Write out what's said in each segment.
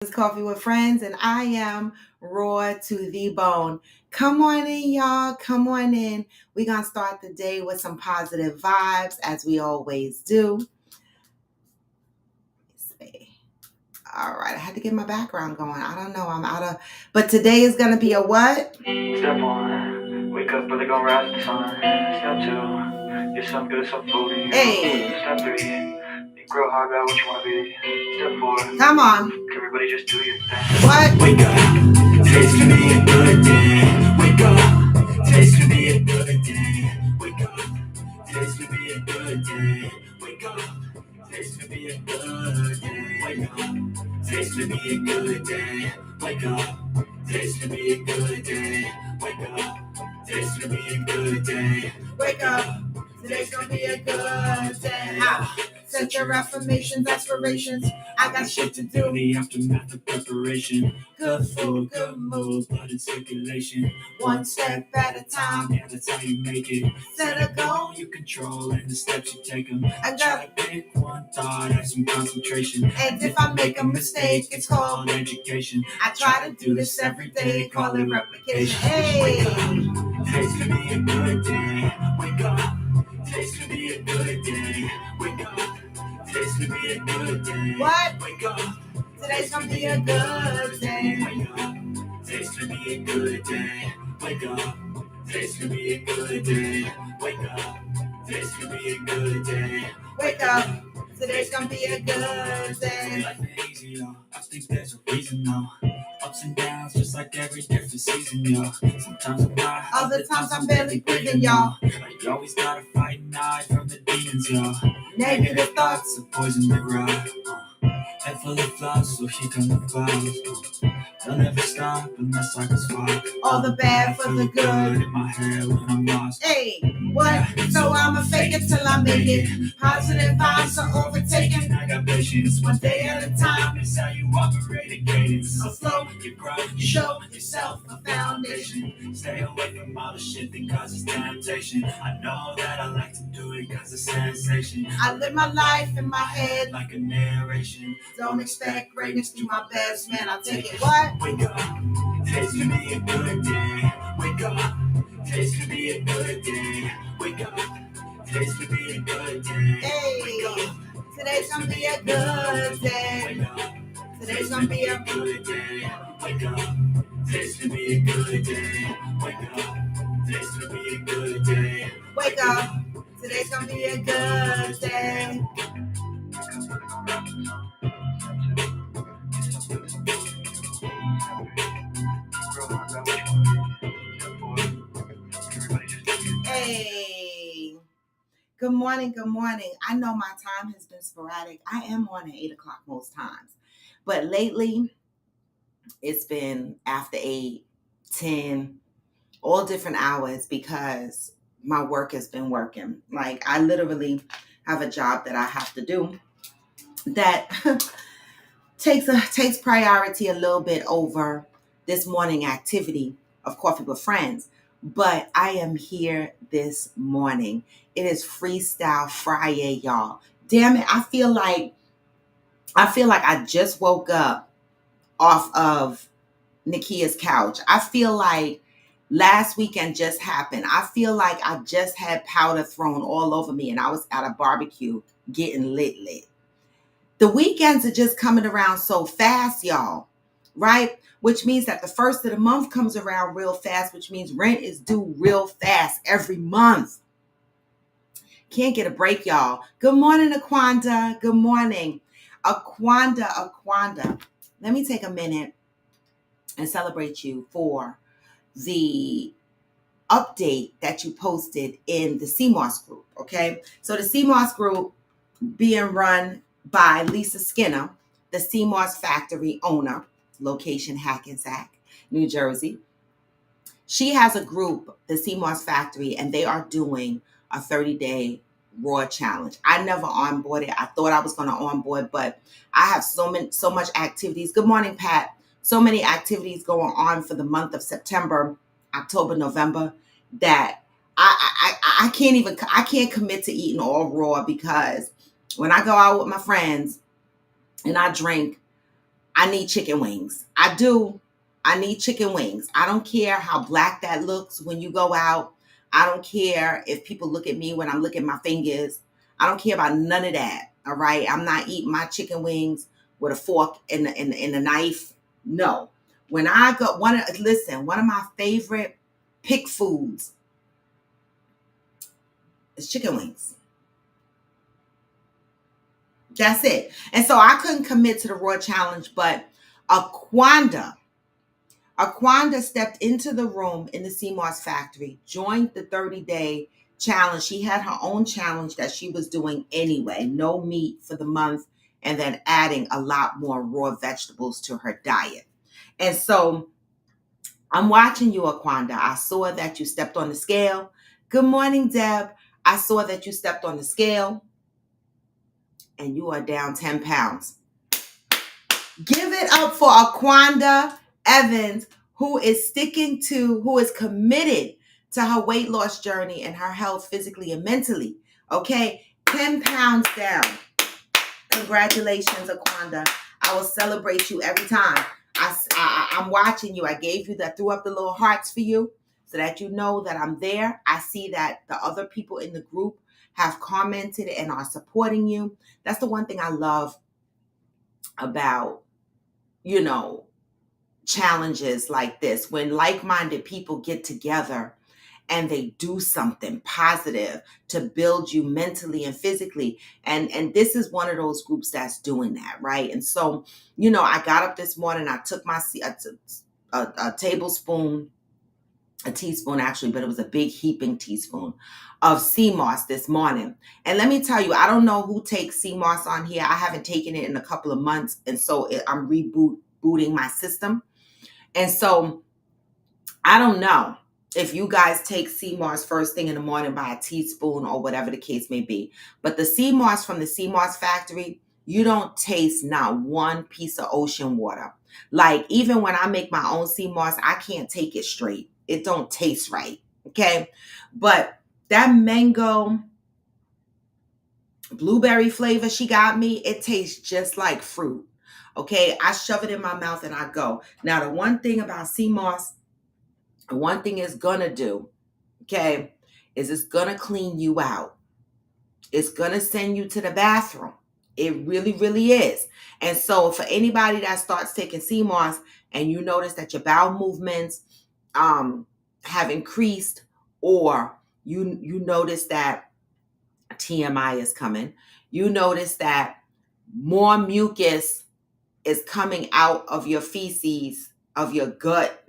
This is Coffee with Friends, and I am raw to the bone. Come on in, y'all. Come on in. We're going to start the day with some positive vibes, as we always do. All right, I had to get my background going. I don't know. I'm out of. But today is going to be a what? Step one, wake up early, gonna rise with the sun. Step two, get some good, some foodie. Hey. Step three, think real hard about what you wanna be. Step four, Come on. everybody just do your thing. What? Wake up, today's gonna be a good day. Wake up, today's gonna be a good day. Wake up, today's gonna be a good day. Wake up, today's gonna be a good day. Wake up, today's gonna be a good day. Wake up. Today's gonna be a good day. Wake up. Today's gonna be a good day. Wake up. Today's gonna be a good day. Set your affirmations, aspirations. I got shit to do. The aftermath of preparation. Good food, good mood, blood in circulation. One step at a time. Yeah, that's how you make it. Set a goal. You control and the steps you take them. I Try to pick one thought, have some concentration. And if I make a mistake, it's called education. I try to do this every day, call it replication. Hey! Wake up. Today's gonna be a good day. Wake up. Today's gonna be a good day. Wake up. Today's gonna be a good day. What? Wake up. Today's gonna be a good day. Wake up. Today's gonna be a good day. Wake up. Today's gonna be a good day. Wake up. Today's gonna be a good day. Wake up. Today's gonna be a good day. Life ain't easy, yo. I think there's a reason, though. Ups and downs, just like every different season, yo. Sometimes I'm high, Other times I'm barely breathing, y'all. You always gotta fight and hide from the demons, yo. Negative thoughts. It's a poison they ride. Head full of flies, so here come the clouds. They'll never stop unless I can spot All the bad for the good. in my head when I'm lost. Hey, what? So I'ma fake it till I make it. Positive vibes are overtaken. I got patience, one day at a time. It's how you operate a cadence. So slow, you grind, you show yourself a foundation. Stay away from all the shit that causes temptation. I know that I like to do it cause it's sensation. I live my life in my head. Like a narration. Don't expect greatness, do my best, man. I'll take it. What? Wake up, today's gonna be a good day. Wake up, today's gonna be a good day. Wake up, today's gonna be a good day. Hey, today's gonna be a good day. Wake up, Today's gonna be a good day. Wake up, today's gonna be a good day. Wake up, today's gonna be a good day. wake up. Today's gonna be a good day. Hey, good morning, good morning. I know my time has been sporadic. I am on at 8 o'clock most times, but lately it's been after 8, 10, all different hours because my work has been working. Like I literally have a job that I have to do that takes priority a little bit over this morning activity of Coffee with Friends. But I am here this morning. It is Freestyle Friday, y'all. Damn it, I feel like I just woke up off of Nikia's couch. I feel like last weekend just happened. I feel like I just had powder thrown all over me and I was at a barbecue getting lit. The weekends are just coming around so fast, y'all, right? Which means that the first of the month comes around real fast, which means rent is due real fast every month. Can't get a break, y'all. Good morning, Aquanda. Good morning. Aquanda. Let me take a minute and celebrate you for the update that you posted in the CMOS group, okay? So the CMOS group being run by Lisa Skinner, the CMOS factory owner, location Hackensack, New Jersey. She has a group, the CMOS factory, and they are doing a 30-day raw challenge. I never onboarded. I thought I was going to onboard, but I have so much activities. Good morning, Pat. So many activities going on for the month of September, October, November that I can't commit to eating all raw because when I go out with my friends and I drink, I need chicken wings. I do. I need chicken wings. I don't care how black that looks when you go out. I don't care if people look at me when I'm licking my fingers. I don't care about none of that. All right. I'm not eating my chicken wings with a fork and a knife. No. When I go, one of my favorite pick foods is chicken wings. That's it. And so I couldn't commit to the Raw Challenge, but Aquanda stepped into the room in the CMOS factory, joined the 30-day challenge. She had her own challenge that she was doing anyway, no meat for the month, and then adding a lot more raw vegetables to her diet. And so I'm watching you, Aquanda. I saw that you stepped on the scale. Good morning, Deb. I saw that you stepped on the scale and you are down 10 pounds. Give it up for Aquanda Evans, who is committed to her weight loss journey and her health physically and mentally. Okay, 10 pounds down. Congratulations, Aquanda. I will celebrate you every time. I'm watching you. I gave you that, threw up the little hearts for you so that you know that I'm there. I see that the other people in the group have commented and are supporting you. That's the one thing I love about, challenges like this, when like-minded people get together and they do something positive to build you mentally and physically. And this is one of those groups that's doing that, right? And so, I got up this morning, I took a tablespoon, a teaspoon actually, but it was a big heaping teaspoon of sea moss this morning. And let me tell you, I don't know who takes sea moss on here. I haven't taken it in a couple of months. And so I'm rebooting my system. And so I don't know if you guys take sea moss first thing in the morning by a teaspoon or whatever the case may be. But the sea moss from the sea moss factory, you don't taste not one piece of ocean water. Like, even when I make my own sea moss, I can't take it straight. It don't taste right. Okay. But that mango blueberry flavor she got me, it tastes just like fruit. Okay. I shove it in my mouth and I go. Now, the one thing about sea moss, one thing it's gonna do, okay, is it's gonna clean you out. It's gonna send you to the bathroom. It really, really is. And so for anybody that starts taking sea moss and you notice that your bowel movements have increased, or you notice that TMI is coming, you notice that more mucus is coming out of your feces, of your gut,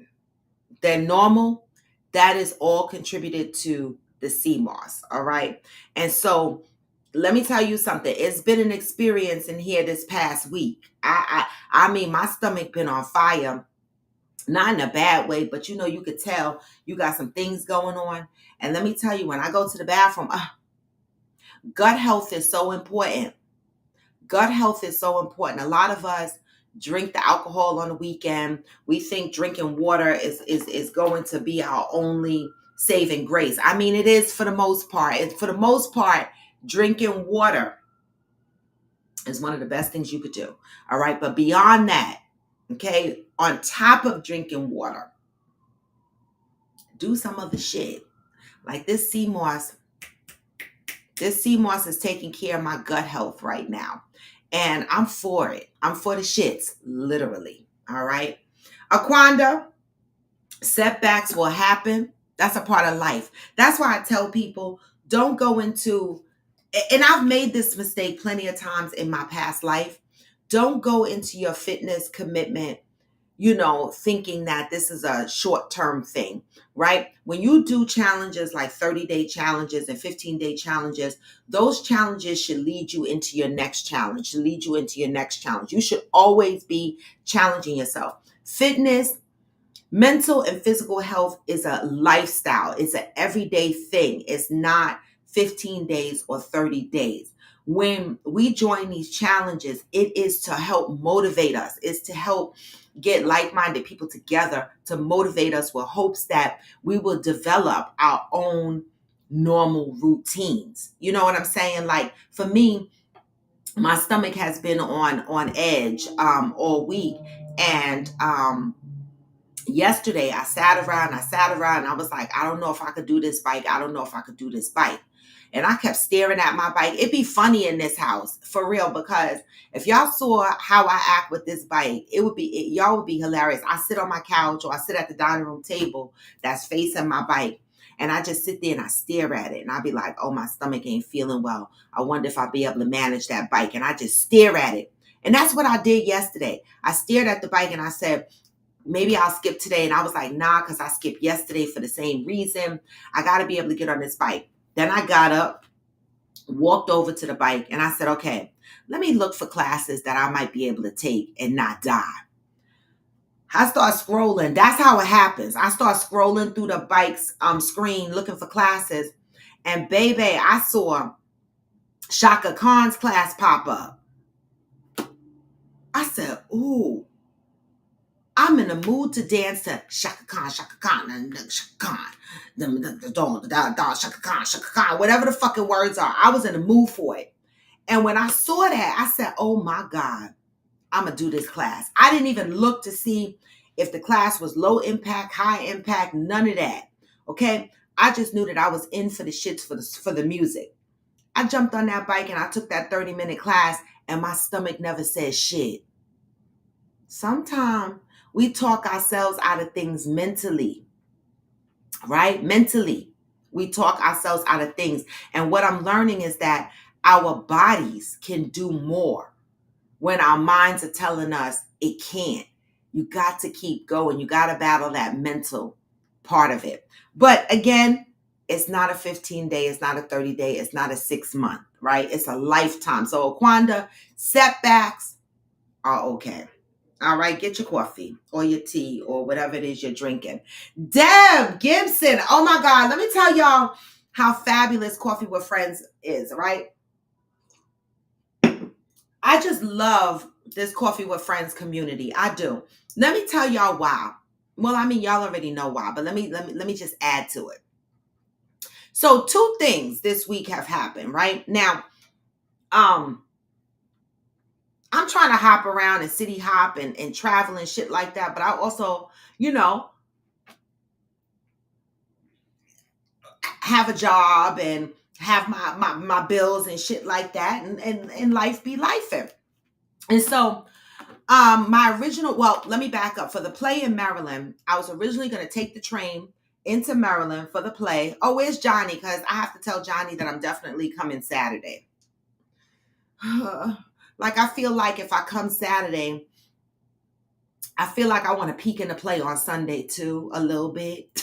than normal, that is all contributed to the sea moss. All right. And so let me tell you something. It's been an experience in here this past week. I mean, my stomach been on fire, not in a bad way, but you could tell you got some things going on. And let me tell you, when I go to the bathroom, gut health is so important. Gut health is so important. A lot of us drink the alcohol on the weekend. We think drinking water is going to be our only saving grace. I mean, it is for the most part. For the most part, drinking water is one of the best things you could do. All right. But beyond that, okay, on top of drinking water, do some other shit. Like this sea moss. This sea moss is taking care of my gut health right now. And I'm for it. I'm for the shits, literally. All right. Aquanda, setbacks will happen. That's a part of life. That's why I tell people, don't go into, and I've made this mistake plenty of times in my past life. Don't go into your fitness commitment, thinking that this is a short-term thing, right? When you do challenges like 30-day challenges and 15-day challenges, those challenges should lead you into your next challenge, You should always be challenging yourself. Fitness, mental and physical health is a lifestyle. It's an everyday thing. It's not 15 days or 30 days. When we join these challenges, it is to help motivate us. It's to help get like-minded people together to motivate us with hopes that we will develop our own normal routines. You know what I'm saying? Like, for me, my stomach has been on edge all week. And yesterday I sat around, and I was like, I don't know if I could do this bike. I don't know if I could do this bike. And I kept staring at my bike. It'd be funny in this house, for real, because if y'all saw how I act with this bike, y'all would be hilarious. I sit on my couch or I sit at the dining room table that's facing my bike, and I just sit there and I stare at it. And I'd be like, oh, my stomach ain't feeling well. I wonder if I'll be able to manage that bike. And I just stare at it. And that's what I did yesterday. I stared at the bike and I said, maybe I'll skip today. And I was like, nah, because I skipped yesterday for the same reason. I got to be able to get on this bike. Then I got up, walked over to the bike, and I said, okay, let me look for classes that I might be able to take and not die. I start scrolling. That's how it happens. I start scrolling through the bike's screen looking for classes. And baby, I saw Shaka Khan's class pop up. I said, ooh, I'm in the mood to dance to Shaka Khan, Shaka Khan, Shaka Khan, Shaka Khan, Shaka Khan, whatever the fucking words are. I was in the mood for it. And when I saw that, I said, oh my God, I'm going to do this class. I didn't even look to see if the class was low impact, high impact, none of that. Okay. I just knew that I was in for the shits for the music. I jumped on that bike and I took that 30-minute class and my stomach never said shit. Sometimes we talk ourselves out of things mentally, right? Mentally, we talk ourselves out of things. And what I'm learning is that our bodies can do more when our minds are telling us it can't. You got to keep going. You got to battle that mental part of it. But again, it's not a 15-day, it's not a 30-day, it's not a 6-month, right? It's a lifetime. So Aquanda, setbacks are okay. All right, get your coffee or your tea or whatever it is you're drinking. Deb Gibson, oh my God, let me tell y'all how fabulous Coffee with Friends is, right? I just love this Coffee with Friends community. I do. Let me tell y'all why. Well, I mean, y'all already know why, but let me just add to it. So 2 things this week have happened, right? Now, I'm trying to hop around and city hop and travel and shit like that. But I also, have a job and have my bills and shit like that. And life be lifing. And so let me back up. For the play in Maryland, I was originally going to take the train into Maryland for the play. Oh, where's Johnny? Because I have to tell Johnny that I'm definitely coming Saturday. Like, I feel like if I come Saturday, I feel like I want to peek in the play on Sunday too, a little bit.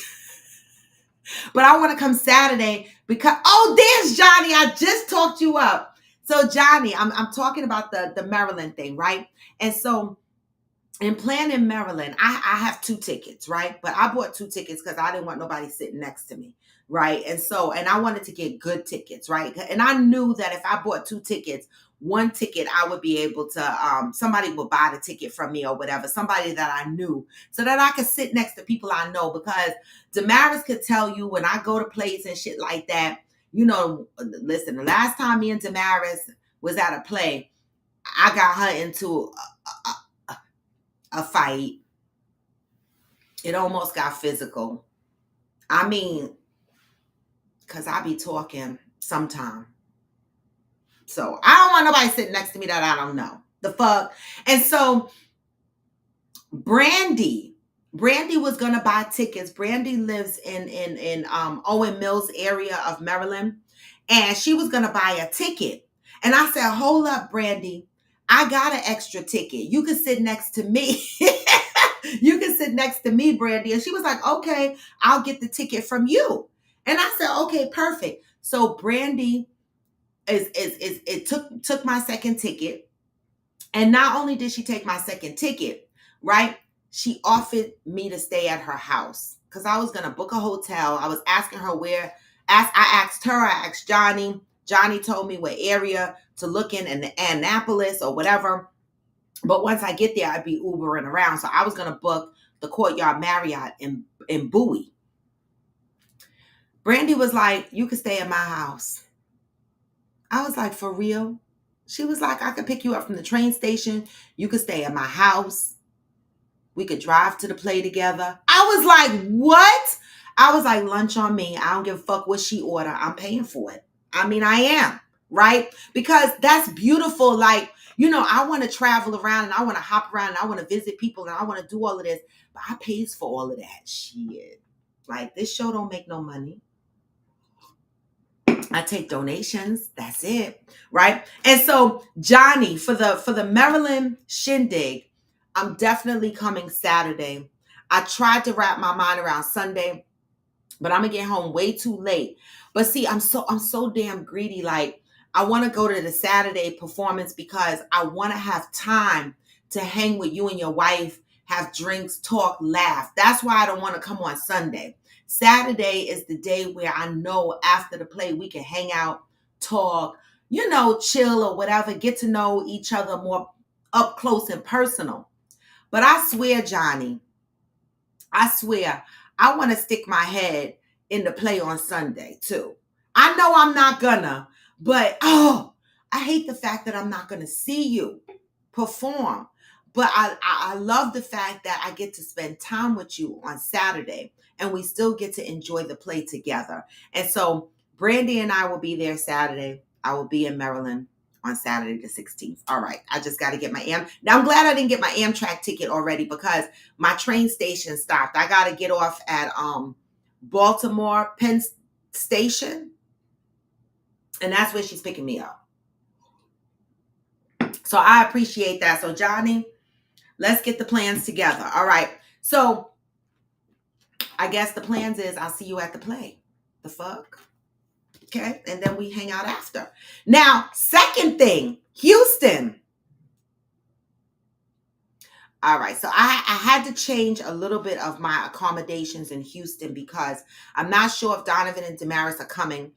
But I want to come Saturday because, oh, there's Johnny. I just talked you up. So Johnny, I'm talking about the Maryland thing, right? And so in planning Maryland, I have 2 tickets, right? But I bought 2 tickets because I didn't want nobody sitting next to me, right? And I wanted to get good tickets, right? And I knew that if I bought 2 tickets, 1 ticket I would be able to, somebody would buy the ticket from me or whatever, somebody that I knew, so that I could sit next to people I know. Because Damaris could tell you when I go to plays and shit like that, listen, the last time me and Damaris was at a play, I got her into a fight. It almost got physical. I mean, because I be talking sometime. So I don't want nobody sitting next to me that I don't know. The fuck? And so Brandy was gonna buy tickets. Brandy lives in Owen Mills area of Maryland, and she was gonna buy a ticket. And I said, hold up, Brandy, I got an extra ticket. You can sit next to me. You can sit next to me, Brandy. And she was like, okay, I'll get the ticket from you. And I said, okay, perfect. So Brandy took my second ticket. And not only did she take my second ticket, right? She offered me to stay at her house because I was going to book a hotel. I was asking her I asked Johnny. Johnny told me what area to look in Annapolis or whatever. But once I get there, I'd be Ubering around. So I was going to book the Courtyard Marriott in Bowie. Brandy was like, you can stay at my house. I was like, for real? She was like, I could pick you up from the train station. You could stay at my house. We could drive to the play together. I was like, what? I was like, lunch on me. I don't give a fuck what she order. I'm paying for it. I mean, I am, right? Because that's beautiful. Like, I want to travel around and I want to hop around and I want to visit people and I want to do all of this. But I pays for all of that shit. Like, this show don't make no money. I take donations. That's it. Right. And so Johnny, for the Maryland shindig, I'm definitely coming Saturday. I tried to wrap my mind around Sunday, but I'm gonna get home way too late. But see, I'm so damn greedy. Like, I want to go to the Saturday performance because I want to have time to hang with you and your wife, have drinks, talk, laugh. That's why I don't want to come on Sunday. Saturday is the day where I know after the play we can hang out, talk, chill or whatever, get to know each other more up close and personal. But I swear, Johnny, I swear, I want to stick my head in the play on Sunday too. I know I'm not gonna, but I hate the fact that I'm not gonna see you perform. But I love the fact that I get to spend time with you on Saturday and we still get to enjoy the play together. And so Brandy and I will be there Saturday. I will be in Maryland on Saturday the 16th. All right. I just got to get my Now I'm glad I didn't get my Amtrak ticket already because my train station stopped. I got to get off at Baltimore Penn Station. And that's where she's picking me up. So I appreciate that. So Johnny, let's get the plans together. All right. So I guess the plans is I'll see you at the play. The fuck? Okay. And then we hang out after. Now, second thing, Houston. All right. So I had to change a little bit of my accommodations in Houston because I'm not sure if Donovan and Damaris are coming.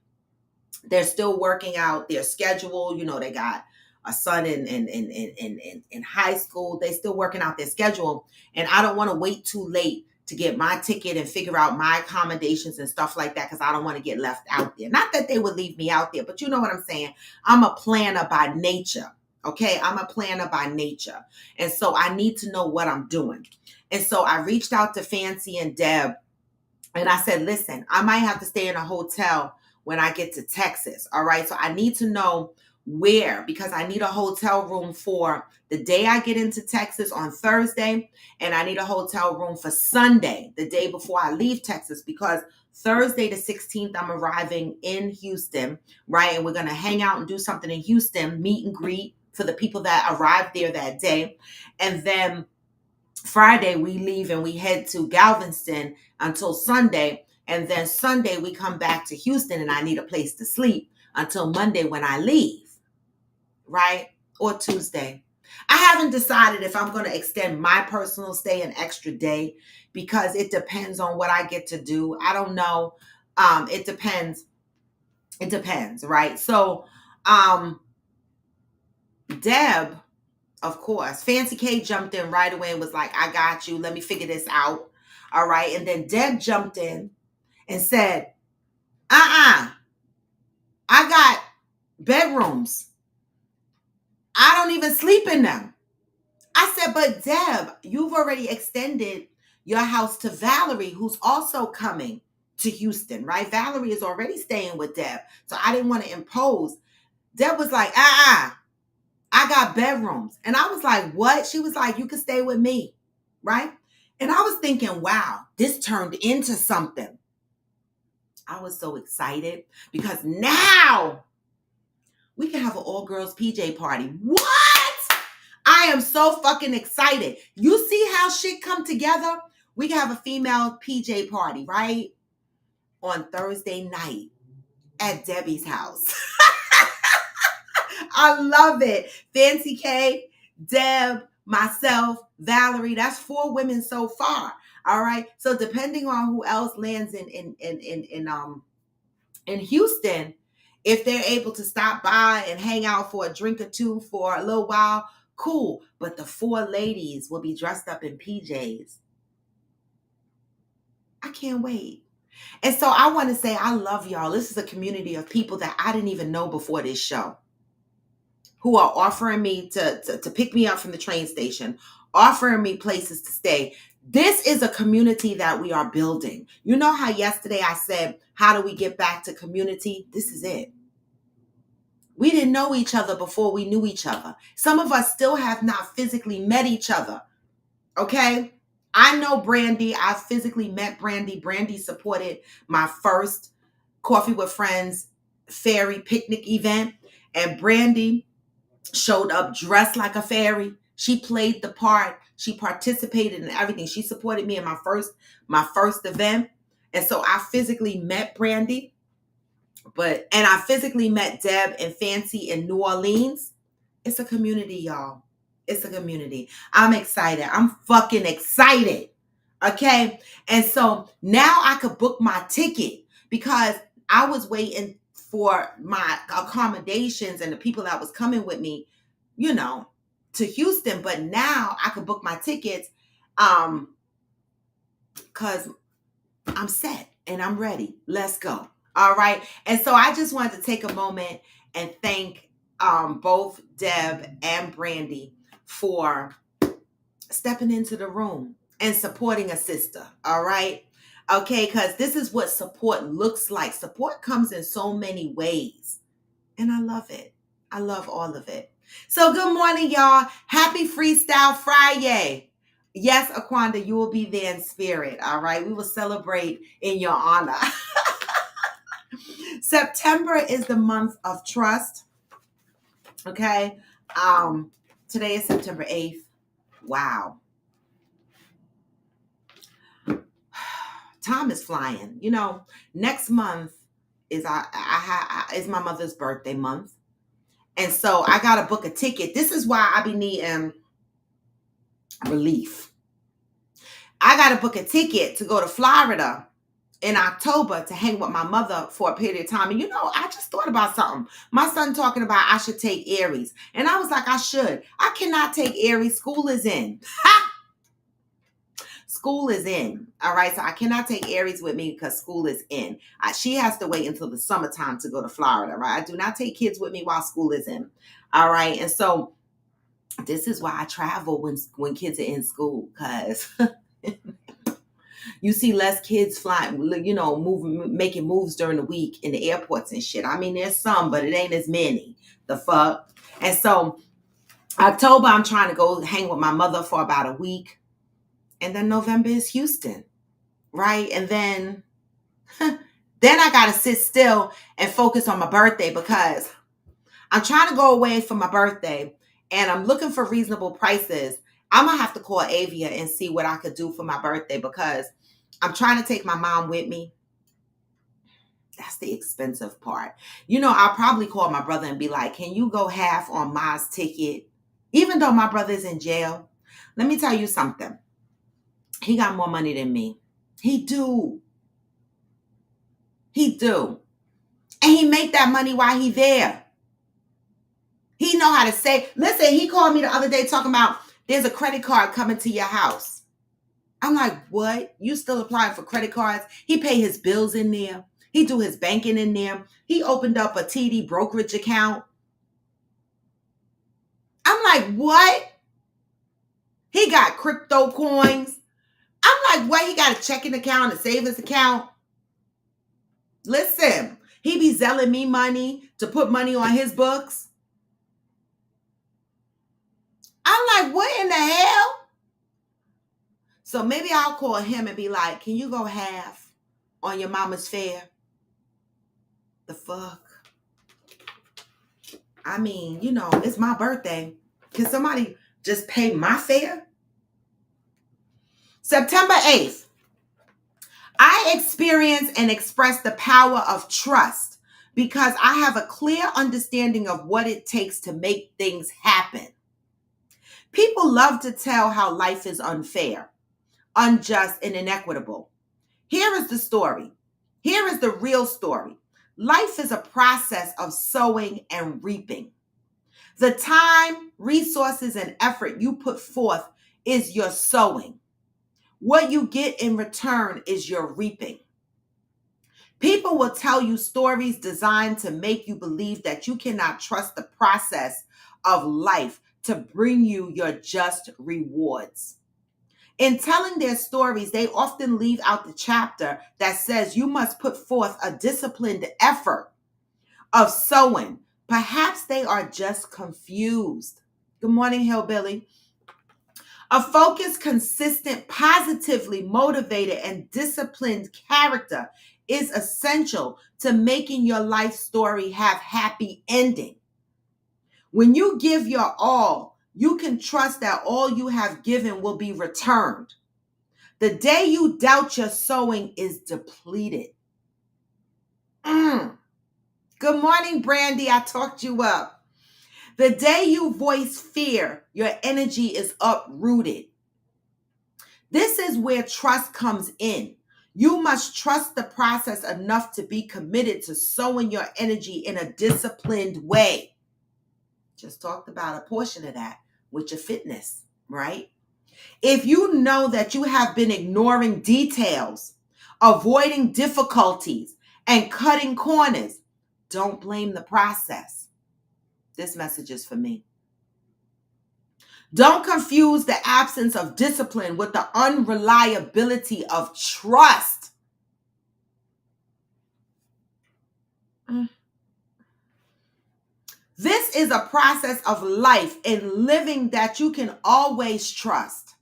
They're still working out their schedule. They got a son in high school. They're still working out their schedule. And I don't want to wait too late to get my ticket and figure out my accommodations and stuff like that because I don't want to get left out there. Not that they would leave me out there, but you know what I'm saying? I'm a planner by nature. Okay, I'm a planner by nature. And so I need to know what I'm doing. And so I reached out to Fancy and Deb and I said, listen, I might have to stay in a hotel when I get to Texas. All right. So I need to know where because I need a hotel room for the day I get into Texas on Thursday. And I need a hotel room for Sunday, the day before I leave Texas, because Thursday the 16th, I'm arriving in Houston, right? And we're going to hang out and do something in Houston, meet and greet for the people that arrived there that day. And then Friday, we leave and we head to Galveston until Sunday. And then Sunday, we come back to Houston and I need a place to sleep until Monday when I leave, right? Or Tuesday. I haven't decided if I'm going to extend my personal stay an extra day because it depends on what I get to do. I don't know. It depends. It depends, right? So, Deb, of course, Fancy K jumped in right away and was like, I got you. Let me figure this out. All right. And then Deb jumped in and said, I got bedrooms. I don't even sleep in them. I said, but Deb, you've already extended your house to Valerie, who's also coming to Houston, right? Valerie is already staying with Deb. So I didn't want to impose. Deb was like, I got bedrooms. And I was like, what? She was like, you can stay with me, right? And I was thinking, wow, this turned into something. I was so excited because now we can have an all-girls PJ party. What? I am so fucking excited. You see how shit come together? We can have a female PJ party, right? On Thursday night at Debbie's house. I love it. Fancy K, Deb, myself, Valerie. That's 4 women so far. All right. So depending on who else lands in Houston, if they're able to stop by and hang out for a drink or two for a little while, cool. But the 4 ladies will be dressed up in PJs. I can't wait. And so I want to say I love y'all. This is a community of people that I didn't even know before this show. who are offering me to pick me up from the train station, offering me places to stay. This is a community that we are building. You know how yesterday I said, how do we get back to community? This is it. We didn't know each other before we knew each other. Some of us still have not physically met each other. Okay? I know Brandy. I physically met Brandy. Brandy supported my first Coffee with Friends fairy picnic event. And Brandy showed up dressed like a fairy. She played the part. She participated in everything. She supported me in my first event. And so I physically met Brandy, and I physically met Deb and Fancy in New Orleans. It's a community, y'all. It's a community. I'm excited. I'm fucking excited. Okay? And so now I could book my ticket because I was waiting for my accommodations and the people that was coming with me, to Houston. But now I could book my tickets because I'm set and I'm ready. Let's go. All right. And so I just wanted to take a moment and thank both Deb and Brandy for stepping into the room and supporting a sister. All right. Okay. Because this is what support looks like. Support comes in so many ways. And I love it. I love all of it. So good morning, y'all. Happy Freestyle Friday. Yes, Aquanda, you will be there in spirit. All right. We will celebrate in your honor. September is the month of trust. Okay. Today is September 8th. Wow. Time is flying. Next month is is my mother's birthday month. And so I got to book a ticket. This is why I be needing relief. I got to book a ticket to go to Florida in October to hang with my mother for a period of time. And I just thought about something. My son talking about I should take Aries. And I was like, I should. I cannot take Aries. School is in. School is in. All right. So I cannot take Aries with me because school is in. She has to wait until the summertime to go to Florida. Right. I do not take kids with me while school is in. All right. And so this is why I travel when kids are in school, because you see less kids flying, making moves during the week in the airports and shit. I mean, there's some, but it ain't as many. The fuck. And so October, I'm trying to go hang with my mother for about a week. And then November is Houston. Right. And then I got to sit still and focus on my birthday because I'm trying to go away for my birthday and I'm looking for reasonable prices. I'm going to have to call Avia and see what I could do for my birthday because I'm trying to take my mom with me. That's the expensive part. I'll probably call my brother and be like, can you go half on Ma's ticket? Even though my brother's in jail. Let me tell you something. He got more money than me. He do. And he make that money while he there. He know how to say, listen, he called me the other day talking about there's a credit card coming to your house. I'm like, what? You still applying for credit cards? He pay his bills in there. He do his banking in there. He opened up a TD brokerage account. I'm like, what? He got crypto coins. I'm like, what? He got a checking account, a savings account. Listen, he be selling me money to put money on his books. I'm like, what in the hell? So maybe I'll call him and be like, can you go half on your mama's fare? The fuck? I mean, it's my birthday. Can somebody just pay my fare? September 8th. I experience and express the power of trust because I have a clear understanding of what it takes to make things happen. People love to tell how life is unfair, unjust, and inequitable. Here is the story. Here is the real story. Life is a process of sowing and reaping. The time, resources, and effort you put forth is your sowing. What you get in return is your reaping. People will tell you stories designed to make you believe that you cannot trust the process of life to bring you your just rewards. In telling their stories, they often leave out the chapter that says you must put forth a disciplined effort of sowing. Perhaps they are just confused. Good morning, Hillbilly. A focused, consistent, positively motivated, and disciplined character is essential to making your life story have happy ending. When you give your all, you can trust that all you have given will be returned. The day you doubt your sowing is depleted. Good morning, Brandy. I talked you up. The day you voice fear, your energy is uprooted. This is where trust comes in. You must trust the process enough to be committed to sowing your energy in a disciplined way. Just talked about a portion of that with your fitness, right? If you know that you have been ignoring details, avoiding difficulties, and cutting corners, don't blame the process. This message is for me. Don't confuse the absence of discipline with the unreliability of trust. This is a process of life and living that you can always trust.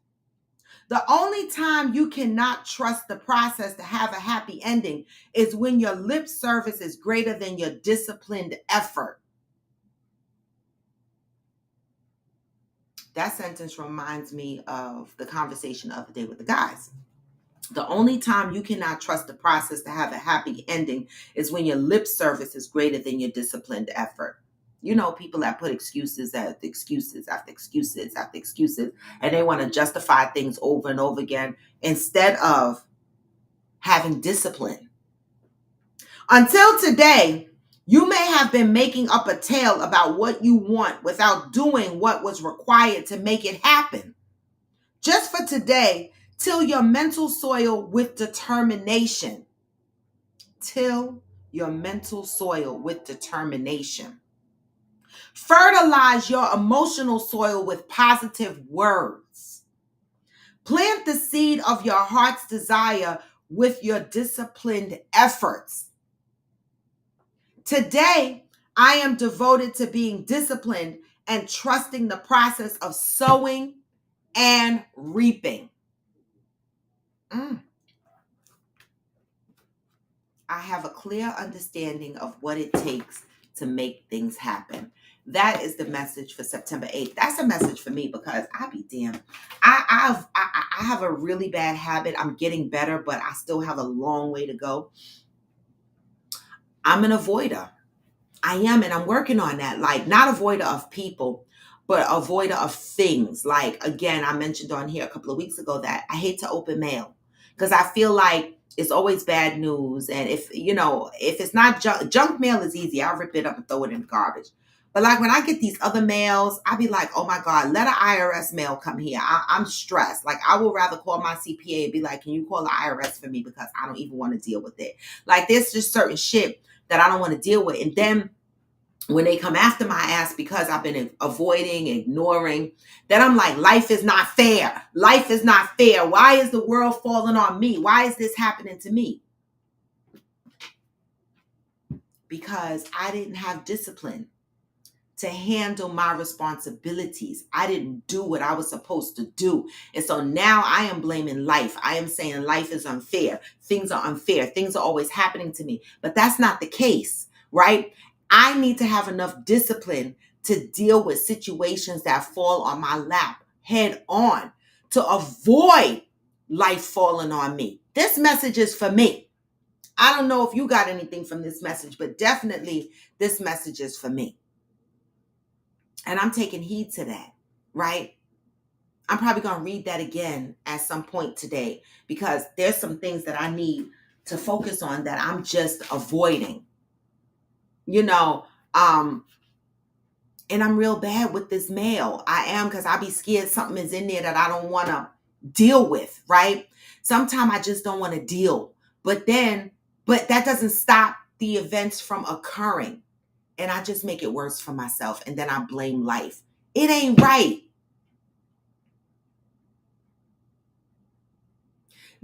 The only time you cannot trust the process to have a happy ending is when your lip service is greater than your disciplined effort. That sentence reminds me of the conversation the other day with the guys. The only time you cannot trust the process to have a happy ending is when your lip service is greater than your disciplined effort. You know, people that put excuses after excuses after excuses after excuses, and they want to justify things over and over again instead of having discipline. Until today, you may have been making up a tale about what you want without doing what was required to make it happen. Just for today, till your mental soil with determination. Till your mental soil with determination. Fertilize your emotional soil with positive words. Plant the seed of your heart's desire with your disciplined efforts. Today, I am devoted to being disciplined and trusting the process of sowing and reaping. I have a clear understanding of what it takes to make things happen. That is the message for September 8th. That's a message for me because I be damned. I have a really bad habit. I'm getting better, but I still have a long way to go. I'm an avoider. I am, and I'm working on that. Like, not avoider of people, but avoider of things. Like, again, I mentioned on here a couple of weeks ago that I hate to open mail because I feel like it's always bad news. And if it's not junk mail is easy. I'll rip it up and throw it in the garbage. But like when I get these other mails, I be like, oh my God, let an IRS mail come here. I'm stressed. Like, I would rather call my CPA and be like, can you call the IRS for me? Because I don't even want to deal with it. Like, there's just certain shit that I don't want to deal with. And then when they come after my ass because I've been avoiding, ignoring, then I'm like, life is not fair. Life is not fair. Why is the world falling on me? Why is this happening to me? Because I didn't have discipline to handle my responsibilities. I didn't do what I was supposed to do. And so now I am blaming life. I am saying life is unfair. Things are unfair. Things are always happening to me. But that's not the case, right? I need to have enough discipline to deal with situations that fall on my lap head on to avoid life falling on me. This message is for me. I don't know if you got anything from this message, but definitely this message is for me. And I'm taking heed to that, right? I'm probably going to read that again at some point today because there's some things that I need to focus on that I'm just avoiding. And I'm real bad with this mail. I am, because I be scared something is in there that I don't want to deal with, right? Sometimes I just don't want to deal. But that doesn't stop the events from occurring. and I just make it worse for myself, and then I blame life. It ain't right.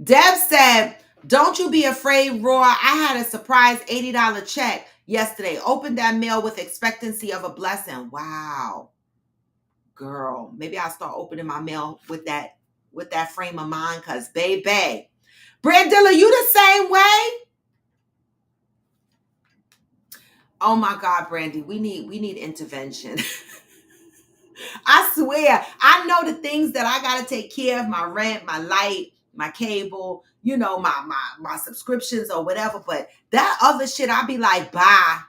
Deb said, don't you be afraid, Roar. I had a surprise $80 check yesterday. Opened that mail with expectancy of a blessing. Wow. Girl, maybe I'll start opening my mail with that frame of mind, because baby. Brandilla, you the same way? Oh my God, Brandy, we need intervention. I swear, I know the things that I gotta take care of, my rent, my light, my cable, my subscriptions or whatever. But that other shit, I be like, bye.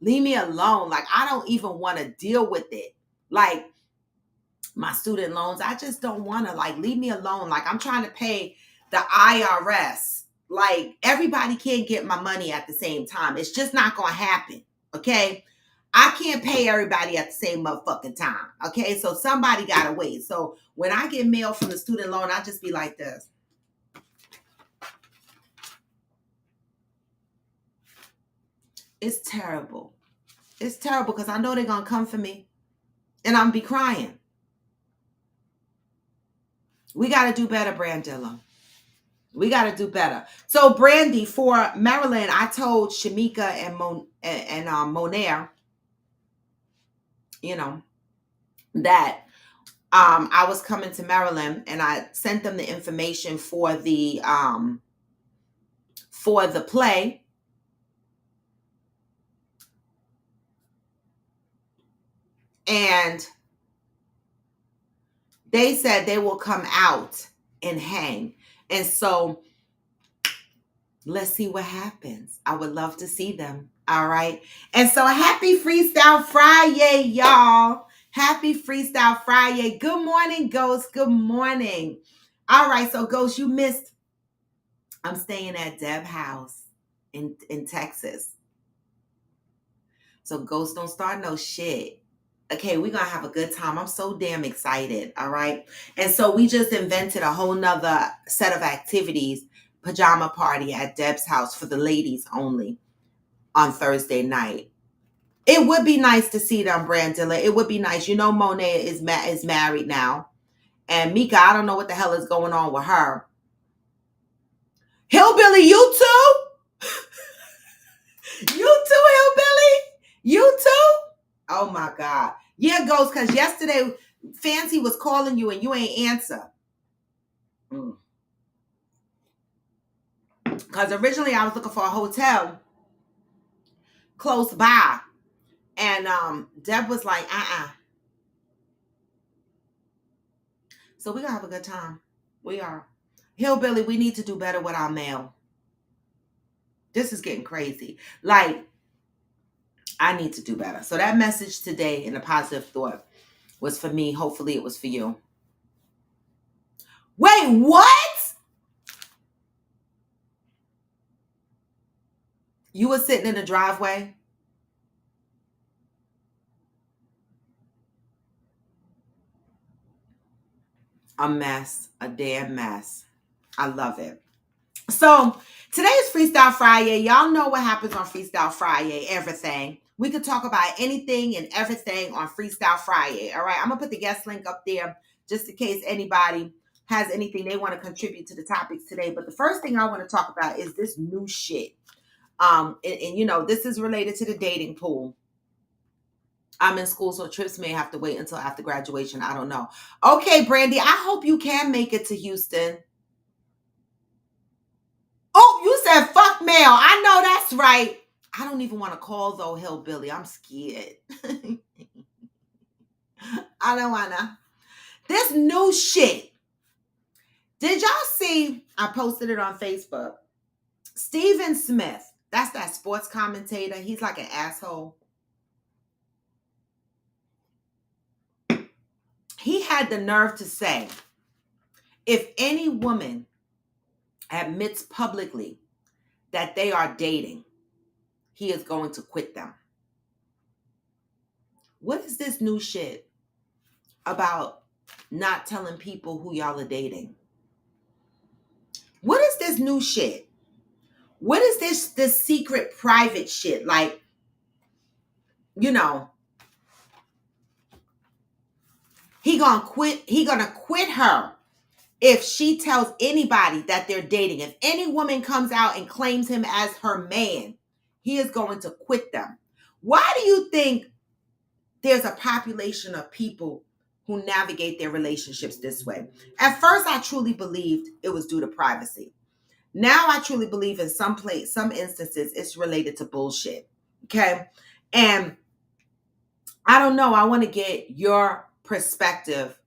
Leave me alone. Like, I don't even want to deal with it. Like, my student loans, I just don't want to, like, leave me alone. Like, I'm trying to pay the IRS. Like, everybody can't get my money at the same time. It's just not going to happen. Okay? I can't pay everybody at the same motherfucking time. Okay? So somebody got to wait. So when I get mail from the student loan, I just be like this. It's terrible. It's terrible because I know they're going to come for me. And I'm be crying. We got to do better, Brandilla. We got to do better. So, Brandy, for Maryland, I told Shamika and Monair, that I was coming to Maryland, and I sent them the information for the play. And they said they will come out and hang. And so let's see what happens. I would love to see them. All right. And so happy Freestyle Friday, y'all. Happy Freestyle Friday. Good morning, Ghost. Good morning. All right. So, Ghost, you missed. I'm staying at Deb's house in Texas. So, Ghost, don't start no shit. Okay, we're going to have a good time. I'm so damn excited. All right. And so we just invented a whole nother set of activities. Pajama party at Deb's house for the ladies only on Thursday night. It would be nice to see them, Brandilla. It would be nice. Monet is married now. And Mika, I don't know what the hell is going on with her. Hillbilly, you too? You too, Hillbilly? You too? Oh my God. Yeah, Ghost, because yesterday Fancy was calling you and you ain't answer. Because originally I was looking for a hotel close by. And Deb was like, So we're going to have a good time. We are. Hillbilly, we need to do better with our mail. This is getting crazy. Like, I need to do better. So that message today in a positive thought was for me. Hopefully it was for you. Wait, what? You were sitting in the driveway? A mess. A damn mess. I love it. So today is Freestyle Friday. Y'all know what happens on Freestyle Friday. Everything. We could talk about anything and everything on Freestyle Friday. All right. I'm going to put the guest link up there just in case anybody has anything they want to contribute to the topics today. But the first thing I want to talk about is this new shit. And this is related to the dating pool. I'm in school, so trips may have to wait until after graduation. I don't know. Okay, Brandy, I hope you can make it to Houston. Oh, you said fuck mail. I know that's right. I don't even want to call, though, Hillbilly. I'm scared. I don't want to. This new shit. Did y'all see? I posted it on Facebook. Stephen Smith. That's that sports commentator. He's like an asshole. He had the nerve to say, if any woman admits publicly that they are dating, he is going to quit them. What is this new shit about not telling people who y'all are dating? What is this new shit? What is this secret private shit? Like, you know, he gonna quit her if she tells anybody that they're dating. If any woman comes out and claims him as her man, he is going to quit them. Why do you think there's a population of people who navigate their relationships this way? At first, I truly believed it was due to privacy. Now I truly believe in some instances it's related to bullshit. Okay. And I don't know. I want to get your perspective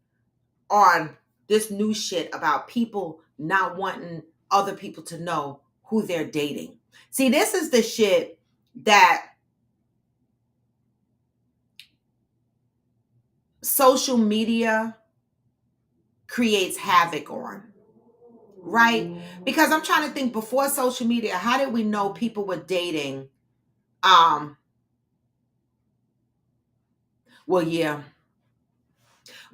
on this new shit about people not wanting other people to know who they're dating. See, this is the shit that social media creates havoc on, right? Because I'm trying to think, before social media, how did we know people were dating? Well, yeah.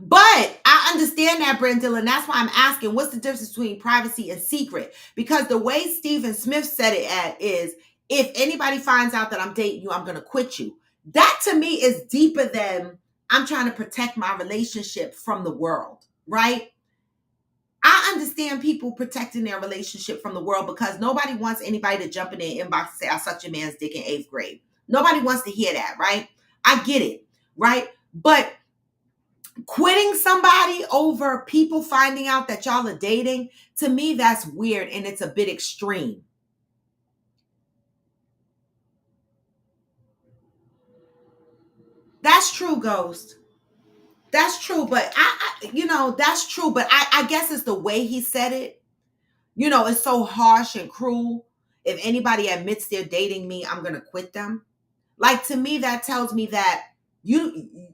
But I understand that, Brandilla, and that's why I'm asking, what's the difference between privacy and secret? Because the way Stephen Smith said it is, if anybody finds out that I'm dating you, I'm going to quit you. That to me is deeper than I'm trying to protect my relationship from the world, right? I understand people protecting their relationship from the world because nobody wants anybody to jump in their inbox and say, I sucked your man's dick in 8th grade. Nobody wants to hear that, right? I get it, right? But quitting somebody over people finding out that y'all are dating, to me, that's weird and it's a bit extreme. That's true, Ghost. That's true, but that's true, but I guess it's the way he said it. It's so harsh and cruel. If anybody admits they're dating me, I'm going to quit them. Like, to me, that tells me that you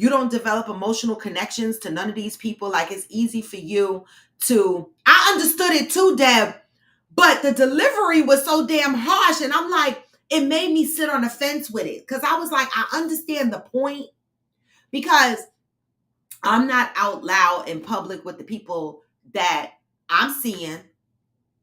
don't develop emotional connections to none of these people. Like, it's easy for you to, I understood it too, Deb, but the delivery was so damn harsh. And I'm like, it made me sit on the fence with it. Cause I was like, I understand the point, because I'm not out loud in public with the people that I'm seeing,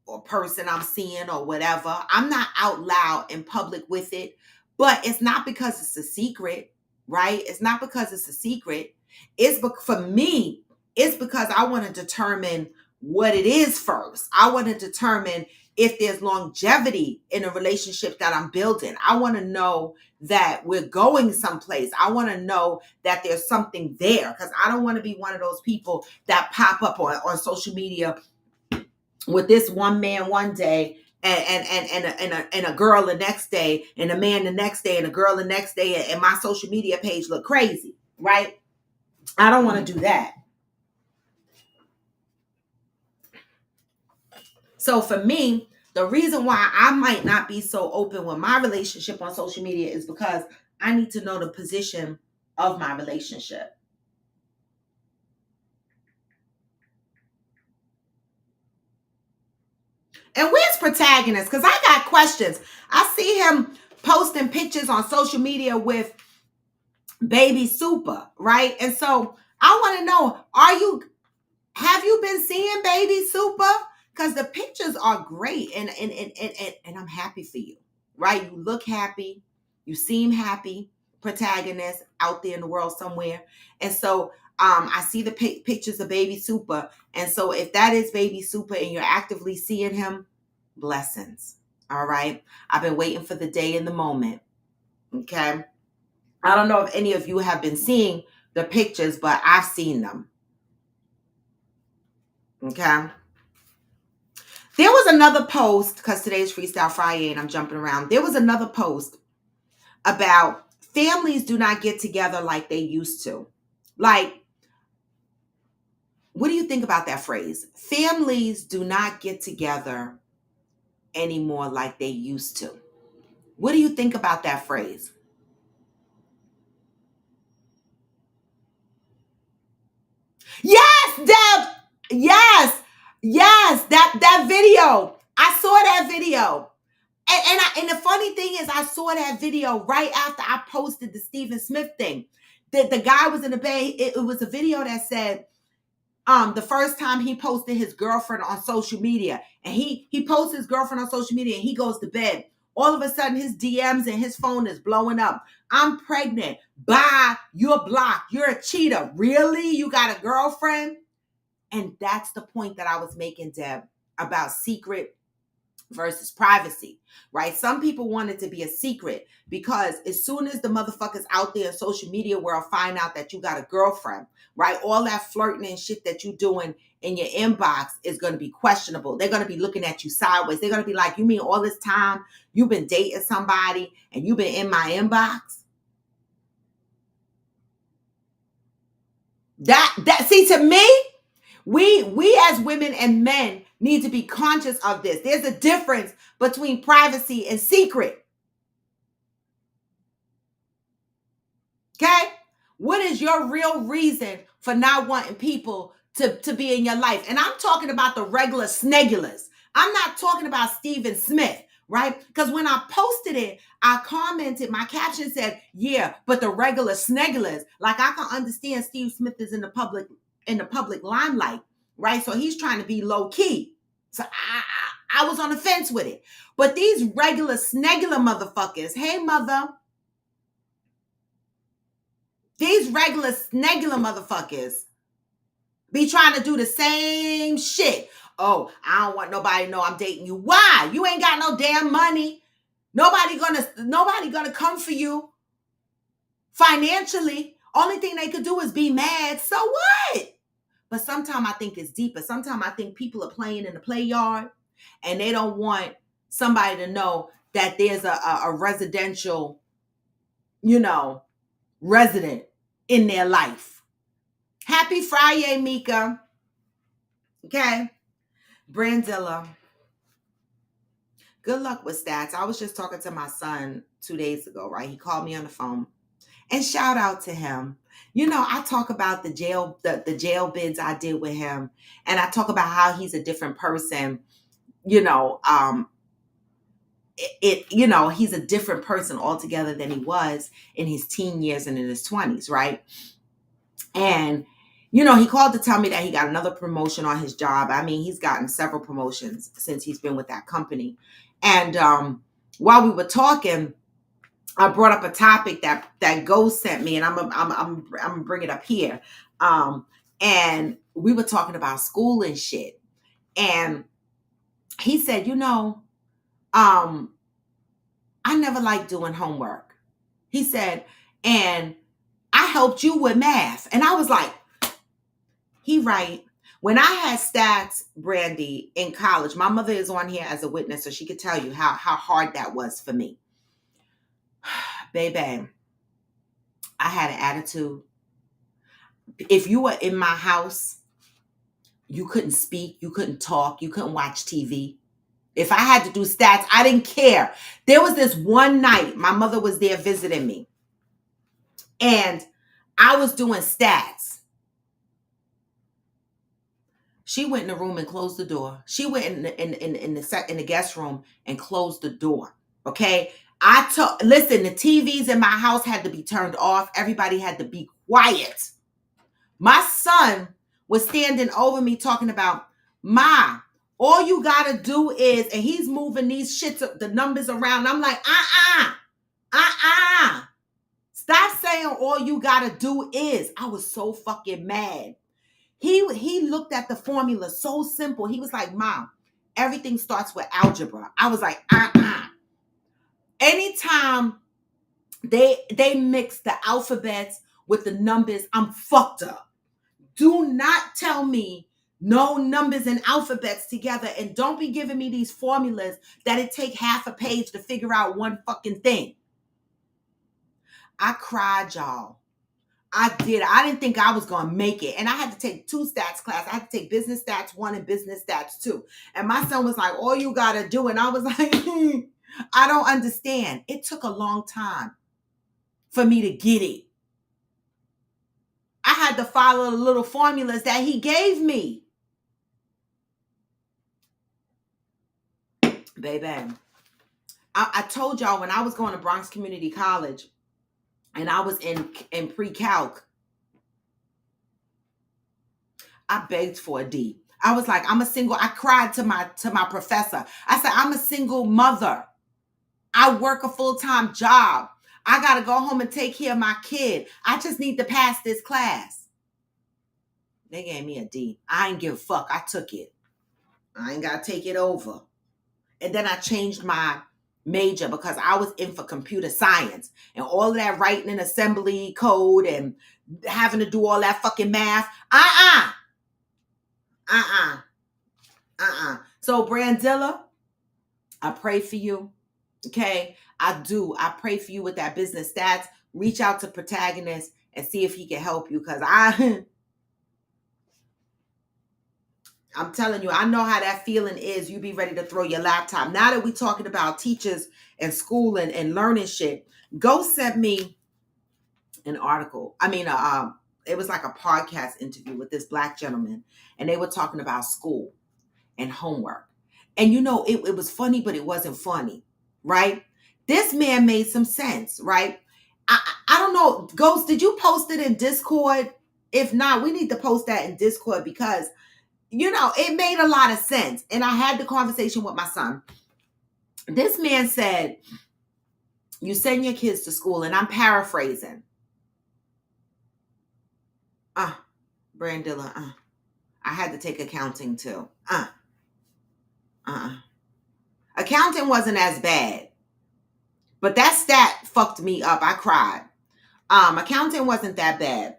or person I'm seeing, or whatever. I'm not out loud in public with it, but it's not because it's a secret, right? It's not because it's a secret. For me, it's because I want to determine what it is first. I want to determine if there's longevity in a relationship that I'm building. I want to know that we're going someplace. I want to know that there's something there, because I don't want to be one of those people that pop up on social media with this one man one day and a girl the next day, and a man the next day, and a girl the next day, and my social media page look crazy, right? I don't want to do that. So for me, the reason why I might not be so open with my relationship on social media is because I need to know the position of my relationship. And where's protagonist? Because I got questions. I see him posting pictures on social media with Baby Super, right? And so I want to know, have you been seeing Baby Super? Because the pictures are great, and I'm happy for you, right? You look happy, you seem happy, protagonist out there in the world somewhere. And so I see the pictures of Baby Super. And so if that is Baby Super and you're actively seeing him, blessings. All right. I've been waiting for the day and the moment. Okay. I don't know if any of you have been seeing the pictures, but I've seen them. Okay. There was another post, because today's Freestyle Friday and I'm jumping around. There was another post about families do not get together like they used to. Like, what do you think about that phrase? Families do not get together anymore like they used to. What do you think about that phrase? Yes, Deb. Yes. That video. I saw that video. And the funny thing is, I saw that video right after I posted the Stephen Smith thing. The guy was in the bay. It was a video that said, the first time he posted his girlfriend on social media, and he posts his girlfriend on social media, and he goes to bed All of a sudden, his DMs and his phone is blowing up. I'm pregnant. Bye. You're blocked. You're a cheater. Really? You got a girlfriend? And that's the point that I was making, Deb, about secret versus privacy, right? Some people want it to be a secret because as soon as the motherfuckers out there in social media world find out that you got a girlfriend, right? All that flirting and shit that you doing in your inbox is going to be questionable. They're going to be looking at you sideways. They're going to be like, you mean all this time you've been dating somebody and you've been in my inbox? See, to me, we as women and men need to be conscious of this. There's a difference between privacy and secret. Okay? What is your real reason for not wanting people to be in your life? And I'm talking about the regular snegulars. I'm not talking about Stephen Smith, right? Because when I posted it, I commented, my caption said, yeah, but the regular snegulars, like I can understand Steve Smith is in the public limelight, right? So he's trying to be low key. So I was on the fence with it. But these regular snegular motherfuckers, hey mother, these regular snegular motherfuckers be trying to do the same shit. Oh, I don't want nobody to know I'm dating you. Why? You ain't got no damn money. Nobody gonna come for you financially. Only thing they could do is be mad. So what? But sometimes I think it's deeper. Sometimes I think people are playing in the play yard and they don't want somebody to know that there's a residential, resident in their life. Happy Friday, Mika. Okay. Brandilla. Good luck with stats. I was just talking to my son 2 days ago, right? He called me on the phone. And shout out to him. I talk about the jail bids I did with him. And I talk about how he's a different person. He's a different person altogether than he was in his teen years and in his 20s, right? And, he called to tell me that he got another promotion on his job. I mean, he's gotten several promotions since he's been with that company. And while we were talking, I brought up a topic that Ghost sent me, and I'm gonna bring it up here. And we were talking about school and shit. And he said, I never liked doing homework. He said, and I helped you with math. And I was like, he right. When I had stats, Brandy, in college, my mother is on here as a witness, so she could tell you how hard that was for me. Baby, I had an attitude. If you were in my house, you couldn't speak, you couldn't talk, you couldn't watch TV. If I had to do stats, I didn't care. There was this one night, my mother was there visiting me, and I was doing stats. She went in the room and closed the door. She went in the guest room and closed the door. Okay. Listen, the TVs in my house had to be turned off. Everybody had to be quiet. My son was standing over me talking about, Ma, all you gotta do is, and he's moving these the numbers around. I'm like, stop saying all you gotta do is. I was so fucking mad. He looked at the formula so simple. He was like, Mom, everything starts with algebra. I was like, Anytime they mix the alphabets with the numbers, I'm fucked up. Do not tell me no numbers and alphabets together, and don't be giving me these formulas that it take half a page to figure out one fucking thing. I cried, y'all. I did. I didn't think I was going to make it. And I had to take 2 stats class. I had to take business stats 1 and business stats 2. And my son was like, all you got to do. And I was like, I don't understand. It took a long time for me to get it. I had to follow the little formulas that he gave me. Baby, I told y'all when I was going to Bronx Community College and I was in pre-calc, I begged for a D. I was like, I cried to my professor. I said, I'm a single mother. I work a full-time job. I got to go home and take care of my kid. I just need to pass this class. They gave me a D. I ain't give a fuck. I took it. I ain't got to take it over. And then I changed my major because I was in for computer science and all of that writing in assembly code and having to do all that fucking math. So Brandilla, I pray for you. Okay. I do. I pray for you with that business stats. Reach out to Protagonist and see if he can help you. Cause I'm telling you, I know how that feeling is. You be ready to throw your laptop. Now that we're talking about teachers and school and learning shit, go send me an article. It was like a podcast interview with this Black gentleman, and they were talking about school and homework. And it was funny, but it wasn't funny, right? This man made some sense, right? I don't know, Ghost, did you post it in Discord? If not, we need to post that in Discord because it made a lot of sense. And I had the conversation with my son. This man said, you send your kids to school, and I'm paraphrasing. Brandilla, I had to take accounting too. Accounting wasn't as bad. But that stat fucked me up. I cried. Accounting wasn't that bad.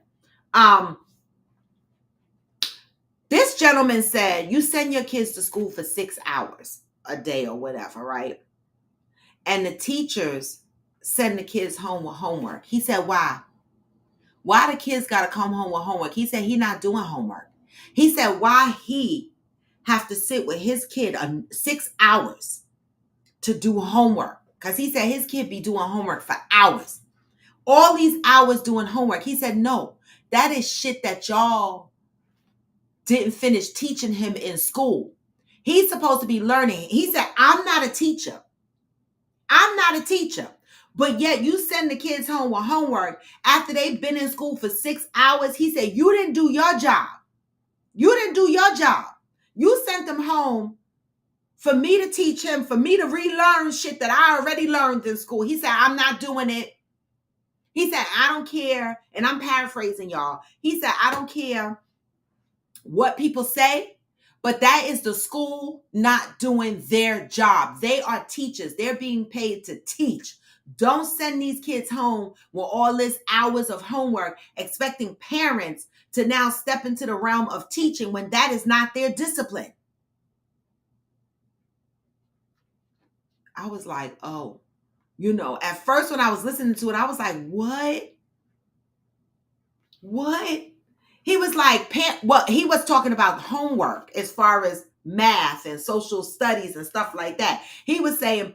This gentleman said, you send your kids to school for 6 hours a day or whatever, right? And the teachers send the kids home with homework. He said, why? Why the kids got to come home with homework? He said he not doing homework. He said why he have to sit with his kid 6 hours to do homework. Because he said his kid be doing homework for hours. All these hours doing homework. He said, no, that is shit that y'all didn't finish teaching him in school. He's supposed to be learning. He said, I'm not a teacher. But yet you send the kids home with homework after they've been in school for 6 hours. He said, you didn't do your job. You sent them home for me to teach him, for me to relearn shit that I already learned in school. He said, I'm not doing it. He said, I don't care. And I'm paraphrasing, y'all. He said, I don't care what people say, but that is the school not doing their job. They are teachers. They're being paid to teach. Don't send these kids home with all this hours of homework, expecting parents to now step into the realm of teaching when that is not their discipline. I was like, oh, at first when I was listening to it, I was like, what? He was like, he was talking about homework as far as math and social studies and stuff like that. He was saying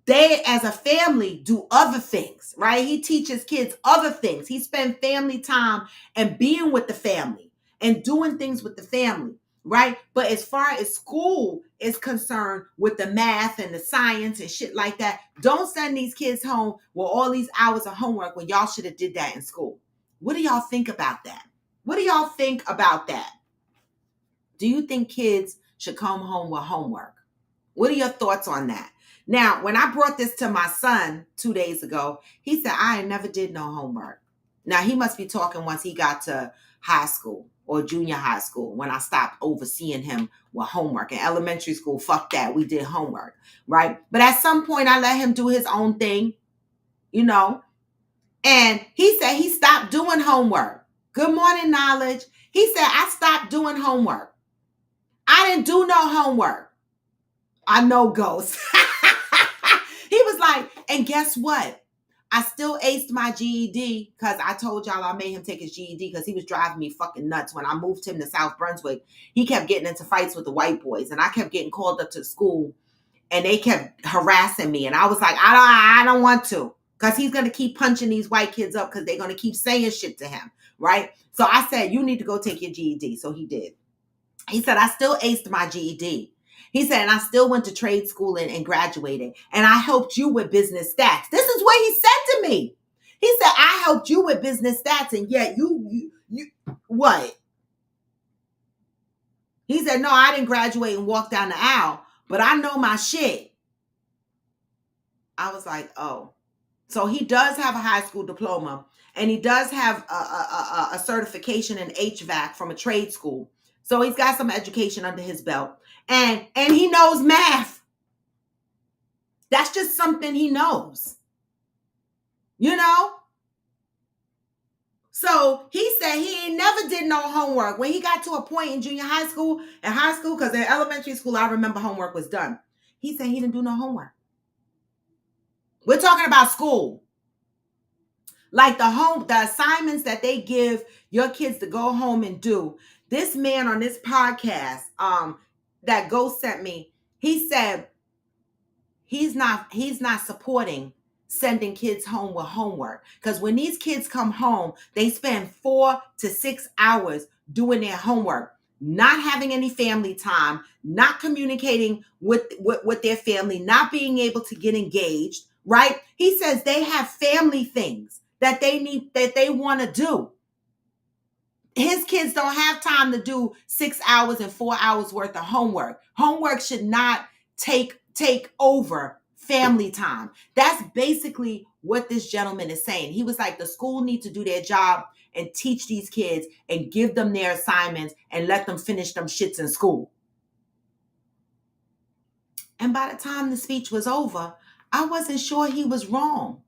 they, as a family, do other things, right? He teaches kids other things. He spends family time and being with the family and doing things with the family, right? But as far as school is concerned with the math and the science and shit like that, don't send these kids home with all these hours of homework when y'all should have did that in school. What do y'all think about that? Do you think kids should come home with homework? What are your thoughts on that? Now, when I brought this to my son 2 days ago, he said, I never did no homework. Now, he must be talking once he got to high school or junior high school when I stopped overseeing him with homework. In elementary school, fuck that. We did homework, right? But at some point, I let him do his own thing, And he said he stopped doing homework. Good morning, Knowledge. He said, I stopped doing homework. I didn't do no homework. I know, Ghost. He was like, and guess what? I still aced my GED because I told y'all I made him take his GED because he was driving me fucking nuts. When I moved him to South Brunswick, he kept getting into fights with the white boys, and I kept getting called up to school, and they kept harassing me. And I was like, I don't want to, because he's going to keep punching these white kids up because they're going to keep saying shit to him, right? So I said, you need to go take your GED. So he did. He said, I still aced my GED. He said, and I still went to trade school and graduated. And I helped you with business stats. This is what he said to me. He said, I helped you with business stats. And yet you what? He said, no, I didn't graduate and walk down the aisle, but I know my shit. I was like, oh. So he does have a high school diploma, and he does have a certification in HVAC from a trade school. So he's got some education under his belt, and he knows math. That's just something he knows, you know? So he said he ain't never did no homework. When he got to a point in junior high school and high school, because in elementary school, I remember homework was done. He said he didn't do no homework. We're talking about school. Like the assignments that they give your kids to go home and do. This man on this podcast, that Ghost sent me, he said he's not supporting sending kids home with homework, because when these kids come home, they spend 4 to 6 hours doing their homework, not having any family time, not communicating with their family, not being able to get engaged, right? He says they have family things that they want to do. His kids don't have time to do 6 hours and 4 hours worth of homework. Homework should not take over family time. That's basically what this gentleman is saying. He was like, the school needs to do their job and teach these kids and give them their assignments and let them finish them shits in school. And by the time the speech was over, I wasn't sure he was wrong.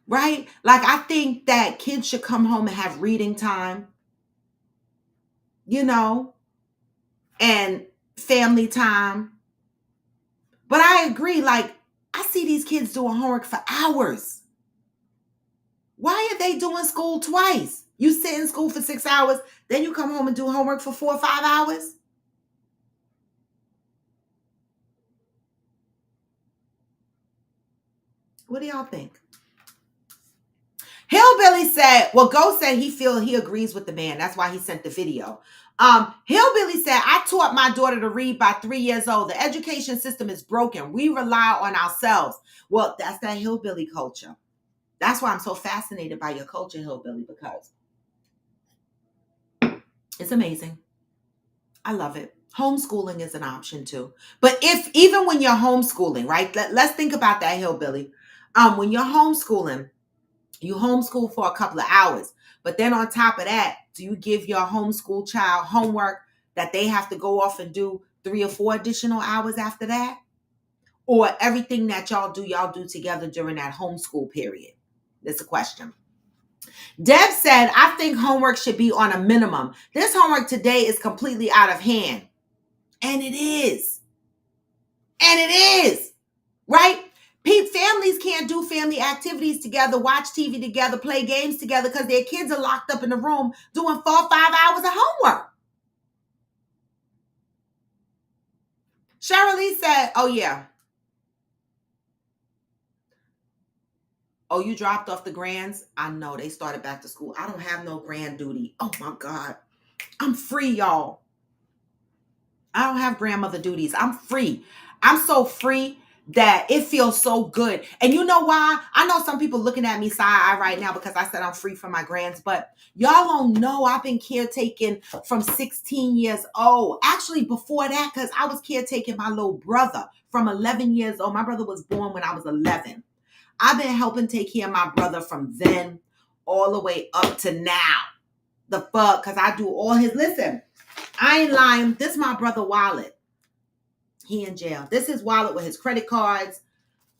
Right? Like, I think that kids should come home and have reading time, you know, and family time. But I agree, like, I see these kids doing homework for hours. Why are they doing school twice? You sit in school for 6 hours, then you come home and do homework for 4 or 5 hours? What do y'all think? Hillbilly said, well, Ghost said he agrees with the man. That's why he sent the video. Hillbilly said, I taught my daughter to read by 3 years old. The education system is broken. We rely on ourselves. Well, that's that hillbilly culture. That's why I'm so fascinated by your culture, Hillbilly, because it's amazing. I love it. Homeschooling is an option too. But even when you're homeschooling, right? Let's think about that, Hillbilly. When you're homeschooling, you homeschool for a couple of hours. But then on top of that, do you give your homeschool child homework that they have to go off and do 3 or 4 additional hours after that? Or everything that y'all do together during that homeschool period? That's a question. Deb said, I think homework should be on a minimum. This homework today is completely out of hand. And it is. And it is. Right? Families can't do family activities together, watch TV together, play games together because their kids are locked up in the room doing 4 or 5 hours of homework. Cheryl Lee said, oh, yeah. Oh, you dropped off the grands? I know, they started back to school. I don't have no grand duty. Oh, my God. I'm free, y'all. I don't have grandmother duties. I'm free. I'm so free that it feels so good. And you know why? I know some people looking at me side-eye right now because I said I'm free from my grands, but y'all don't know I've been caretaking from 16 years old. Actually, before that, because I was caretaking my little brother from 11 years old. My brother was born when I was 11. I've been helping take care of my brother from then all the way up to now. The fuck? Because I do all his, listen, I ain't lying. This is my brother wallet. He in jail. This is wallet with his credit cards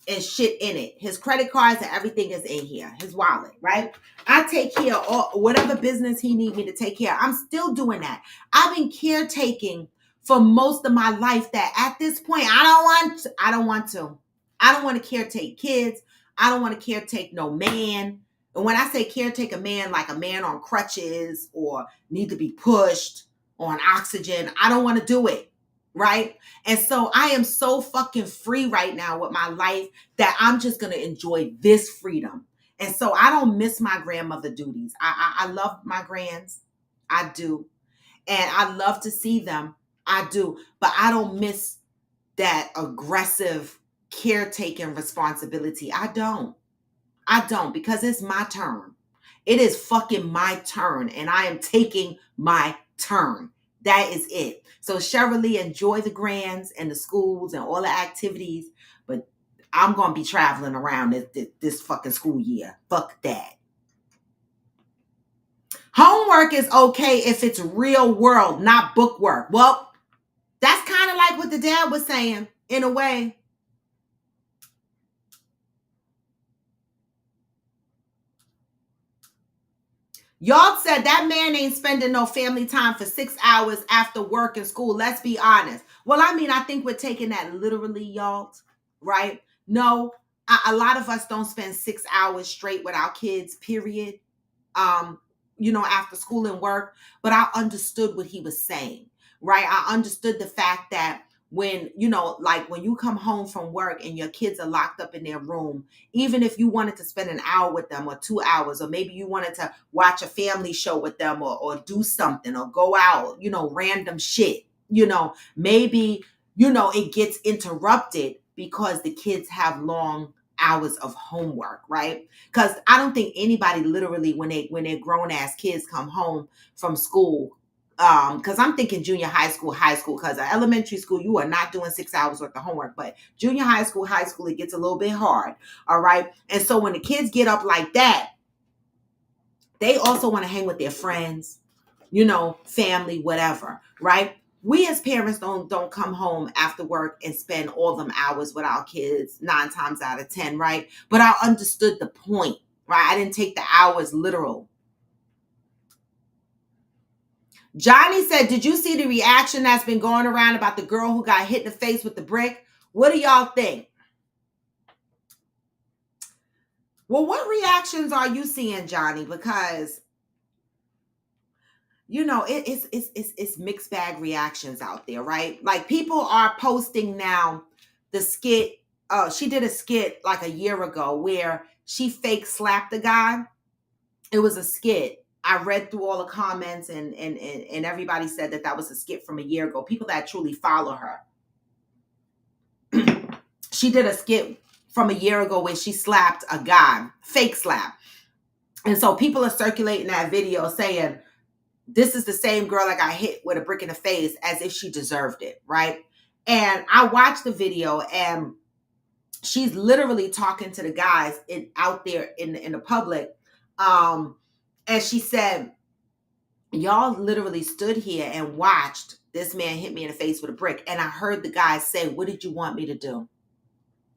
and shit in it. His credit cards and everything is in here. His wallet, right? I take care of all, whatever business he need me to take care of. I'm still doing that. I've been caretaking for most of my life that at this point, I don't want to. I don't want to caretake kids. I don't want to caretake no man. And when I say caretake a man, like a man on crutches or need to be pushed on oxygen, I don't want to do it. Right? And so I am so fucking free right now with my life that I'm just going to enjoy this freedom. And so I don't miss my grandmother duties. I love my grands. I do. And I love to see them. I do. But I don't miss that aggressive caretaking responsibility. I don't because it's my turn. It is fucking my turn and I am taking my turn. That is it. So Cheryl Lee, enjoy the grands and the schools and all the activities, but I'm going to be traveling around this fucking school year. Fuck that. Homework is okay if it's real world, not book work. Well, that's kind of like what the dad was saying, in a way. Y'all said that man ain't spending no family time for 6 hours after work and school. Let's be honest. Well, I mean, I think we're taking that literally, y'all, right? No, a lot of us don't spend 6 hours straight with our kids, period. After school and work, but I understood what he was saying, right? I understood the fact that when, like when you come home from work and your kids are locked up in their room, even if you wanted to spend an hour with them or 2 hours, or maybe you wanted to watch a family show with them or do something or go out, random shit, maybe, it gets interrupted because the kids have long hours of homework, right? Because I don't think anybody literally when they're grown ass kids come home from school, because I'm thinking junior high school, because elementary school you are not doing 6 hours worth of homework, but junior high school, it gets a little bit hard. All right. And so when the kids get up like that, they also want to hang with their friends, family, whatever, right? We as parents don't come home after work and spend all them hours with our kids 9 times out of 10, right? But I understood the point, right? I didn't take the hours literal. Johnny said, did you see the reaction that's been going around about the girl who got hit in the face with the brick? What do y'all think? Well, what reactions are you seeing, Johnny? Because it's mixed bag reactions out there, right? Like people are posting now the skit. She did a skit like a year ago where she fake slapped the guy. It was a skit. I read through all the comments and everybody said that was a skit from a year ago. People that truly follow her. She did a skit from a year ago where she slapped a guy, fake slap. And so people are circulating that video saying, this is the same girl that got hit with a brick in the face, as if she deserved it, right? And I watched the video and she's literally talking to the guys out there in the public. And she said, y'all literally stood here and watched this man hit me in the face with a brick. And I heard the guys say, what did you want me to do?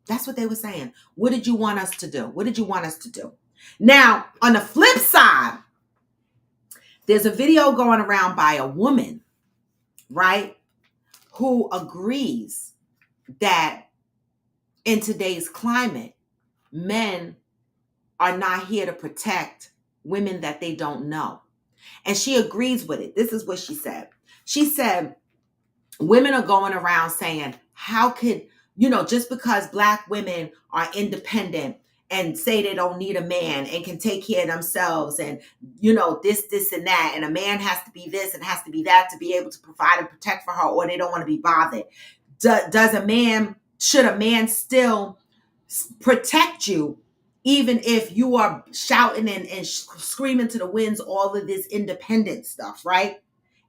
That's what they were saying. What did you want us to do? What did you want us to do? Now, on the flip side, there's a video going around by a woman, right, who agrees that in today's climate, men are not here to protect women that they don't know. And she agrees with it. This is what she said. She said, women are going around saying, how could, just because Black women are independent and say they don't need a man and can take care of themselves and, this and that, and a man has to be this and has to be that to be able to provide and protect for her, or they don't want to be bothered. Should a man still protect you even if you are shouting and screaming to the winds all of this independent stuff, right?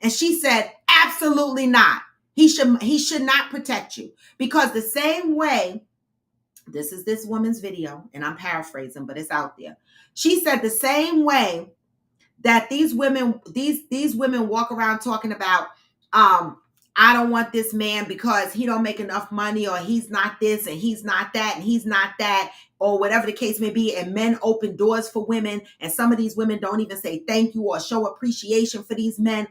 And she said, absolutely not. He should not protect you, because the same way, this is this woman's video, and I'm paraphrasing, but it's out there. She said the same way that these women walk around talking about, I don't want this man because he don't make enough money, or he's not this and he's not that and he's not that, or whatever the case may be. And men open doors for women, and some of these women don't even say thank you or show appreciation for these men.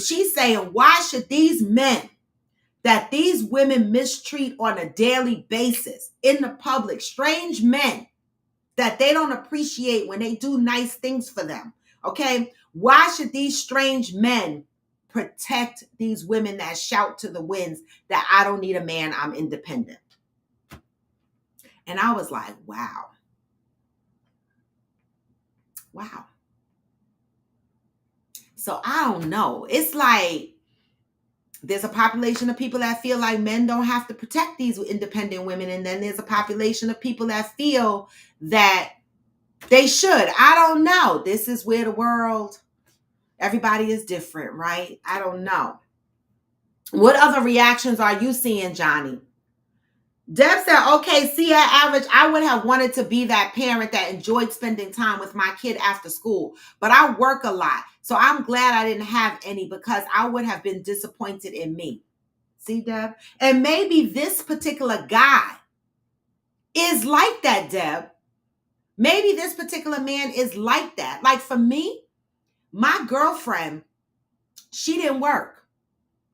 She's saying, why should these men that these women mistreat on a daily basis in the public, strange men that they don't appreciate when they do nice things for them, okay? Why should these strange men protect these women that shout to the winds that I don't need a man, I'm independent? And I was like, wow. Wow. So I don't know. It's like there's a population of people that feel like men don't have to protect these independent women. And then there's a population of people that feel that they should. I don't know. This is where the world Everybody is different, right? I don't know. What other reactions are you seeing, Johnny? Deb said, okay, see, at average, I would have wanted to be that parent that enjoyed spending time with my kid after school, but I work a lot. So I'm glad I didn't have any because I would have been disappointed in me. See, Deb? And maybe this particular guy is like that, Deb. Maybe this particular man is like that. Like for me, my girlfriend, she didn't work.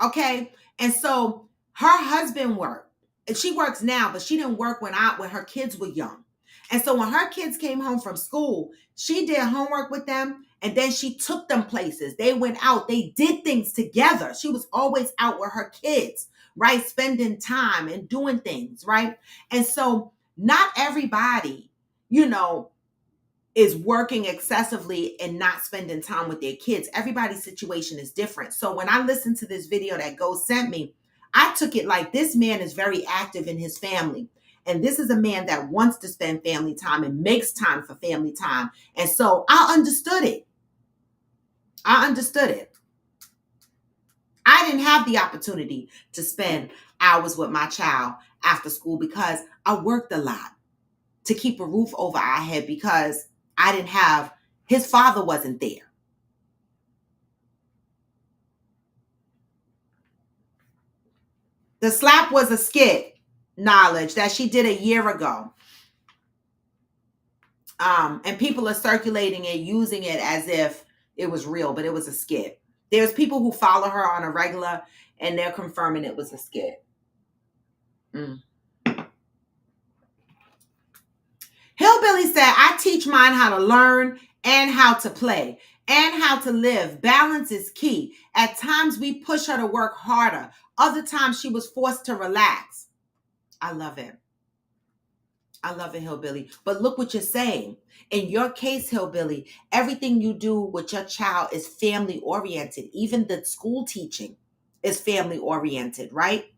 Okay. And so her husband worked. And she works now, but she didn't work when her kids were young. And so when her kids came home from school, she did homework with them and then she took them places. They went out, they did things together. She was always out with her kids, right? Spending time and doing things, right? And so not everybody, is working excessively and not spending time with their kids. Everybody's situation is different. So when I listened to this video that Go sent me, I took it like this man is very active in his family. And this is a man that wants to spend family time and makes time for family time. And so I understood it. I didn't have the opportunity to spend hours with my child after school because I worked a lot to keep a roof over our head because his father wasn't there. The slap was a skit, knowledge, that she did a year ago. And people are circulating it, using it as if it was real, but it was a skit. There's people who follow her on a regular and they're confirming it was a skit. Hillbilly said, I teach mine how to learn and how to play and how to live. Balance is key. At times we push her to work harder. Other times she was forced to relax. I love it. I love it, Hillbilly. But look what you're saying. In your case, Hillbilly, everything you do with your child is family oriented. Even the school teaching is family oriented, right?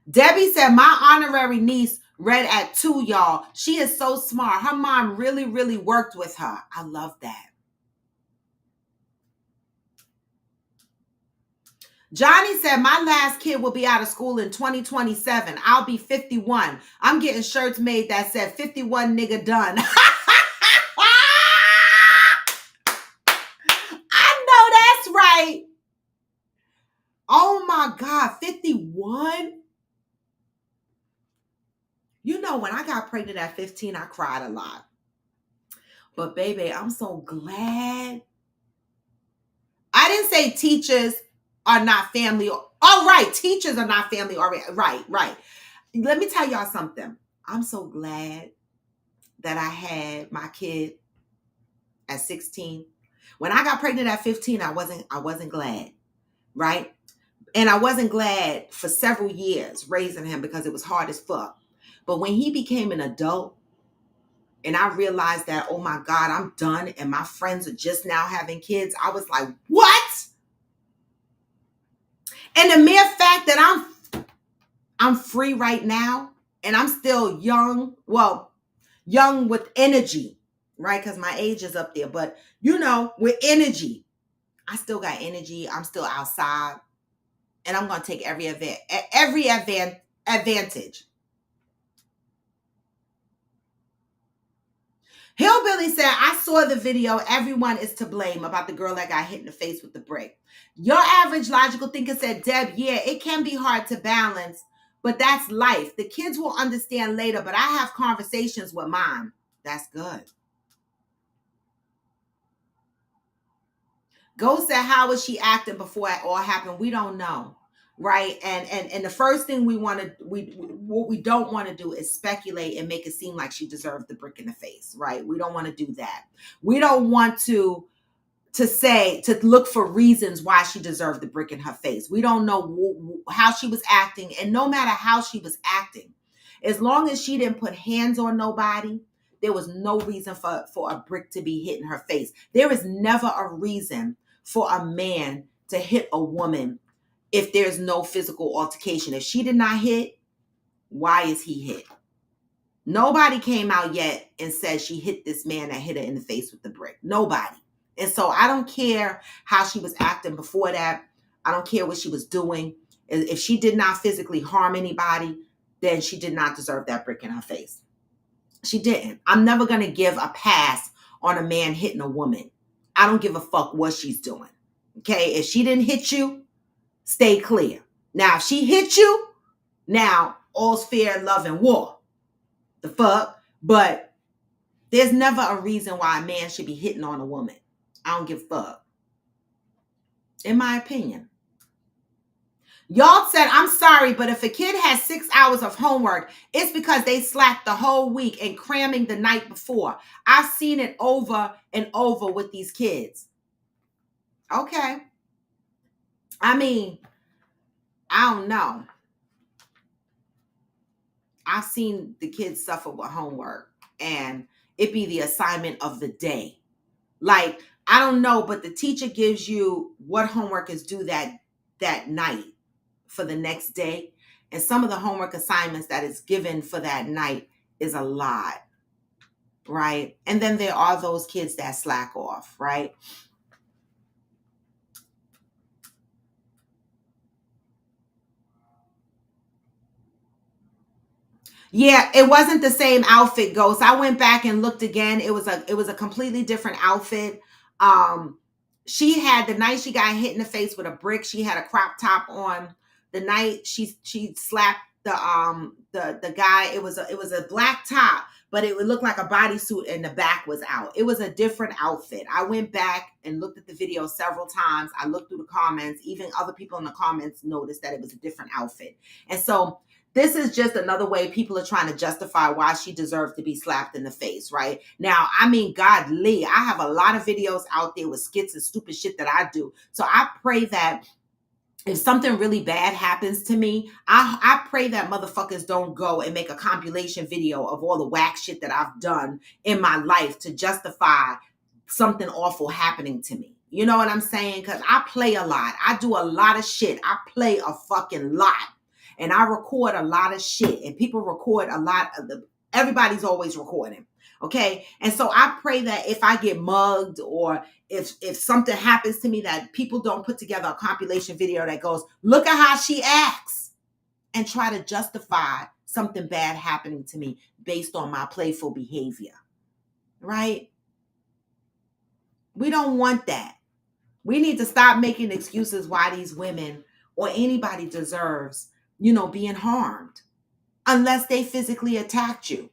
Debbie said, my honorary niece read at 2, y'all. She is so smart. Her mom really, really worked with her. I love that. Johnny said, my last kid will be out of school in 2027. I'll be 51. I'm getting shirts made that said 51 nigga done. I know that's right. Oh my God, 51? When I got pregnant at 15, I cried a lot. But baby, I'm so glad. I didn't say teachers are not family. Oh, right. Teachers are not family oriented. Right. Let me tell y'all something. I'm so glad that I had my kid at 16. When I got pregnant at 15, I wasn't glad. Right. And I wasn't glad for several years raising him because it was hard as fuck. But when he became an adult and I realized that, oh my God, I'm done and my friends are just now having kids, I was like, what? And the mere fact that I'm free right now and I'm still young, young with energy, right? Because my age is up there, but with energy, I still got energy. I'm still outside and I'm going to take every advantage. Hillbilly said, I saw the video. Everyone is to blame about the girl that got hit in the face with the brick. Your average logical thinker said, Deb, yeah, it can be hard to balance, but that's life. The kids will understand later, but I have conversations with mine. That's good. Ghost said, how was she acting before it all happened? We don't know. Right. And the first thing what we don't want to do is speculate and make it seem like she deserved the brick in the face. Right. We don't want to do that. We don't want to look for reasons why she deserved the brick in her face. We don't know how she was acting. And no matter how she was acting, as long as she didn't put hands on nobody, there was no reason for a brick to be hit in her face. There is never a reason for a man to hit a woman if there's no physical altercation. If she did not hit, why is he hit? Nobody came out yet and said she hit this man that hit her in the face with the brick. Nobody. And so I don't care how she was acting before that. I don't care what she was doing. If she did not physically harm anybody, then she did not deserve that brick in her face. She didn't. I'm never going to give a pass on a man hitting a woman. I don't give a fuck what she's doing. Okay? If she didn't hit you, stay clear. Now, if she hit you, now all's fair in love and war. The fuck? But there's never a reason why a man should be hitting on a woman. I don't give a fuck. In my opinion. Y'all said, I'm sorry, but if a kid has 6 hours of homework, it's because they slacked the whole week and cramming the night before. I've seen it over and over with these kids. Okay. I mean, I don't know. I've seen the kids suffer with homework and it be the assignment of the day. Like, I don't know, but the teacher gives you what homework is due that night for the next day. And some of the homework assignments that is given for that night is a lot, right? And then there are those kids that slack off, right? Yeah, it wasn't the same outfit, Ghost. I went back and looked again. It was a completely different outfit. She had, the night she got hit in the face with a brick, she had a crop top on. The night she slapped the guy, it was a black top, but it would look like a bodysuit and the back was out. It was a different outfit. I went back and looked at the video several times. I looked through the comments. Even other people in the comments noticed that it was a different outfit. And so this is just another way people are trying to justify why she deserves to be slapped in the face, right? Now, I mean, godly, I have a lot of videos out there with skits and stupid shit that I do. So I pray that if something really bad happens to me, I pray that motherfuckers don't go and make a compilation video of all the whack shit that I've done in my life to justify something awful happening to me. You know what I'm saying? Because I play a lot. I do a lot of shit. I play a fucking lot. And I record a lot of shit. And people record a lot of everybody's always recording. Okay. And so I pray that if I get mugged or if something happens to me, that people don't put together a compilation video that goes, look at how she acts, and try to justify something bad happening to me based on my playful behavior. Right? We don't want that. We need to stop making excuses why these women or anybody deserves, being harmed unless they physically attacked you.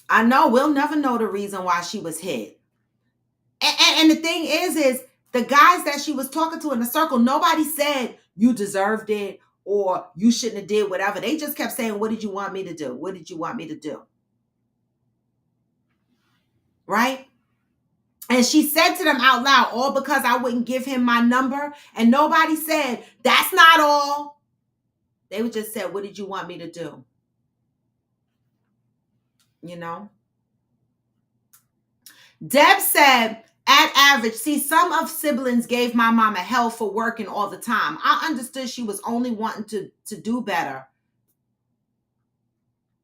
I know we'll never know the reason why she was hit. And the thing is the guys that she was talking to in the circle, nobody said you deserved it or you shouldn't have did whatever. They just kept saying, what did you want me to do? What did you want me to do? Right? And she said to them out loud, all because I wouldn't give him my number. And nobody said, that's not all. They would just said, what did you want me to do? Deb said, at average, see, some of siblings gave my mama hell for working all the time. I understood she was only wanting to do better.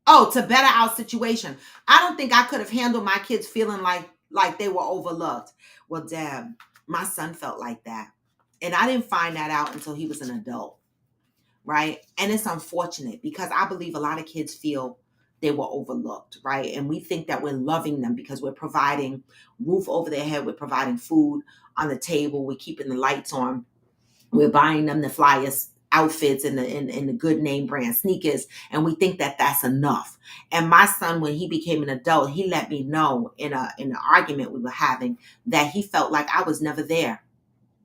Oh, to better our situation. I don't think I could have handled my kids feeling like they were overlooked. Well, Deb, my son felt like that. And I didn't find that out until he was an adult, right? And it's unfortunate because I believe a lot of kids feel they were overlooked, right? And we think that we're loving them because we're providing roof over their head, we're providing food on the table, we're keeping the lights on, we're buying them the flyest outfits and the good name brand sneakers, and we think that that's enough. And my son, when he became an adult, he let me know in an argument we were having that he felt like I was never there,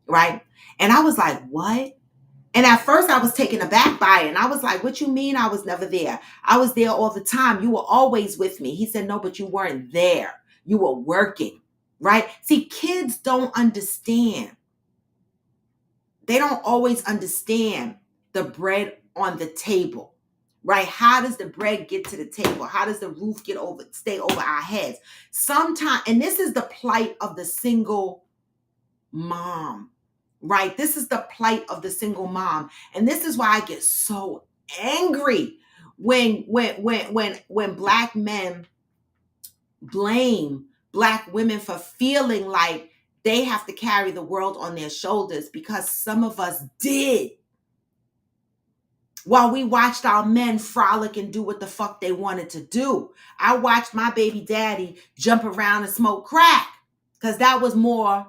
right? And I was like, what? And at first I was taken aback by it. And I was like, what you mean I was never there? I was there all the time. You were always with me. He said, no, but you weren't there. You were working, right? See, kids don't understand. They don't always understand the bread on the table, right? How does the bread get to the table? How does the roof stay over our heads? Sometimes, and this is the plight of the single mom. Right? This is the plight of the single mom. And this is why I get so angry when Black men blame Black women for feeling like they have to carry the world on their shoulders, because some of us did. While we watched our men frolic and do what the fuck they wanted to do. I watched my baby daddy jump around and smoke crack because that was more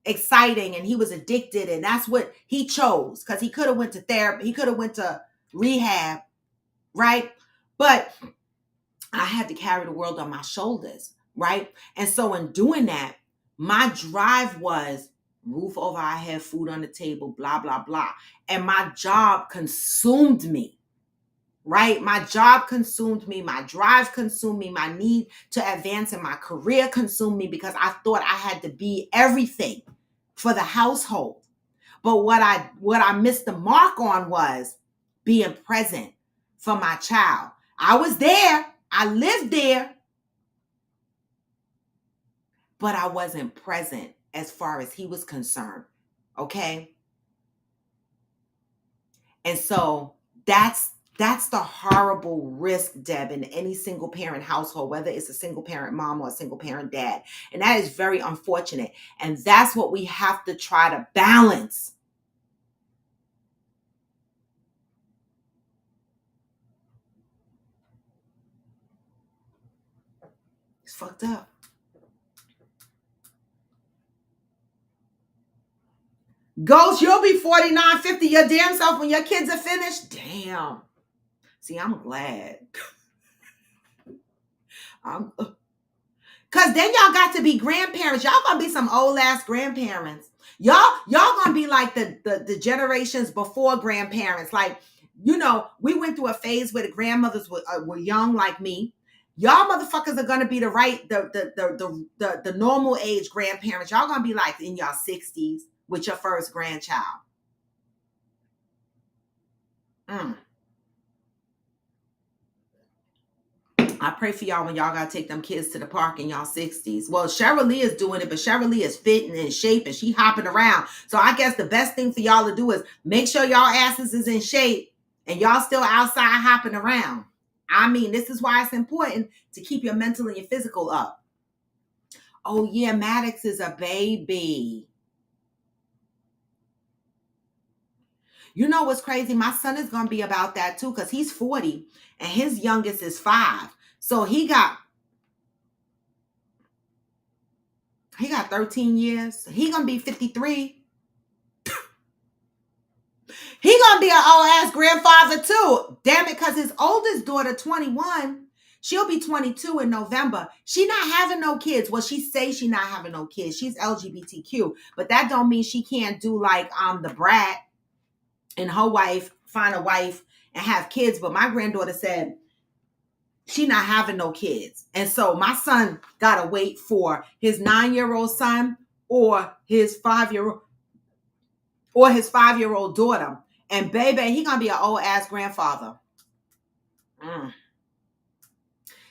exciting, and he was addicted, and that's what he chose, because he could have went to therapy, he could have went to rehab, right? But I had to carry the world on my shoulders, right? And so in doing that, my drive was roof over our head, food on the table, blah, blah, blah. And my job consumed me, right? My job consumed me. My drive consumed me. My need to advance in my career consumed me, because I thought I had to be everything for the household. But what I missed the mark on was being present for my child. I was there. I lived there. But I wasn't present as far as he was concerned. Okay? And so that's the horrible risk, Deb, in any single parent household, whether it's a single parent mom or a single parent dad. And that is very unfortunate. And that's what we have to try to balance. It's fucked up. Ghost, you'll be 49, 50 your damn self when your kids are finished. Damn. See, I'm glad. Cause then y'all got to be grandparents. Y'all gonna be some old ass grandparents. Y'all gonna be like the generations before grandparents. Like, you know, we went through a phase where the grandmothers were young like me. Y'all motherfuckers are gonna be the normal age grandparents. Y'all gonna be like in y'all 60s with your first grandchild. I pray for y'all when y'all gotta take them kids to the park in y'all 60s. Well, Cheryl Lee is doing it, but Cheryl Lee is fit and in shape and she hopping around. So I guess the best thing for y'all to do is make sure y'all asses is in shape and y'all still outside hopping around. I mean, this is why it's important to keep your mental and your physical up. Oh yeah, Maddox is a baby. You know what's crazy? My son is going to be about that too, because he's 40 and his youngest is 5. So he got 13 years. He going to be 53. He going to be an old ass grandfather too. Damn it, because his oldest daughter, 21, she'll be 22 in November. She not having no kids. Well, she say she not having no kids. She's LGBTQ, but that don't mean she can't do like the brat and her wife, find a wife and have kids. But my granddaughter said she not having no kids. And so my son got to wait for his 9-year-old son or his 5-year-old daughter. And baby, he going to be an old ass grandfather.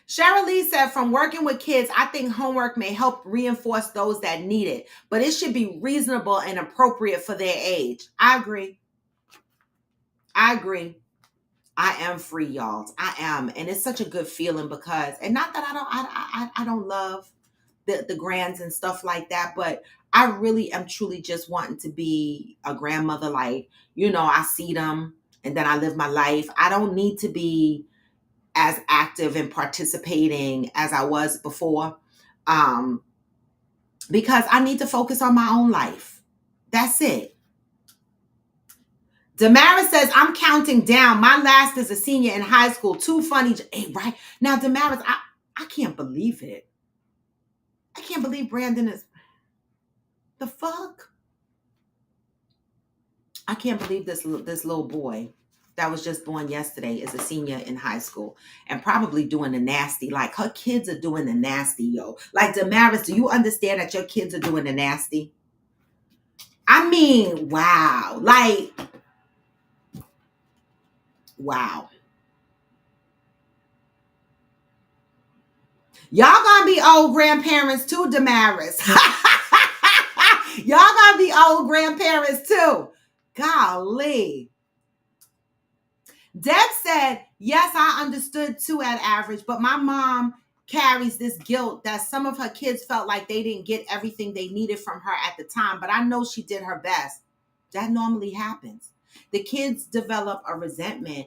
Cheryl Lee said, from working with kids, I think homework may help reinforce those that need it, but it should be reasonable and appropriate for their age. I agree. I am free, y'all. I am. And it's such a good feeling because, and not that I don't love the grands and stuff like that, but I really am truly just wanting to be a grandmother. Like, you know, I see them and then I live my life. I don't need to be as active and participating as I was before, because I need to focus on my own life. That's it. Damaris says, I'm counting down. My last is a senior in high school. Too funny. Hey, right now, Damaris, I can't believe it. I can't believe Brandon is the fuck. I can't believe this little boy that was just born yesterday is a senior in high school and probably doing the nasty. Like, her kids are doing the nasty, yo. Like, Damaris, do you understand that your kids are doing the nasty? I mean, wow. Like, wow. Y'all gonna be old grandparents too, Damaris. Y'all gonna be old grandparents too. Golly. Deb said, yes, I understood too at average, but my mom carries this guilt that some of her kids felt like they didn't get everything they needed from her at the time, but I know she did her best. That normally happens. The kids develop a resentment,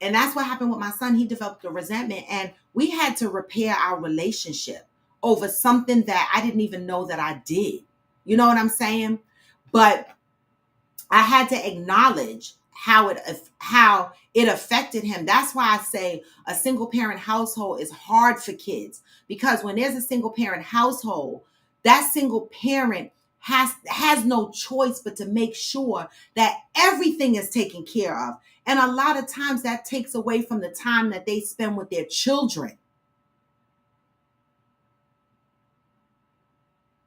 and that's what happened with my son. He developed a resentment, and we had to repair our relationship over something that I didn't even know that I did. You know what I'm saying? But I had to acknowledge how it affected him. That's why I say a single parent household is hard for kids, because when there's a single parent household, that single parent has no choice but to make sure that everything is taken care of. And a lot of times that takes away from the time that they spend with their children.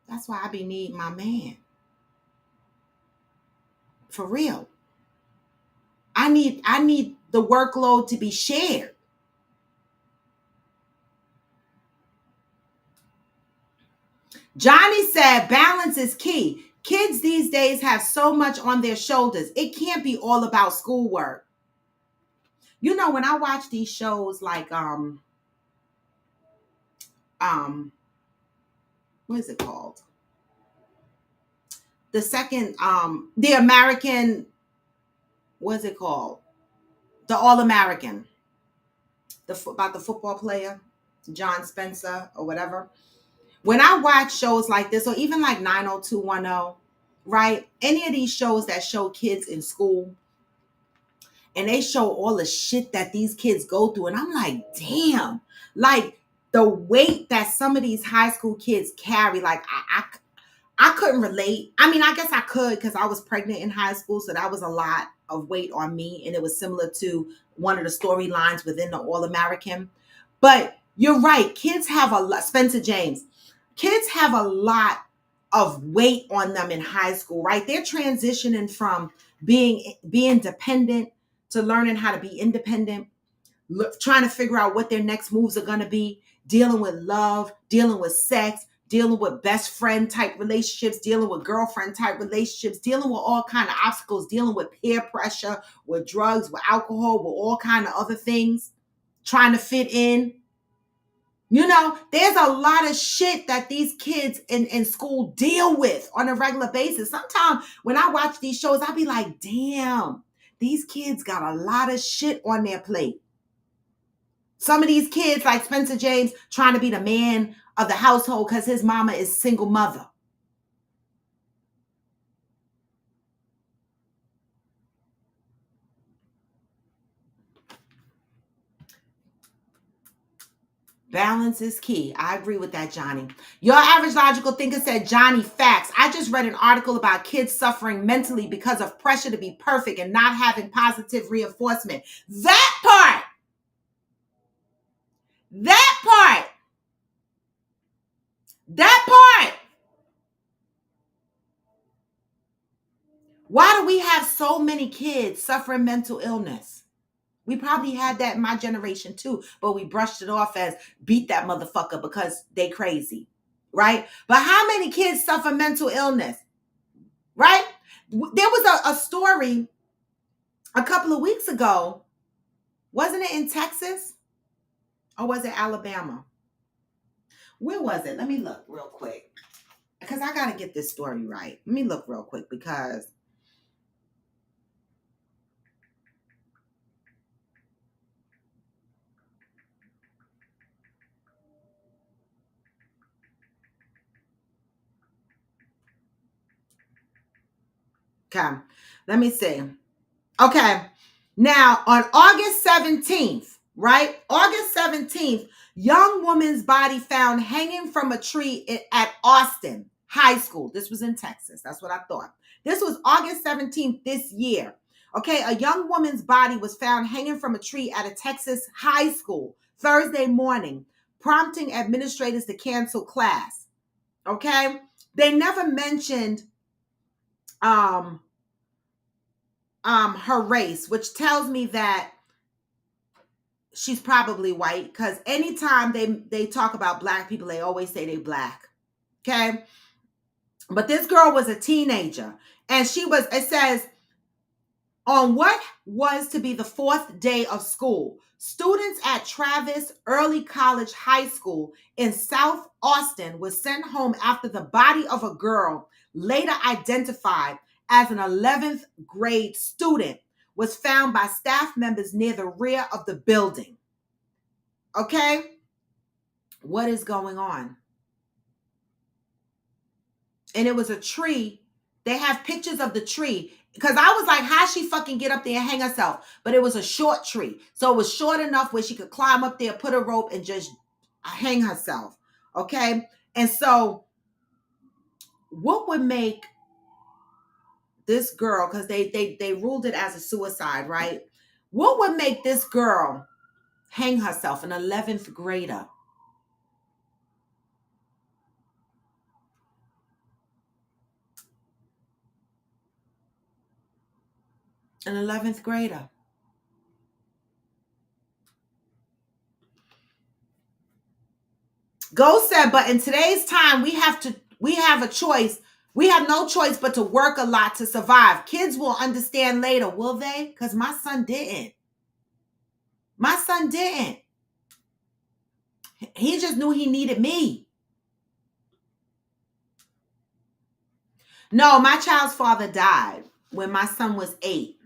That's why I be needing my man. For real. I need the workload to be shared. Johnny said balance is key. Kids these days have so much on their shoulders. It can't be all about schoolwork. You know, when I watch these shows like what is it called? The second the American, what is it called? The All American. About the football player, John Spencer or whatever. When I watch shows like this, or even like 90210, right? Any of these shows that show kids in school, and they show all the shit that these kids go through, and I'm like, damn, like the weight that some of these high school kids carry, like I couldn't relate. I mean, I guess I could, because I was pregnant in high school, so that was a lot of weight on me, and it was similar to one of the storylines within the All American. But you're right, kids have a lot. Spencer James, kids have a lot of weight on them in high school, right? They're transitioning from being dependent to learning how to be independent, trying to figure out what their next moves are going to be, dealing with love, dealing with sex, dealing with best friend type relationships, dealing with girlfriend type relationships, dealing with all kind of obstacles, dealing with peer pressure, with drugs, with alcohol, with all kind of other things, trying to fit in. You know, there's a lot of shit that these kids in school deal with on a regular basis. Sometimes when I watch these shows, I'll be like, damn, these kids got a lot of shit on their plate. Some of these kids, like Spencer James, trying to be the man of the household because his mama is single mother. Balance is key. I agree with that, Johnny. Your average logical thinker said, Johnny, facts. I just read an article about kids suffering mentally because of pressure to be perfect and not having positive reinforcement. That part. Why do we have so many kids suffering mental illness? We probably had that in my generation too, but we brushed it off as beat that motherfucker because they crazy, right? But how many kids suffer mental illness, right? There was a story a couple of weeks ago. Wasn't it in Texas? Or was it Alabama? Where was it? Let me look real quick, because I got to get this story right. Let me look real quick, because okay, let me see. Okay, now on August 17th, right? August 17th, young woman's body found hanging from a tree at Austin High School. This was in Texas. That's what I thought. This was August 17th this year. Okay, a young woman's body was found hanging from a tree at a Texas high school Thursday morning, prompting administrators to cancel class. Okay, they never mentioned her race, which tells me that she's probably white, because anytime they talk about black people, they always say they black. Okay, but this girl was a teenager, and it says on what was to be the fourth day of school, Students at Travis Early College High School in South Austin was sent home after the body of a girl, later identified as an 11th grade student, was found by staff members near the rear of the building. Okay? What is going on? And it was a tree. They have pictures of the tree. Because I was like, how'd she fucking get up there and hang herself? But it was a short tree. So it was short enough where she could climb up there, put a rope, and just hang herself. Okay? And so what would make this girl, because they ruled it as a suicide, right? What would make this girl hang herself, an 11th grader? An 11th grader. Ghost said, but in today's time, we have a choice. We have no choice but to work a lot to survive. Kids will understand later, will they? Because my son didn't. My son didn't. He just knew he needed me. No, my child's father died when my son was 8.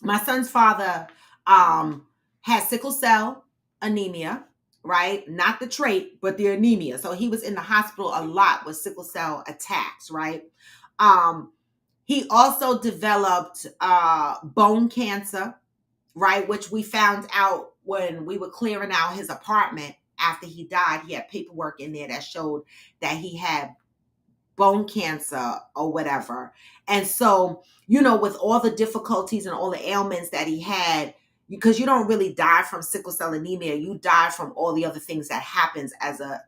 My son's father had sickle cell anemia, right? Not the trait, but the anemia. So he was in the hospital a lot with sickle cell attacks, right? He also developed bone cancer, right? Which we found out when we were clearing out his apartment after he died. He had paperwork in there that showed that he had bone cancer or whatever. And so, with all the difficulties and all the ailments that he had, because you don't really die from sickle cell anemia, you die from all the other things that happens as it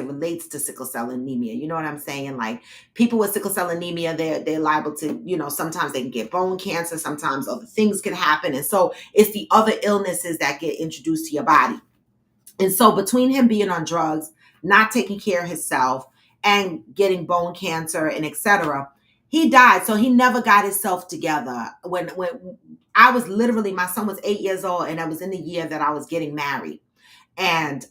relates to sickle cell anemia. You know what I'm saying? Like, people with sickle cell anemia, they're liable to, sometimes they can get bone cancer, sometimes other things can happen. And so it's the other illnesses that get introduced to your body. And so between him being on drugs, not taking care of himself, and getting bone cancer and etc., he died. So he never got himself together. When I was literally, my son was 8 years old, and I was in the year that I was getting married. And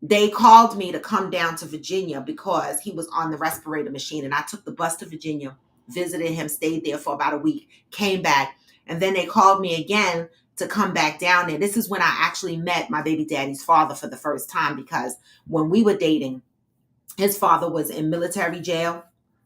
they called me to come down to Virginia because he was on the respirator machine. And I took the bus to Virginia, visited him, stayed there for about a week, came back. And then they called me again to come back down there. This is when I actually met my baby daddy's father for the first time, because when we were dating, his father was in military jail.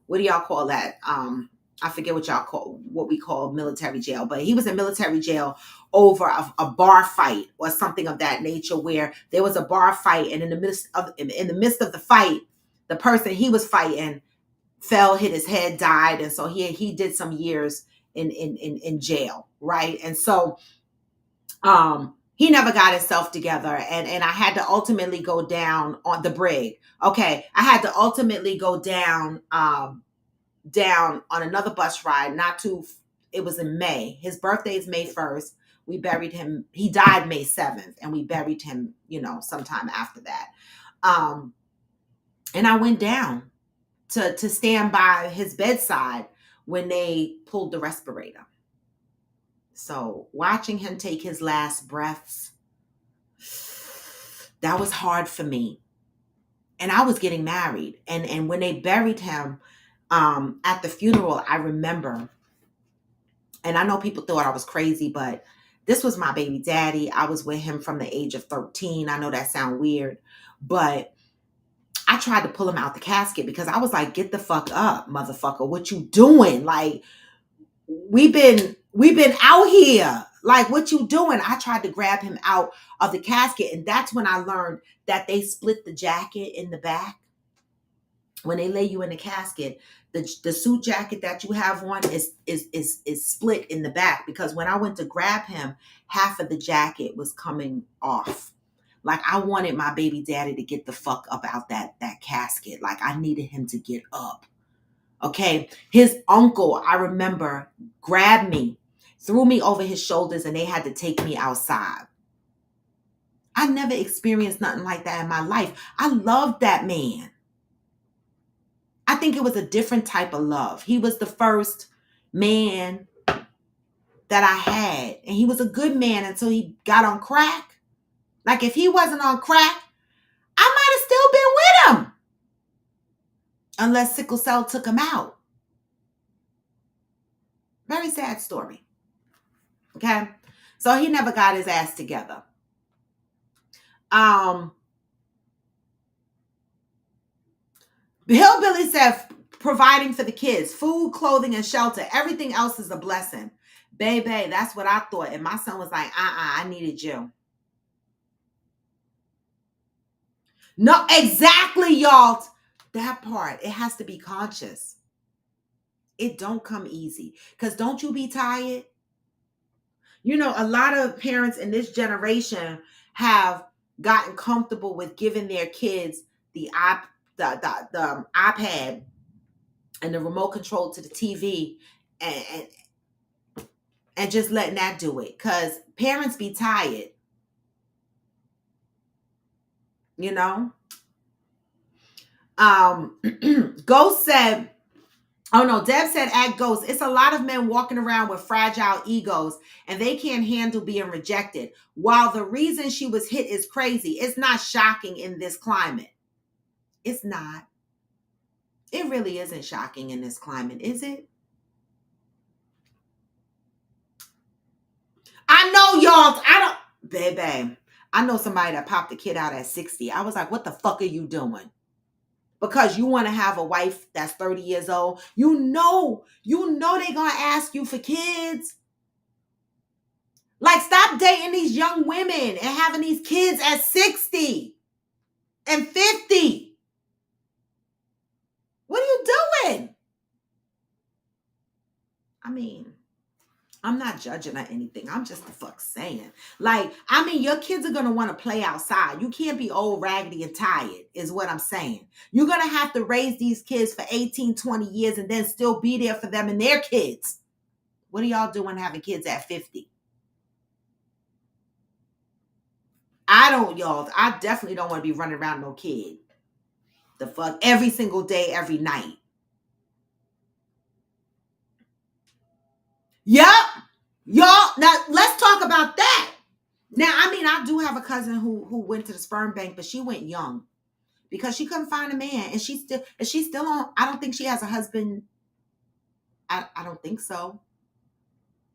What do y'all call that? I forget what we call military jail, but he was in military jail over a bar fight or something of that nature, where there was a bar fight, and in the midst of the fight, the person he was fighting fell, hit his head, died, and so he did some years in jail, right? And so he never got himself together, and I had to ultimately go down on the brig. Okay, I had to ultimately go down on another bus ride. It was in May. His birthday is May 1st. We buried him. He died May 7th, and we buried him, sometime after that. And I went down to stand by his bedside when they pulled the respirator. So watching him take his last breaths, that was hard for me. And I was getting married. And when they buried him at the funeral, I remember, and I know people thought I was crazy, but this was my baby daddy. I was with him from the age of 13. I know that sounds weird, but I tried to pull him out the casket because I was like, get the fuck up, motherfucker. What you doing? Like, we've been out here. Like, what you doing? I tried to grab him out of the casket. And that's when I learned that they split the jacket in the back. When they lay you in the casket, the suit jacket that you have on is split in the back, because when I went to grab him, half of the jacket was coming off. Like, I wanted my baby daddy to get the fuck up out that casket. Like, I needed him to get up. Okay. His uncle, I remember, grabbed me, threw me over his shoulders, and they had to take me outside. I never experienced nothing like that in my life. I loved that man. I think it was a different type of love. He was the first man that I had. And he was a good man until he got on crack. Like if he wasn't on crack, I might have still been with him. Unless sickle cell took him out. Very sad story. Okay? So he never got his ass together. Hillbilly said providing for the kids, food, clothing, and shelter. Everything else is a blessing. Baby, that's what I thought. And my son was like, I needed you. No, exactly, y'all. That part, it has to be conscious. It don't come easy. Because don't you be tired? You know, a lot of parents in this generation have gotten comfortable with giving their kids the iPad and the remote control to the TV and just letting that do it. Because parents be tired. You know? Ghost said, oh no, Deb said at Ghost, it's a lot of men walking around with fragile egos and they can't handle being rejected. While the reason she was hit is crazy, it's not shocking in this climate. It's not. It really isn't shocking in this climate, is it? I know y'all, baby, I know somebody that popped a kid out at 60. I was like, what the fuck are you doing? Because you want to have a wife that's 30 years old. You know they're going to ask you for kids. Like, stop dating these young women and having these kids at 60 and 50. What are you doing? I mean, I'm not judging or anything. I'm just the fuck saying. Like, I mean, your kids are going to want to play outside. You can't be old, raggedy, and tired, is what I'm saying. You're going to have to raise these kids for 18, 20 years and then still be there for them and their kids. What are y'all doing having kids at 50? I definitely don't want to be running around no kid. The fuck? Every single day, every night. Yep. Y'all, now let's talk about that. Now, I mean, I do have a cousin who went to the sperm bank, but she went young because she couldn't find a man. And she's still on, I don't think she has a husband. I don't think so.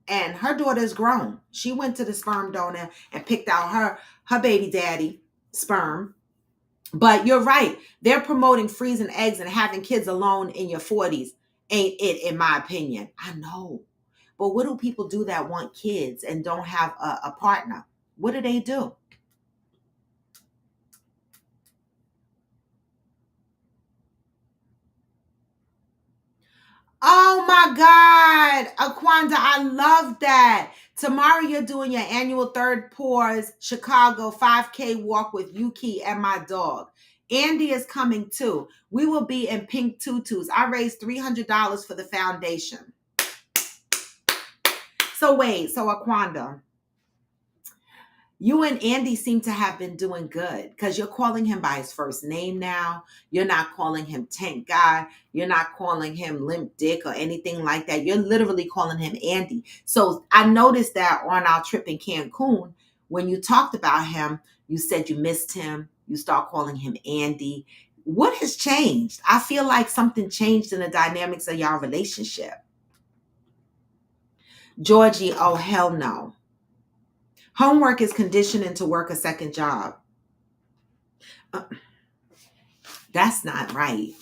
And her daughter's grown. She went to the sperm donor and picked out her baby daddy sperm. But you're right. They're promoting freezing eggs and having kids alone in your 40s. Ain't it, in my opinion. I know. But what do people do that want kids and don't have a partner? What do they do? Oh my God, Aquanda, I love that. Tomorrow you're doing your annual Third Pores Chicago 5K walk with Yuki and my dog. Andy is coming too. We will be in pink tutus. I raised $300 for the foundation. So Aquanda, you and Andy seem to have been doing good because you're calling him by his first name now. You're not calling him Tank Guy. You're not calling him Limp Dick or anything like that. You're literally calling him Andy. So I noticed that on our trip in Cancun, when you talked about him, you said you missed him. You start calling him Andy. What has changed? I feel like something changed in the dynamics of y'all relationship. Georgie, oh hell no. Homework is conditioning to work a second job. That's not right.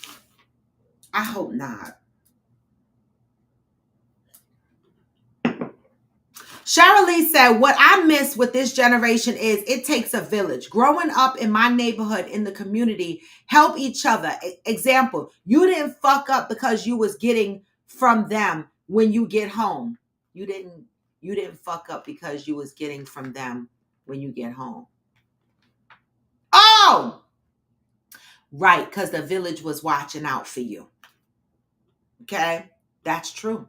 I hope not. Cheryl Lee said, what I miss with this generation is it takes a village. Growing up in my neighborhood, in the community, help each other. Example, you didn't fuck up because you was getting from them when you get home. You didn't fuck up because you was getting from them when you get home. Oh! Right, because the village was watching out for you. Okay? That's true.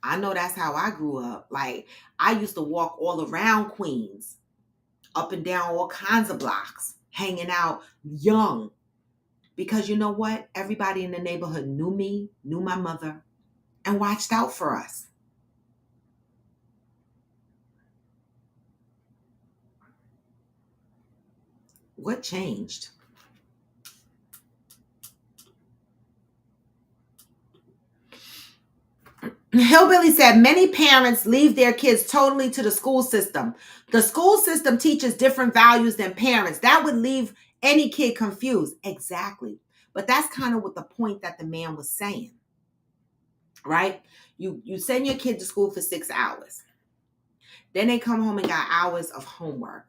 I know that's how I grew up. Like, I used to walk all around Queens, up and down all kinds of blocks, hanging out young. Because you know what? Everybody in the neighborhood knew me, knew my mother, and watched out for us. What changed? Hillbilly said many parents leave their kids totally to the school system. The school system teaches different values than parents. That would leave any kid confused. Exactly. But that's kind of what the point that the man was saying, right? You send your kid to school for 6 hours. Then they come home and got hours of homework.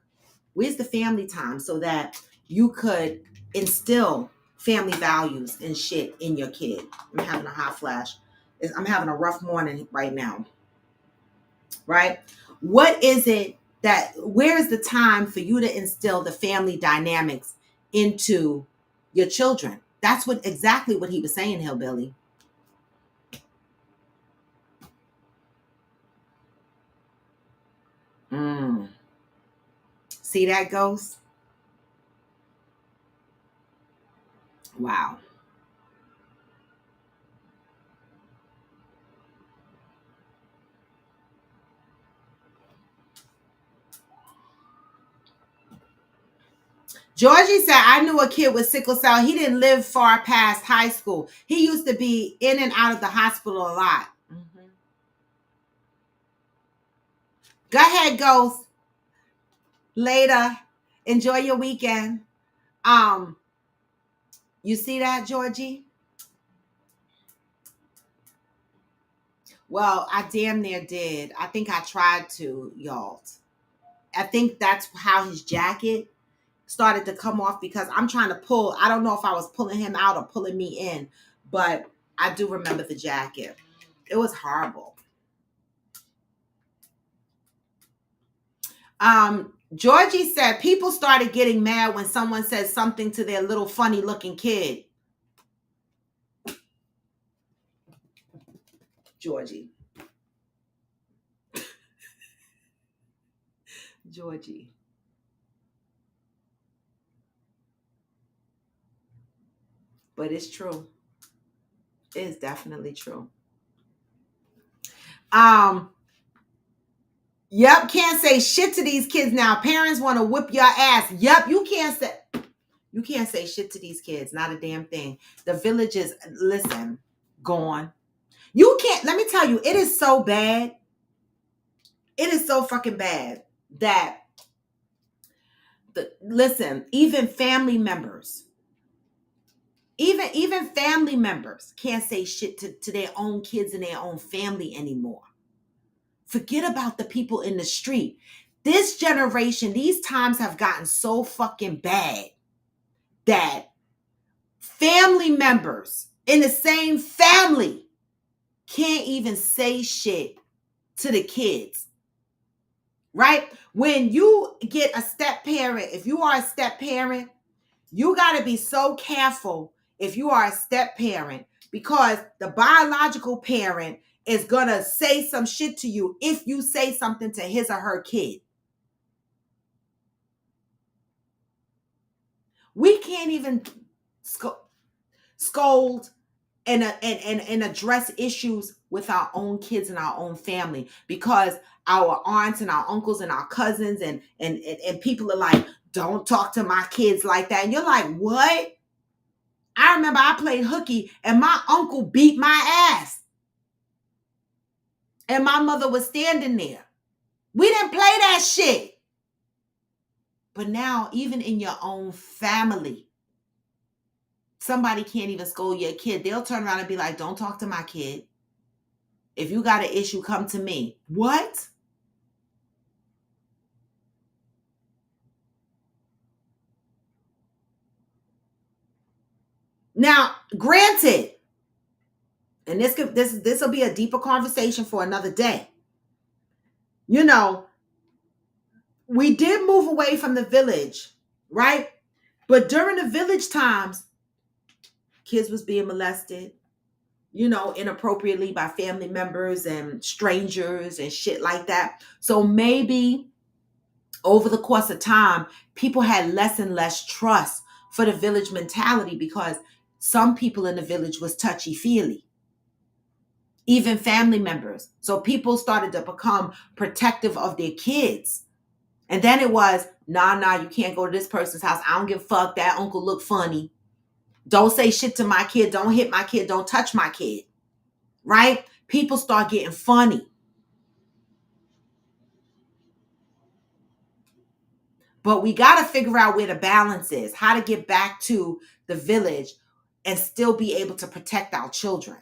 Where's the family time so that you could instill family values and shit in your kid? I'm having a hot flash. I'm having a rough morning right now, right? What is it where is the time for you to instill the family dynamics into your children? That's exactly what he was saying, Hillbilly. See that, Ghost? Wow. Georgie said, I knew a kid with sickle cell. He didn't live far past high school. He used to be in and out of the hospital a lot. Mm-hmm. Go ahead, Ghost. Later. Enjoy your weekend. You see that, Georgie? Well, I damn near did. I think I tried to, y'all. I think that's how his jacket started to come off because I'm trying to pull. I don't know if I was pulling him out or pulling me in, but I do remember the jacket. It was horrible. Georgie said people started getting mad when someone says something to their little funny looking kid. Georgie. Georgie. But it's true. It is definitely true. Yep, can't say shit to these kids now. Parents want to whip your ass. Yep, you can't say shit to these kids. Not a damn thing. The village is, listen, gone. You can't, let me tell you, it is so bad. It is so fucking bad that listen, even family members can't say shit to their own kids and their own family anymore. Forget about the people in the street. This generation, these times have gotten so fucking bad that family members in the same family can't even say shit to the kids. Right? When you get a step parent, if you are a step parent, you got to be so careful if you are a step parent because the biological parent is going to say some shit to you if you say something to his or her kid. We can't even scold and address issues with our own kids and our own family because our aunts and our uncles and our cousins and people are like, don't talk to my kids like that. And you're like, what? I remember I played hooky and my uncle beat my ass. And my mother was standing there. We didn't play that shit. But now, even in your own family, somebody can't even scold your kid. They'll turn around and be like, don't talk to my kid. If you got an issue, come to me. What? Now, granted, and this will be a deeper conversation for another day. You know, we did move away from the village, right? But during the village times, kids was being molested, inappropriately by family members and strangers and shit like that. So maybe over the course of time, people had less and less trust for the village mentality because some people in the village was touchy-feely, even family members. So people started to become protective of their kids And then it was, nah, you can't go to this person's house. I don't give a fuck. That uncle look funny. Don't say shit to my kid. Don't hit my kid. Don't touch my kid. Right? People start getting funny. But we got to figure out where the balance is, how to get back to the village and still be able to protect our children.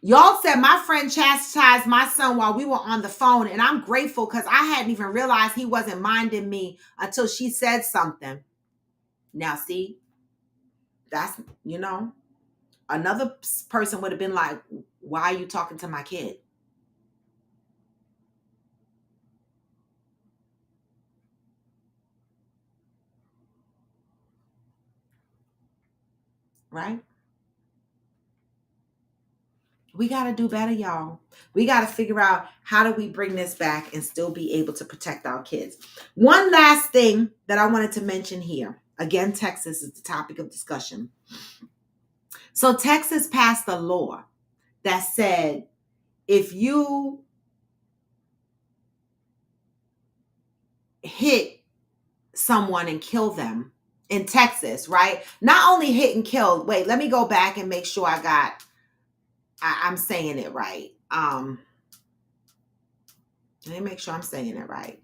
Y'all said my friend chastised my son while we were on the phone, and I'm grateful because I hadn't even realized he wasn't minding me until she said something. Now, see, that's, another person would have been like, why are you talking to my kid? Right? We got to do better, y'all. We got to figure out how do we bring this back and still be able to protect our kids. One last thing that I wanted to mention here. Again, Texas is the topic of discussion. So Texas passed a law that said if you hit someone and kill them in Texas, right? Not only hit and kill. Wait, let me go back and make sure I'm saying it right. Let me make sure I'm saying it right.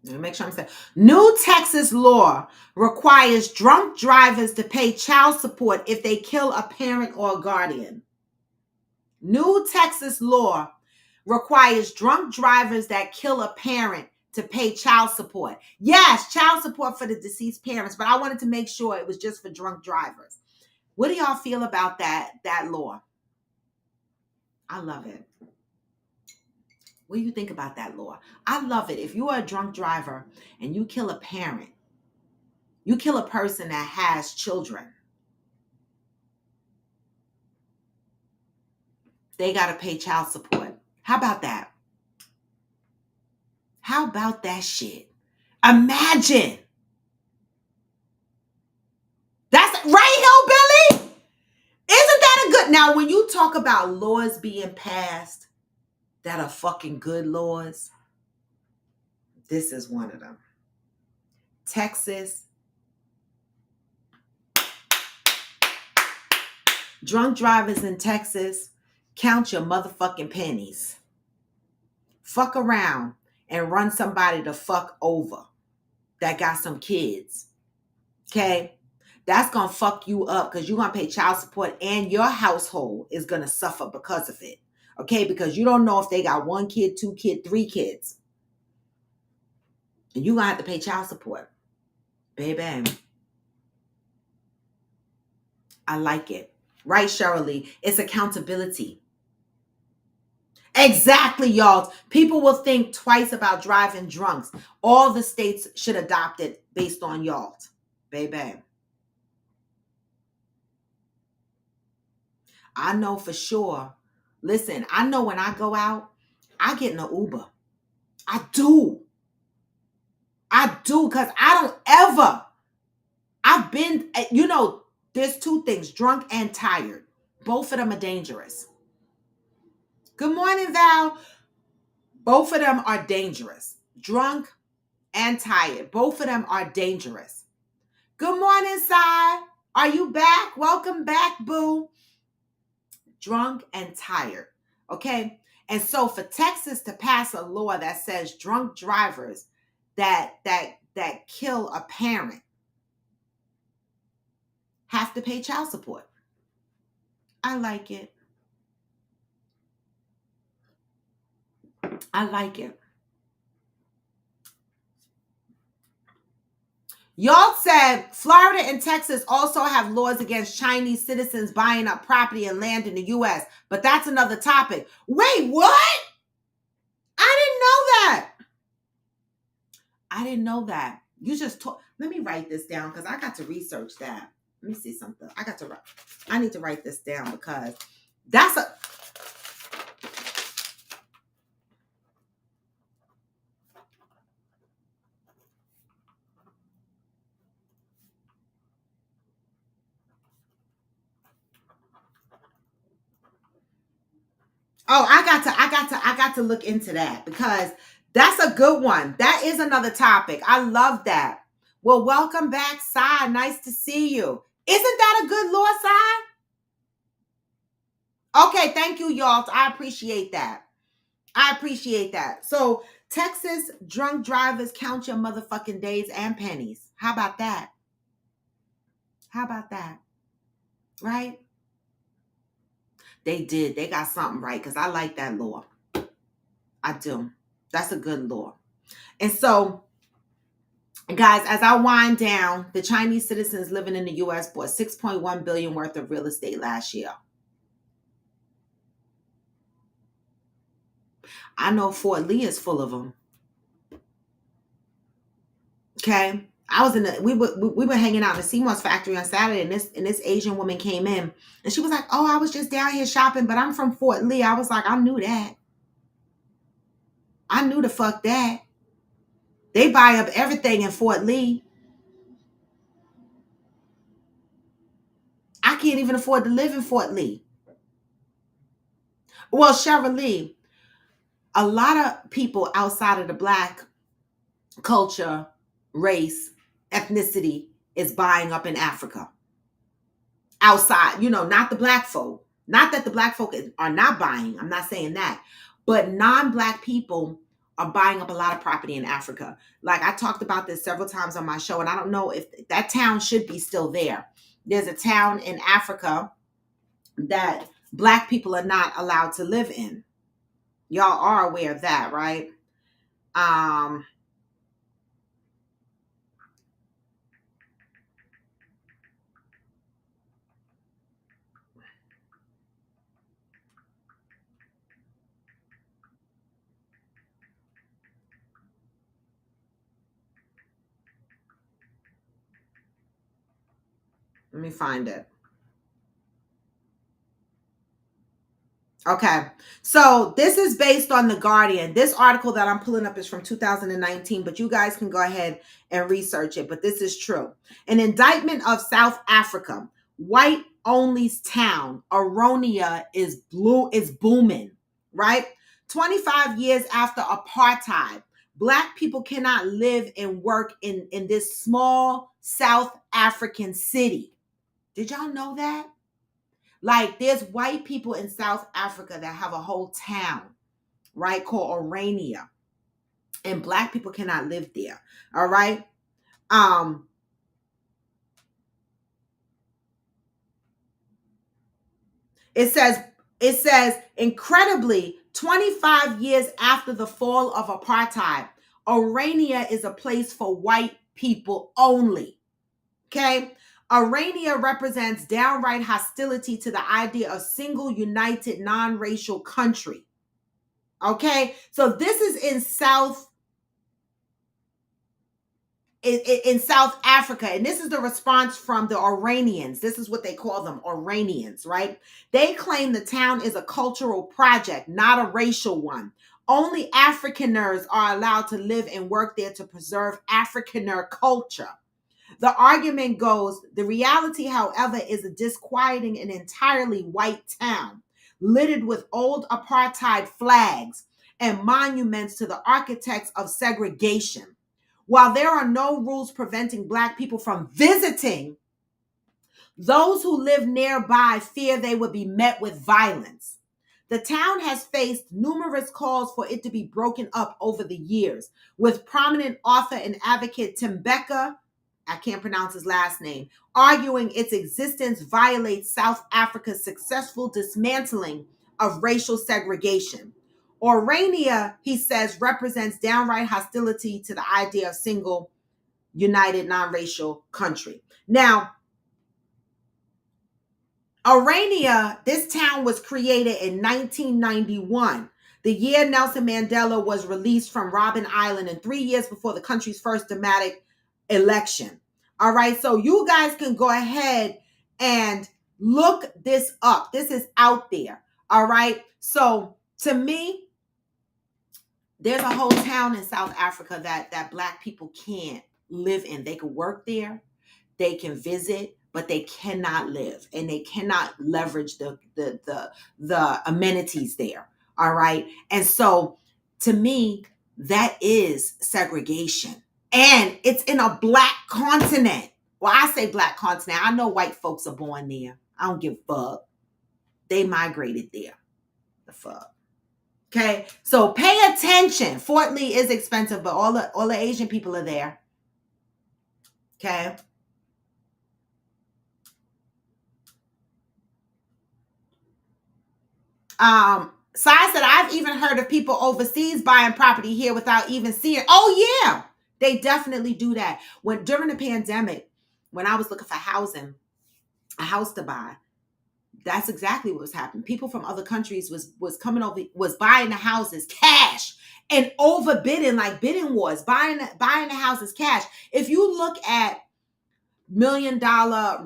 Let me make sure I'm saying. New Texas law requires drunk drivers to pay child support if they kill a parent or a guardian. New Texas law requires drunk drivers that kill a parent to pay child support. Yes, child support for the deceased parents, but I wanted to make sure it was just for drunk drivers. What do y'all feel about that law? I love it. What do you think about that law? I love it. If you are a drunk driver and you kill a parent, you kill a person that has children, they got to pay child support. How about that? How about that shit? Imagine. That's right, Hillbilly. Isn't that a good? Now, when you talk about laws being passed that are fucking good laws, this is one of them. Texas. Drunk drivers in Texas, count your motherfucking pennies. Fuck around and run somebody the fuck over that got some kids. Okay? That's going to fuck you up because you're going to pay child support and your household is going to suffer because of it. Okay? Because you don't know if they got 1 kid, 2 kids, 3 kids. And you're going to have to pay child support. Baby. I like it. Right, Shirley? It's accountability. Exactly, y'all. People will think twice about driving drunks. All the states should adopt it based on y'all. Baby. I know for sure. Listen, I know when I go out, I get in an Uber. I do. Because I don't ever. I've been, there's 2 things, drunk and tired. Both of them are dangerous. Good morning, Val. Both of them are dangerous. Drunk and tired. Both of them are dangerous. Good morning, Sai. Are you back? Welcome back, boo. Drunk and tired. Okay? And so for Texas to pass a law that says drunk drivers that kill a parent have to pay child support. I like it. I like it. Y'all said Florida and Texas also have laws against Chinese citizens buying up property and land in the U.S., but that's another topic. Wait, what? I didn't know that. You just let me write this down because I got to research that. Let me see something. I need to write this down because that's a... Oh, I got to look into that because that's a good one. That is another topic. I love that. Well, welcome back, Sai. Nice to see you. Isn't that a good law, Sai? Okay, thank you, y'all. I appreciate that. I appreciate that. So, Texas drunk drivers count your motherfucking days and pennies. How about that? How about that? Right? They did. They got something right because I like that law. I do. That's a good law. And so, guys, as I wind down, the Chinese citizens living in the U.S. bought $6.1 billion worth of real estate last year. I know Fort Lee is full of them. Okay, I was in the we were hanging out in the CMOS factory on Saturday, and this Asian woman came in, and she was like, "Oh, I was just down here shopping, but I'm from Fort Lee." I was like, "I knew that. I knew the fuck that. They buy up everything in Fort Lee. I can't even afford to live in Fort Lee." Well, Cheryl Lee, a lot of people outside of the Black culture, race, ethnicity is buying up in Africa. Outside, not the Black folk. Not that the Black folk are not buying. I'm not saying that. But non-Black people are buying up a lot of property in Africa. Like I talked about this several times on my show, and I don't know if that town should be still there. There's a town in Africa that Black people are not allowed to live in. Y'all are aware of that, right? Let me find it. Okay, so this is based on The Guardian. This article that I'm pulling up is from 2019, but you guys can go ahead and research it. But this is true. An indictment of South Africa, white only town, Aronia is booming, right? 25 years after apartheid, Black people cannot live and work in this small South African city. Did y'all know that? Like there's white people in South Africa that have a whole town, right, called Orania. And Black people cannot live there. All right. It says incredibly, 25 years after the fall of apartheid, Orania is a place for white people only. Okay. Orania represents downright hostility to the idea of single, united, non-racial country. Okay, so this is in South Africa, and this is the response from the Oranians. This is what they call them, Oranians, right? They claim the town is a cultural project, not a racial one. Only Afrikaners are allowed to live and work there to preserve Afrikaner culture. The argument goes, the reality, however, is a disquieting and entirely white town, littered with old apartheid flags and monuments to the architects of segregation. While there are no rules preventing Black people from visiting, those who live nearby fear they would be met with violence. The town has faced numerous calls for it to be broken up over the years, with prominent author and advocate Tembeka, I can't pronounce his last name, arguing its existence violates South Africa's successful dismantling of racial segregation. Orania, he says, represents downright hostility to the idea of single, united, non-racial country. Now, Orania, this town was created in 1991, the year Nelson Mandela was released from Robben Island, and 3 years before the country's first democratic election. All right, so you guys can go ahead and look this up. This is out there. All right, so to me, there's a whole town in South Africa that Black people can't live in. They can work there, they can visit, but they cannot live, and they cannot leverage the amenities there. All right. And so to me, that is segregation. And it's in a black continent. Well, I say black continent. I know white folks are born there. I don't give a fuck. They migrated there. The fuck. Okay. So pay attention. Fort Lee is expensive, but all the Asian people are there. Okay. Sai said, I've even heard of people overseas buying property here without even seeing. Oh yeah, they definitely do that. When during the pandemic, when I was looking for housing, a house to buy, that's exactly what was happening. People from other countries was coming over, was buying the houses cash and overbidding, like bidding wars, buying the houses cash. If you look at $1 million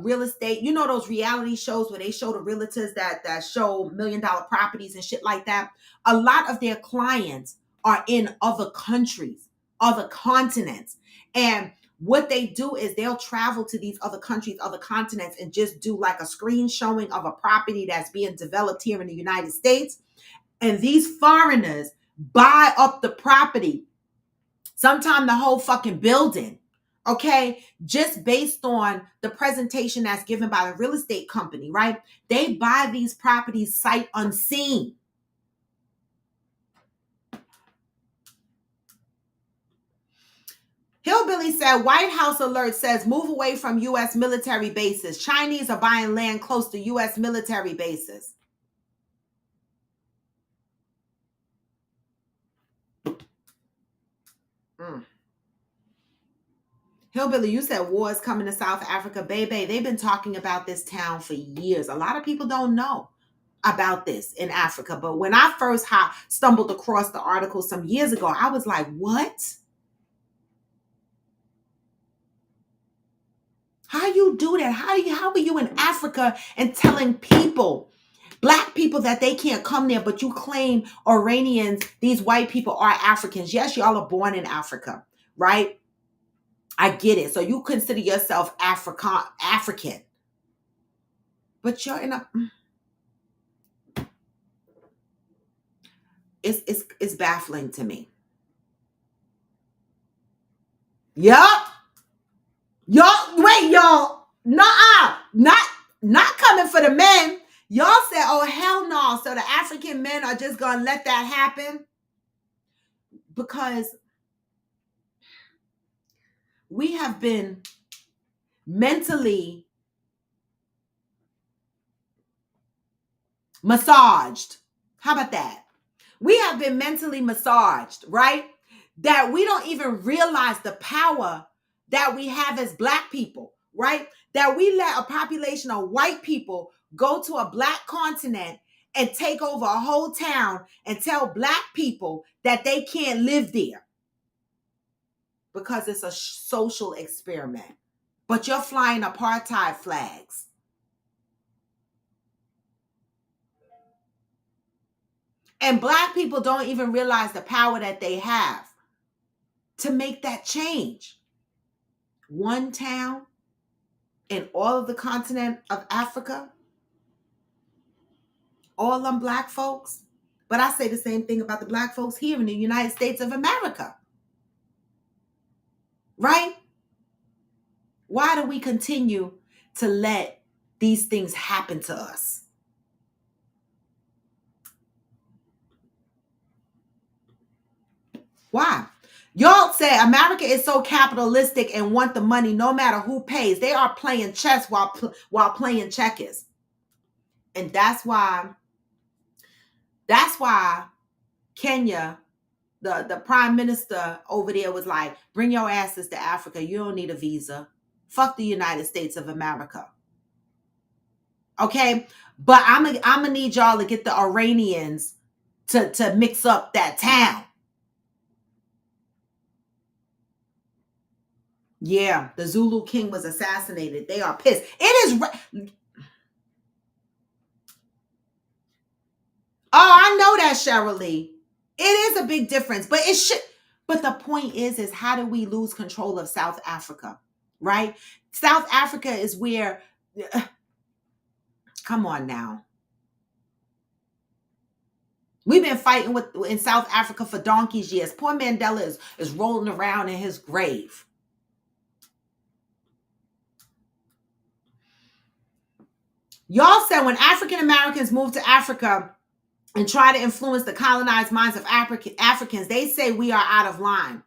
real estate, you know those reality shows where they show the realtors that show $1 million properties and shit like that. A lot of their clients are in other countries, other continents, and what they do is they'll travel to these other countries, other continents, and just do like a screen showing of a property that's being developed here in the United States. And these foreigners buy up the property, sometimes the whole fucking building. Okay, just based on the presentation that's given by the real estate company, right? They buy these properties sight unseen. Hillbilly said, White House alert says move away from U.S. military bases. Chinese are buying land close to U.S. military bases. Hillbilly, you said war is coming to South Africa. Baby, they've been talking about this town for years. A lot of people don't know about this in Africa. But when I first stumbled across the article some years ago, I was like, what? How you do that? How are you in Africa and telling people, black people, that they can't come there, but you claim Iranians, these white people, are Africans? Yes, y'all are born in Africa, right? I get it. So you consider yourself African. But you're in a... It's baffling to me. Yup. Y'all. Nuh-uh. Not coming for the men. Y'all said, oh, hell no. So the African men are just going to let that happen? Because we have been mentally massaged. How about that? We have been mentally massaged, right? That we don't even realize the power that we have as black people, right? That we let a population of white people go to a black continent and take over a whole town and tell black people that they can't live there because it's a social experiment. But you're flying apartheid flags. And black people don't even realize the power that they have to make that change. One town in all of the continent of Africa, all them black folks. But I say the same thing about the black folks here in the United States of America. Right? Why do we continue to let these things happen to us? Why? Y'all say America is so capitalistic and want the money no matter who pays. They are playing chess while playing checkers. And that's why Kenya, the prime minister over there, was like, bring your asses to Africa. You don't need a visa. Fuck the United States of America. Okay? But I'm gonna need y'all to get the Iranians to mix up that town. Yeah, the Zulu king was assassinated. They are pissed. It is... Oh, I know that, Cheryl Lee. It is a big difference, but it should... But the point is how do we lose control of South Africa, right? South Africa is where... Come on now. We've been fighting in South Africa for donkey's years. Poor Mandela is rolling around in his grave. Y'all said when African Americans moved to Africa and try to influence the colonized minds of Africans, they say we are out of line.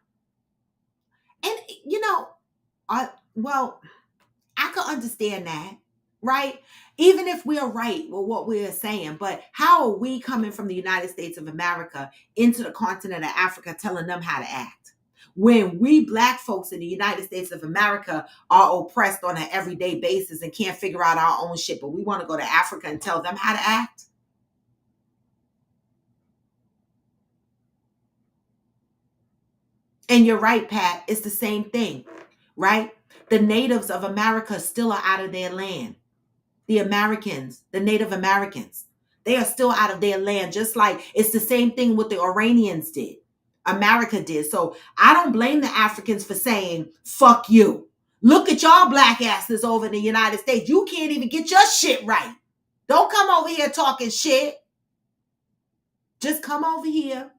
And, well, I could understand that, right? Even if we are right with what we are saying, but how are we coming from the United States of America into the continent of Africa telling them how to act? When we Black folks in the United States of America are oppressed on an everyday basis and can't figure out our own shit, but we want to go to Africa and tell them how to act? And you're right, Pat, it's the same thing, right? The natives of America still are out of their land. The Americans, the Native Americans, they are still out of their land, just like it's the same thing what the Iranians did. America did. So I don't blame the Africans for saying, fuck you. Look at y'all Black asses over in the United States. You can't even get your shit right. Don't come over here talking shit. Just come over here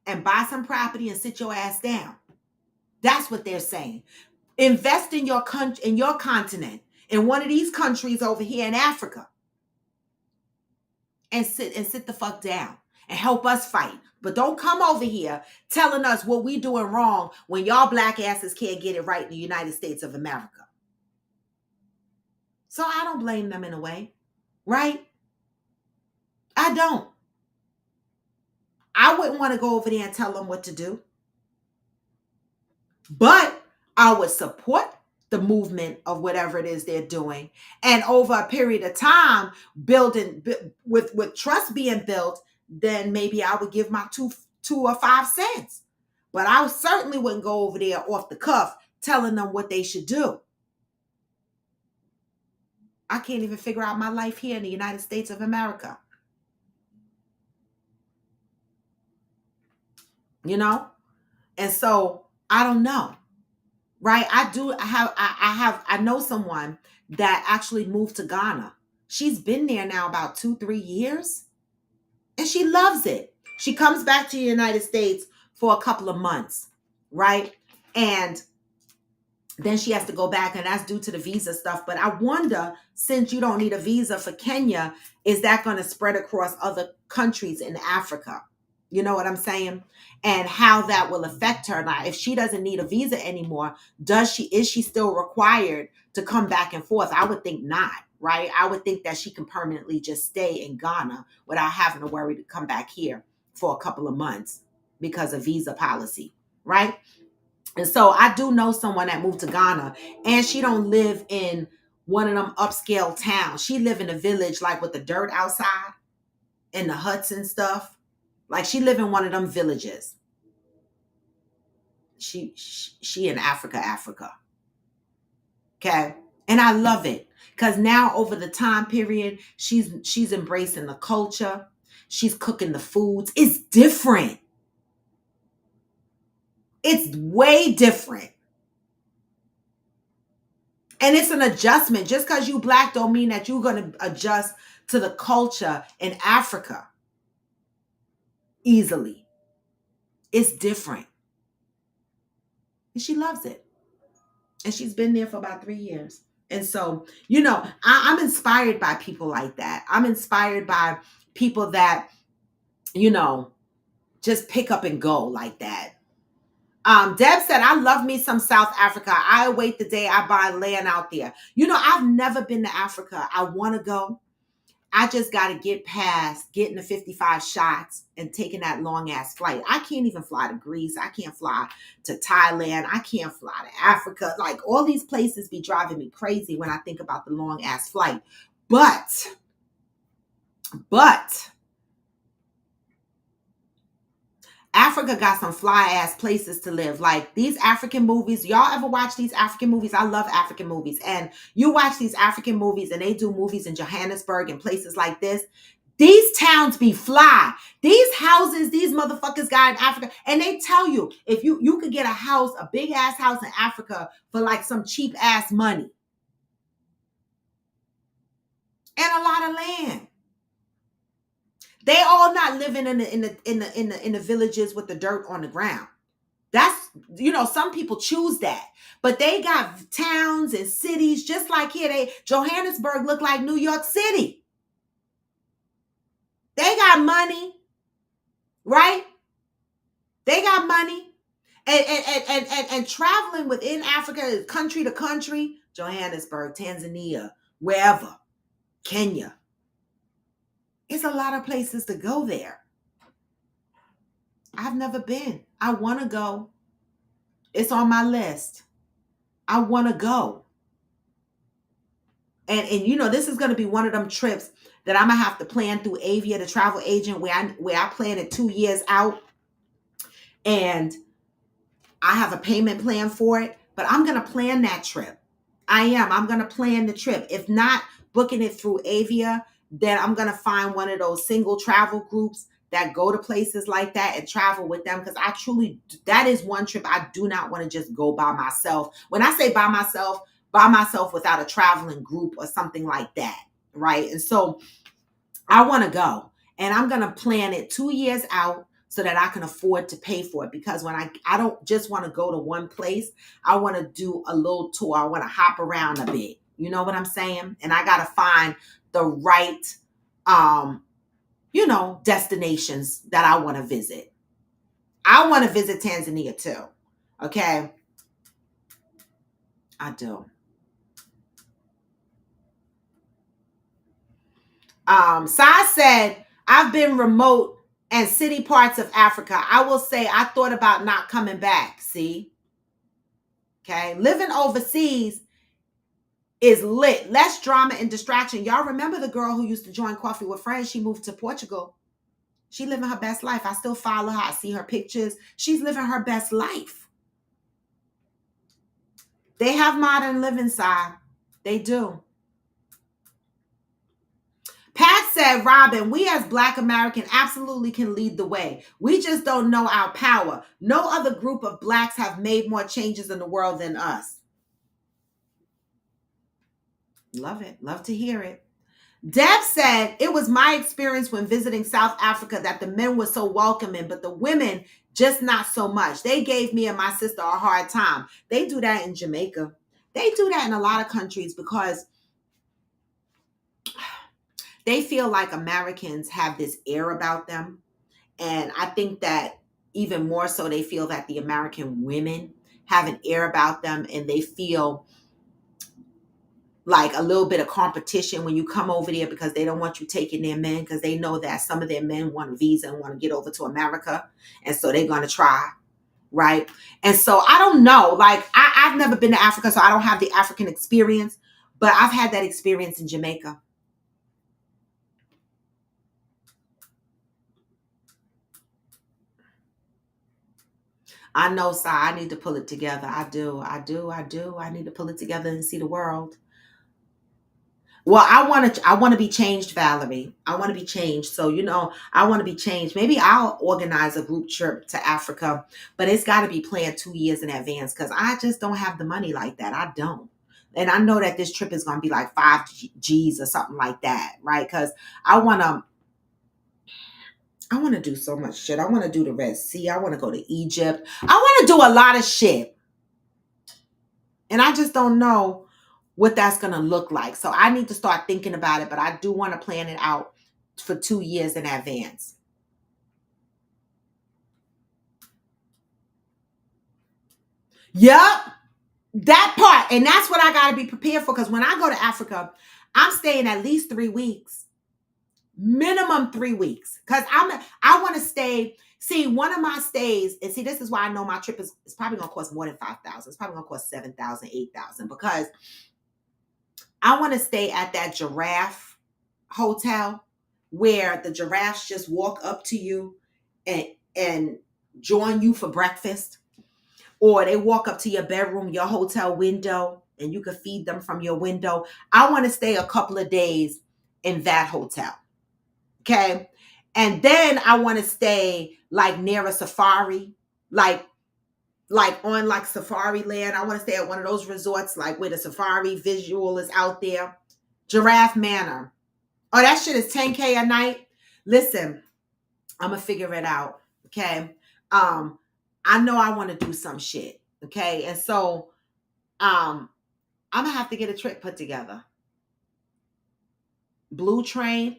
and buy some property and sit your ass down. That's what they're saying. Invest in your country, in your continent, in one of these countries over here in Africa, and sit the fuck down and help us fight. But don't come over here telling us what we doing wrong when y'all Black asses can't get it right in the United States of America. So I don't blame them in a way, right? I don't. I wouldn't want to go over there and tell them what to do. But I would support the movement of whatever it is they're doing. And over a period of time, building with trust being built, then maybe I would give my two or 5 cents. But I certainly wouldn't go over there off the cuff telling them what they should do. I can't even figure out my life here in the United States of America. And so I don't know. Right? I know someone that actually moved to Ghana. She's been there now about 2-3 years, and she loves it. She comes back to the United States for a couple of months, right? And then she has to go back, and that's due to the visa stuff. But I wonder, since you don't need a visa for Kenya, is that going to spread across other countries in Africa? You know what I'm saying? And how that will affect her. Now, if she doesn't need a visa anymore, is she still required to come back and forth? I would think not, right? I would think that she can permanently just stay in Ghana without having to worry to come back here for a couple of months because of visa policy, right? And so I do know someone that moved to Ghana, and she don't live in one of them upscale towns. She live in a village like with the dirt outside and the huts and stuff. Like she live in one of them villages. She in Africa. Okay. And I love it because now over the time period, she's embracing the culture. She's cooking the foods. It's different. It's way different. And it's an adjustment. Just because you Black don't mean that you're going to adjust to the culture in Africa easily. It's different. And she loves it. And she's been there for about 3 years. And so, I'm inspired by people like that. I'm inspired by people that, just pick up and go like that. Deb said, I love me some South Africa. I await the day I buy land out there. I've never been to Africa. I want to go. I just got to get past getting the 55 shots and taking that long ass flight. I can't even fly to Greece. I can't fly to Thailand. I can't fly to Africa. Like all these places be driving me crazy when I think about the long ass flight. But Africa got some fly ass places to live. Like these African movies. Y'all ever watch these African movies? I love African movies. And you watch these African movies and they do movies in Johannesburg and places like this. These towns be fly. These houses, these motherfuckers got in Africa. And they tell you, if you could get a house, a big ass house in Africa for like some cheap ass money. And a lot of land. They all not living in the villages with the dirt on the ground. That's, some people choose that. But they got towns and cities just like here. Johannesburg look like New York City. They got money, right? They got money. And traveling within Africa, country to country, Johannesburg, Tanzania, wherever, Kenya. It's a lot of places to go there. I've never been. I want to go. It's on my list. I want to go. And this is going to be one of them trips that I'm going to have to plan through Avia, the travel agent, where I plan it 2 years out. And I have a payment plan for it, but I'm going to plan that trip. I'm going to plan the trip. If not booking it through Avia, then I'm going to find one of those single travel groups that go to places like that and travel with them. Because that is one trip I do not want to just go by myself. When I say by myself without a traveling group or something like that, right? And so I want to go, and I'm going to plan it 2 years out so that I can afford to pay for it. Because when I don't just want to go to one place, I want to do a little tour. I want to hop around a bit. You know what I'm saying? And I got to find the right, destinations that I want to visit. I want to visit Tanzania too. Okay. I do. Sai said, I've been remote and city parts of Africa. I will say I thought about not coming back. See? Okay. Living overseas is lit. Less drama and distraction. Y'all remember the girl who used to join Coffee with Friends? She moved to Portugal. She living her best life. I still follow her. I see her pictures. She's living her best life. They have modern living side. They do. Pat said, Robin, we as Black American absolutely can lead the way. We just don't know our power. No other group of Blacks have made more changes in the world than us. Love it. Love to hear it. Deb said, it was my experience when visiting South Africa that the men were so welcoming, but the women just not so much. They gave me and my sister a hard time. They do that in Jamaica. They do that in a lot of countries because they feel like Americans have this air about them. And I think that even more so, they feel that the American women have an air about them, and they feel like a little bit of competition when you come over there because they don't want you taking their men, because they know that some of their men want a visa and want to get over to America. And so they're going to try. Right. And so I don't know, like I've never been to Africa, so I don't have the African experience, but I've had that experience in Jamaica. I know, Si, I need to pull it together. I do. I need to pull it together and see the world. Well, I want to be changed, Valerie. I want to be changed. So, I want to be changed. Maybe I'll organize a group trip to Africa, but it's got to be planned 2 years in advance because I just don't have the money like that. I don't. And I know that this trip is going to be like 5 G's or something like that, right? Because I want to do so much shit. I want to do the Red Sea. I want to go to Egypt. I want to do a lot of shit. And I just don't know what that's going to look like. So I need to start thinking about it, but I do want to plan it out for 2 years in advance. Yep. That part. And that's what I got to be prepared for. Because when I go to Africa, I'm staying at least 3 weeks. Minimum 3 weeks. Because I want to stay. See, one of my stays, and see, this is why I know my trip is probably going to cost more than $5,000. It's probably going to cost $7,000, $8,000, because I want to stay at that giraffe hotel where the giraffes just walk up to you and join you for breakfast, or they walk up to your bedroom, your hotel window, and you can feed them from your window. I want to stay a couple of days in that hotel. Okay. And then I want to stay like near a safari, like on like Safari Land. I want to stay at one of those resorts, like where the safari visual is out there. Giraffe Manor. Oh, that shit is $10K a night. Listen, I'm gonna figure it out. Okay. I know I want to do some shit. Okay. And so I'm gonna have to get a trip put together. Blue Train.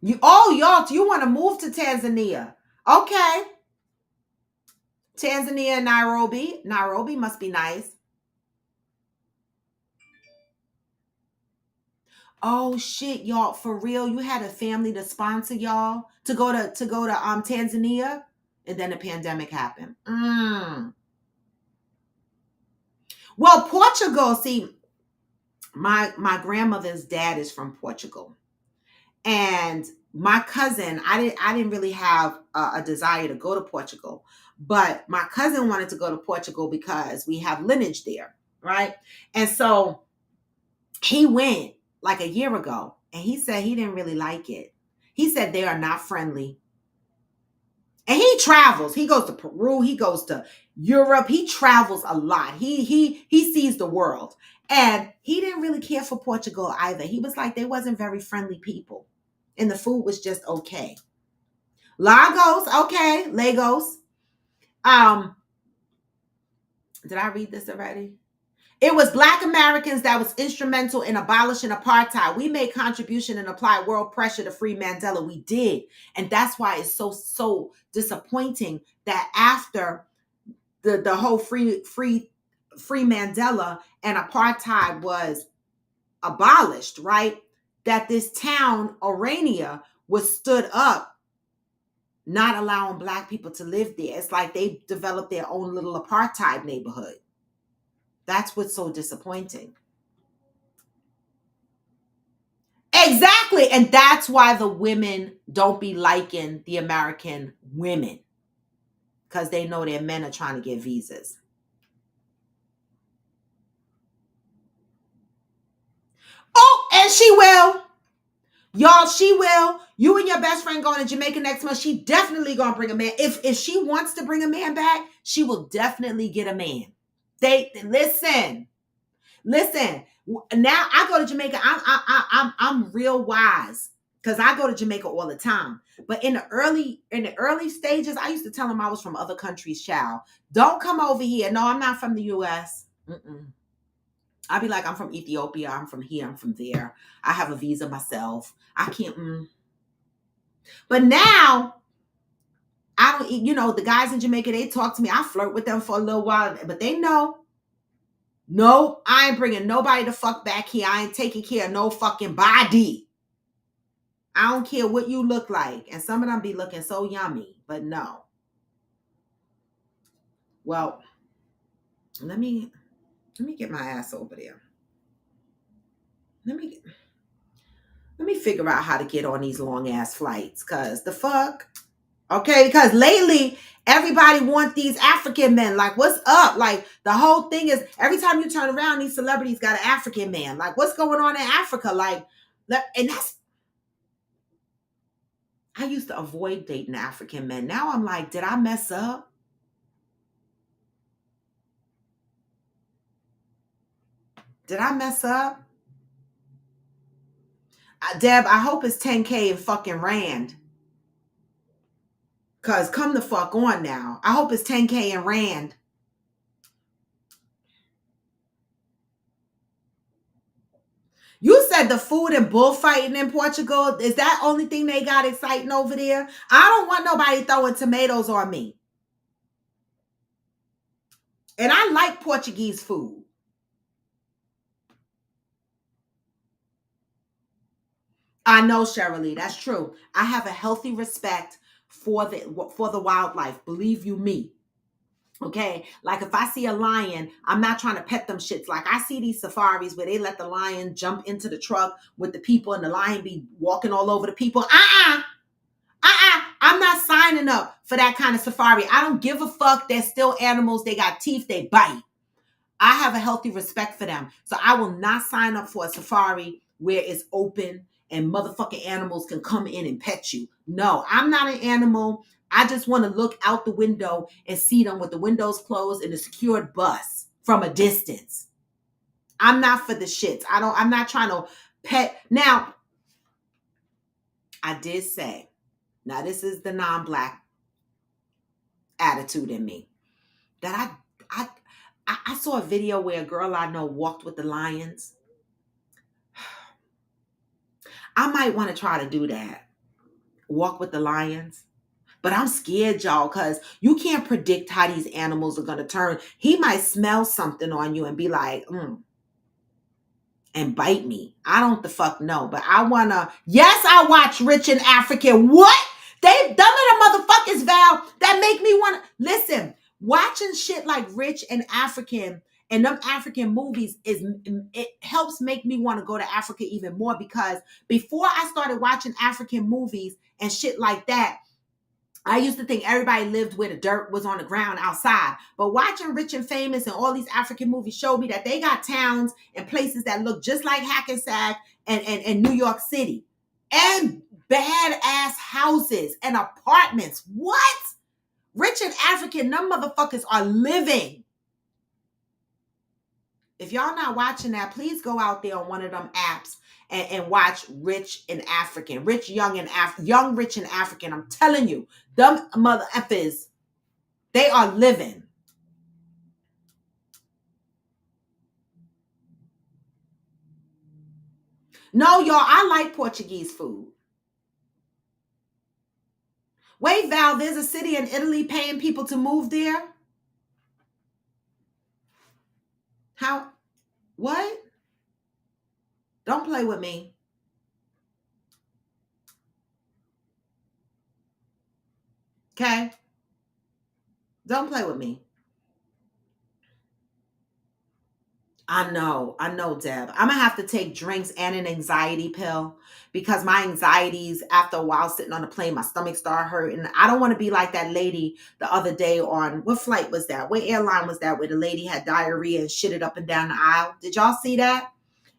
Y'all, you want to move to Tanzania? Okay. Tanzania and Nairobi. Nairobi must be nice. Oh shit, y'all, for real, you had a family to sponsor y'all to go to Tanzania, and then the pandemic happened. Well, Portugal, see, my grandmother's dad is from Portugal. And my cousin, I didn't really have a desire to go to Portugal, but my cousin wanted to go to Portugal because we have lineage there, right? And so he went like a year ago, and he said he didn't really like it. He said they are not friendly. And he travels. He goes to Peru. He goes to Europe. He travels a lot. He sees the world. And he didn't really care for Portugal either. He was like, they wasn't very friendly people. And the food was just okay. Lagos, okay. Lagos. Did I read this already? It was Black Americans that was instrumental in abolishing apartheid. We made contribution and applied world pressure to free Mandela. We did. And that's why it's so disappointing that after the whole free Mandela and apartheid was abolished, right? That this town, Orania, was stood up, not allowing Black people to live there. It's like they developed their own little apartheid neighborhood. That's what's so disappointing. Exactly. And that's why the women don't be liking the American women, because they know their men are trying to get visas. Oh, and she will. Y'all, she will. You and your best friend going to Jamaica next month. She definitely going to bring a man. If she wants to bring a man back, she will definitely get a man. They listen. Now I go to Jamaica. I'm real wise because I go to Jamaica all the time. But in the early stages, I used to tell them I was from other countries. Child, don't come over here. No, I'm not from the U.S. I'd be like, I'm from Ethiopia. I'm from here. I'm from there. I have a visa myself. I can't. But now I don't. You know, the guys in Jamaica, they talk to me. I flirt with them for a little while, but they know. No, I ain't bringing nobody the fuck back here. I ain't taking care of no fucking body. I don't care what you look like. And some of them be looking so yummy, but no. Well, let me get my ass over there. Let me figure out how to get on these long ass flights, cause the fuck. Okay, because lately everybody want these African men. Like, what's up? Like, the whole thing is every time you turn around, these celebrities got an African man. Like, what's going on in Africa? Like, and that's. I used to avoid dating African men. Now I'm like, did I mess up? Did I mess up? Deb, I hope it's 10K in fucking Rand. Because come the fuck on now. I hope it's 10K in Rand. You said the food and bullfighting in Portugal, is that only thing they got exciting over there? I don't want nobody throwing tomatoes on me. And I like Portuguese food. I know, Shirley, that's true. I have a healthy respect for the wildlife. Believe you me. Okay, like if I see a lion, I'm not trying to pet them shits. Like I see these safaris where they let the lion jump into the truck with the people and the lion be walking all over the people. I'm not signing up for that kind of safari. I don't give a fuck. They're still animals. They got teeth. They bite. I have a healthy respect for them. So I will not sign up for a safari where it's open and motherfucking animals can come in and pet you. No, I'm not an animal. I just want to look out the window and see them with the windows closed in a secured bus from a distance. I'm not for the shits. I'm not trying to pet. Now, I did say, now this is the non-black attitude in me, that I saw a video where a girl I know walked with the lions. I might want to try to do that. Walk with the lions. But I'm scared, y'all, because you can't predict how these animals are going to turn. He might smell something on you and be like, and bite me. I don't the fuck know. But I want to. Yes, I watch Rich and African. What? Them are the motherfuckers, Val, that make me want to. Listen, watching shit like Rich and African and them African movies, it helps make me want to go to Africa even more, because before I started watching African movies and shit like that, I used to think everybody lived where the dirt was on the ground outside. But watching Rich and Famous and all these African movies showed me that they got towns and places that look just like Hackensack and New York City. And badass houses and apartments. What? Rich and African, them motherfuckers are living. If y'all not watching that, please go out there on one of them apps and watch Rich and African. Young, Rich and African. I'm telling you, them mother effers, they are living. No, y'all, I like Portuguese food. Wait, Val, there's a city in Italy paying people to move there? How? What? Don't play with me. Okay? Don't play with me. I know, Deb. I'm gonna have to take drinks and an anxiety pill, because my anxieties, after a while sitting on the plane, my stomach started hurting. I don't want to be like that lady the other day on, what flight was that? What airline was that, where the lady had diarrhea and shitted up and down the aisle? Did y'all see that?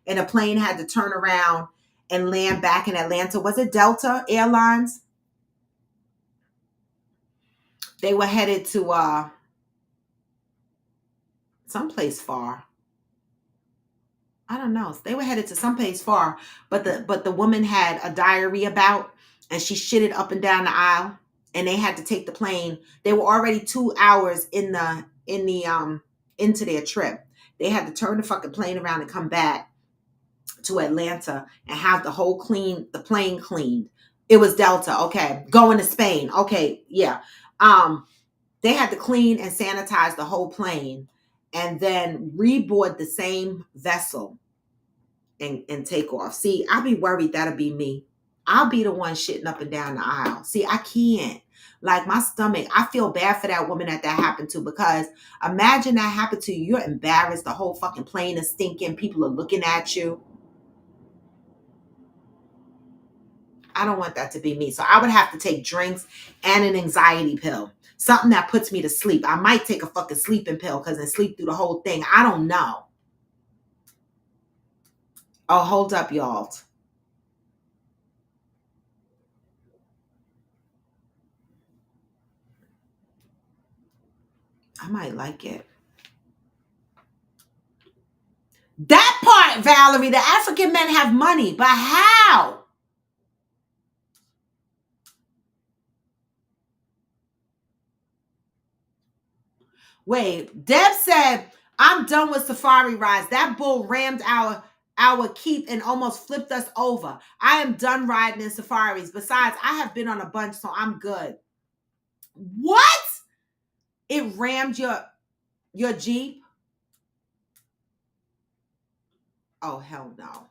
And the plane had to turn around and land back in Atlanta. Was it Delta Airlines? They were headed to someplace far. I don't know. They were headed to someplace far, but the woman had a diarrhea bout and she shitted up and down the aisle, and they had to take the plane. They were already 2 hours into their trip. They had to turn the fucking plane around and come back to Atlanta and have the plane cleaned. It was Delta. Okay. Going to Spain. Okay. Yeah. They had to clean and sanitize the whole plane and then reboard the same vessel and take off. See, I'll be worried that'll be me. I'll be the one shitting up and down the aisle. See, I can't. Like, my stomach, I feel bad for that woman that happened to, because imagine that happened to you. You're embarrassed. The whole fucking plane is stinking. People are looking at you. I don't want that to be me. So I would have to take drinks and an anxiety pill. Something that puts me to sleep. I might take a fucking sleeping pill because I sleep through the whole thing. I don't know. Oh, hold up, y'all. I might like it. That part, Valerie, the African men have money, but how? Wait, Deb said, I'm done with safari rides. That bull rammed our Keith and almost flipped us over. I am done riding in safaris. Besides, I have been on a bunch, so I'm good. What? It rammed your Jeep? Oh, hell no.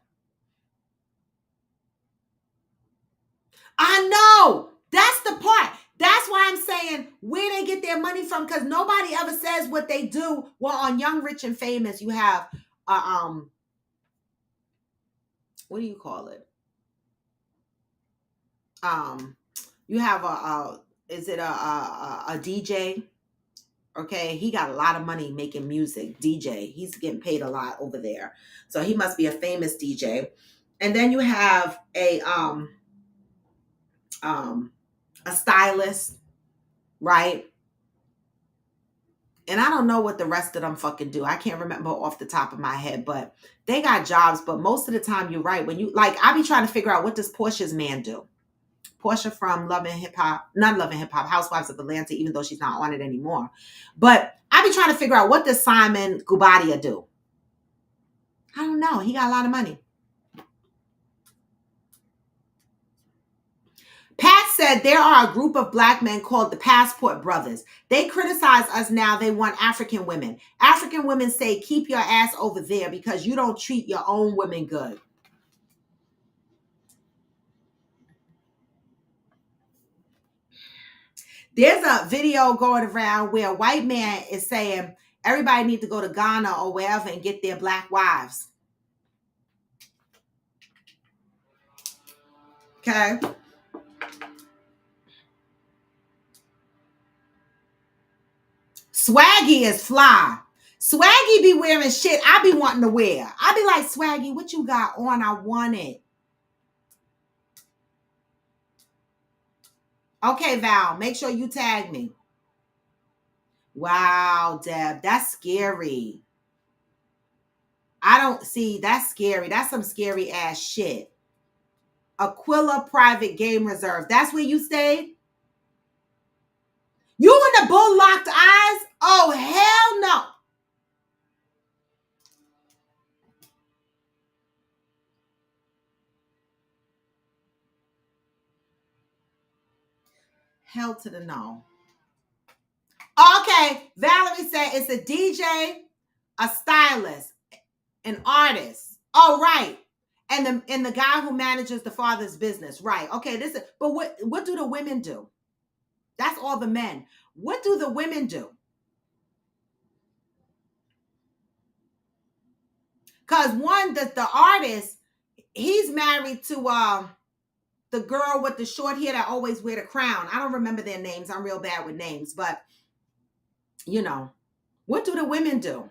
I know. That's the part. That's why I'm saying where they get their money from, because nobody ever says what they do. Well, on Young, Rich, and Famous, you have what do you call it? You have a DJ? Okay, he got a lot of money making music. DJ, he's getting paid a lot over there, so he must be a famous DJ. And then you have a stylist. right? And I don't know what the rest of them fucking do. I can't remember off the top of my head, but they got jobs. But most of the time, you're right. When you like, I be trying to figure out, what does Portia's man do? Portia from Love and Hip Hop, not Love and Hip Hop, Housewives of Atlanta, even though she's not on it anymore. But I be trying to figure out, what does Simon Gubadia do? I don't know. He got a lot of money. Pat said there are a group of black men called the Passport Brothers. They criticize us now. They want African women. African women say, keep your ass over there because you don't treat your own women good. There's a video going around where a white man is saying everybody needs to go to Ghana or wherever and get their black wives. Okay. Swaggy is fly. Swaggy be wearing shit I be wanting to wear. I be like, Swaggy, what you got on? I want it. Okay, Val, make sure you tag me. Wow, Deb, that's scary. I don't see, that's scary. That's some scary ass shit. Aquila Private Game Reserve. That's where you stayed? You in the bull locked eyes? Oh, hell no. Hell to the no. Okay, Valerie said it's a DJ, a stylist, an artist. Oh, right. And the guy who manages the father's business. Right. Okay, but what do the women do? That's all the men. What do the women do? Because one, the artist, he's married to the girl with the short hair that always wear the crown. I don't remember their names. I'm real bad with names, but you know, what do the women do?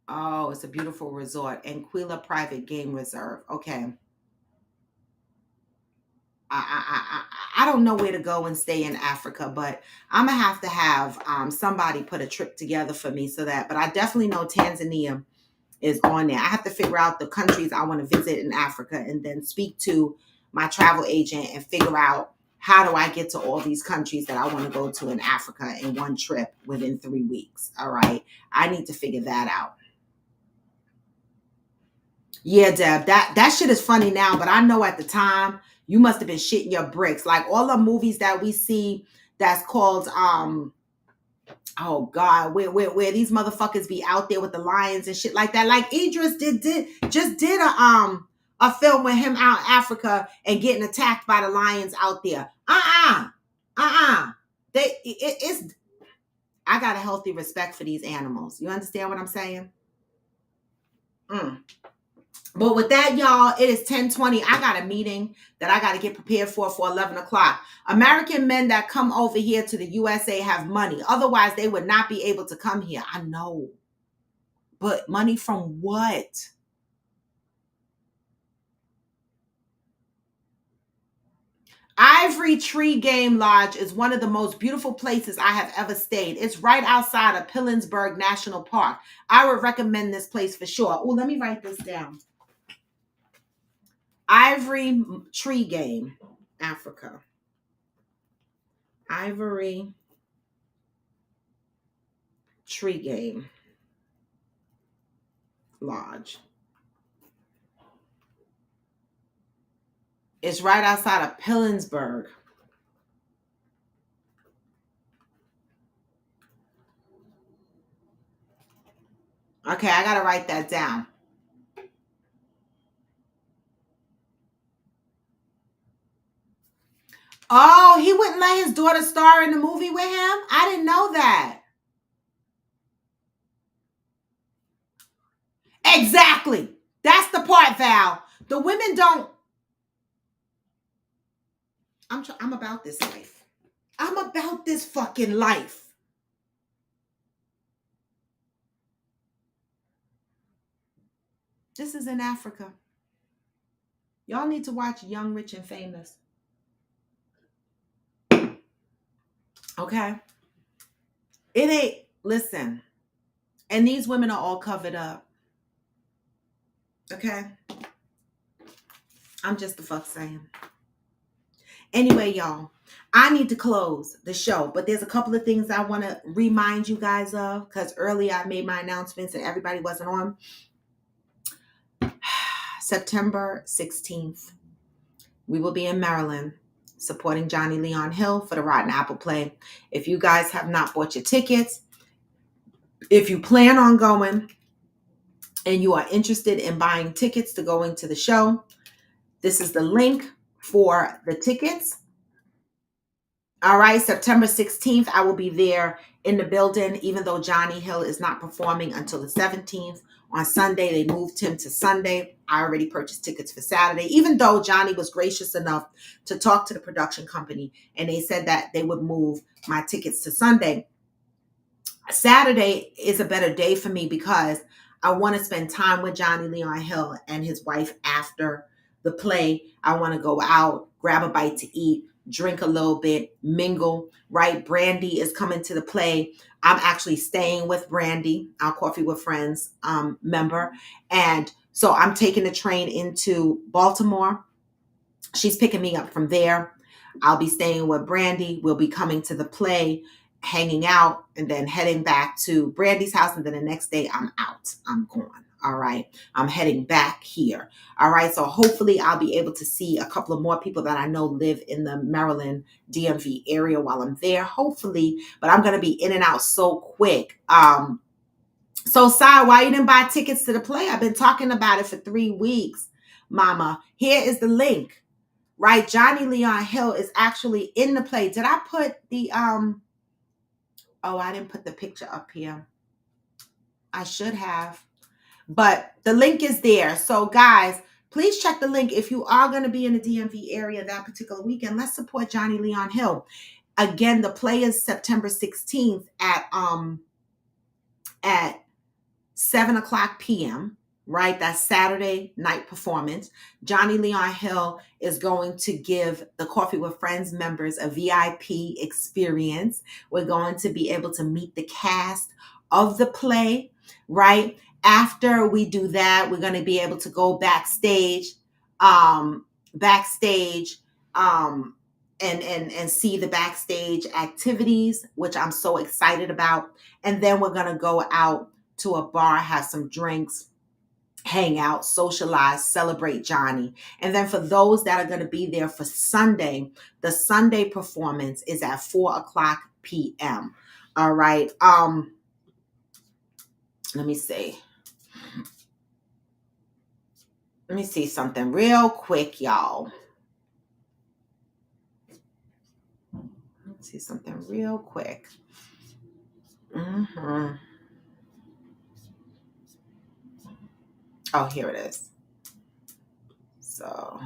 Oh, it's a beautiful resort. Anquila Private Game Reserve. Okay. I don't know where to go and stay in Africa, but I'm gonna have to have somebody put a trip together for me but I definitely know Tanzania is on there. I have to figure out the countries I want to visit in Africa and then speak to my travel agent and figure out, how do I get to all these countries that I want to go to in Africa in one trip within 3 weeks. All right. I need to figure that out. Yeah, Deb, that shit is funny now, but I know at the time you must have been shitting your bricks. Like all the movies that we see that's called oh God, where these motherfuckers be out there with the lions and shit like that. Like Idris just did a film with him out in Africa and getting attacked by the lions out there. It's I got a healthy respect for these animals. You understand what I'm saying? But with that, y'all, it is 10:20. I got a meeting that I got to get prepared for 11 o'clock. American men that come over here to the USA have money. Otherwise, they would not be able to come here. I know. But money from what? Ivory Tree Game Lodge is one of the most beautiful places I have ever stayed. It's right outside of Pilanesberg National Park. I would recommend this place for sure. Oh, let me write this down. Ivory Tree Game, Africa. Ivory Tree Game Lodge. It's right outside of Pilanesberg. Okay, I gotta write that down. Oh, he wouldn't let his daughter star in the movie with him? I didn't know that. Exactly. That's the part, Val. The women don't. I'm about this life. I'm about this fucking life. This is in Africa. Y'all need to watch Young, Rich, and Famous. Okay? It ain't, listen, and these women are all covered up. Okay? I'm just the fuck saying. Anyway, y'all, I need to close the show, but there's a couple of things I want to remind you guys of because earlier I made my announcements and everybody wasn't on. September 16th, we will be in Maryland supporting Johnny Leon Hill for the Rotten Apple Play. If you guys have not bought your tickets, if you plan on going and you are interested in buying tickets to go into the show, this is the link for the tickets. All right, September 16th, I will be there in the building, even though Johnny Hill is not performing until the 17th. On Sunday, they moved him to Sunday. I already purchased tickets for Saturday, even though Johnny was gracious enough to talk to the production company, and they said that they would move my tickets to Sunday. Saturday is a better day for me because I want to spend time with Johnny Leon Hill and his wife after the play. I want to go out, grab a bite to eat, drink a little bit, mingle, right? Brandy is coming to the play. I'm actually staying with Brandy, our Coffee with Friends member. And so I'm taking the train into Baltimore. She's picking me up from there. I'll be staying with Brandy. We'll be coming to the play, hanging out, and then heading back to Brandy's house. And then the next day I'm out. I'm gone. All right. I'm heading back here. All right. So hopefully I'll be able to see a couple of more people that I know live in the Maryland DMV area while I'm there. Hopefully, but I'm going to be in and out so quick. So Sai, why you didn't buy tickets to the play? I've been talking about it for 3 weeks, mama. Here is the link. Right, Johnny Leon Hill is actually in the play. Did I put the oh, I didn't put the picture up here. I should have. But the link is there. So guys, please check the link if you are going to be in the DMV area that particular weekend. Let's support Johnny Leon Hill. Again, the play is September 16th at 7:00 p.m. Right? That's Saturday night performance. Johnny Leon Hill is going to give the Coffee with Friends members a VIP experience. We're going to be able to meet the cast of the play, right? After we do that, we're going to be able to go backstage, and see the backstage activities, which I'm so excited about. And then we're going to go out to a bar, have some drinks, hang out, socialize, celebrate Johnny. And then for those that are going to be there for Sunday, the Sunday performance is at 4:00 p.m. All right. Let me see. Let me see something real quick, y'all. Let's see something real quick. Oh, here it is. So,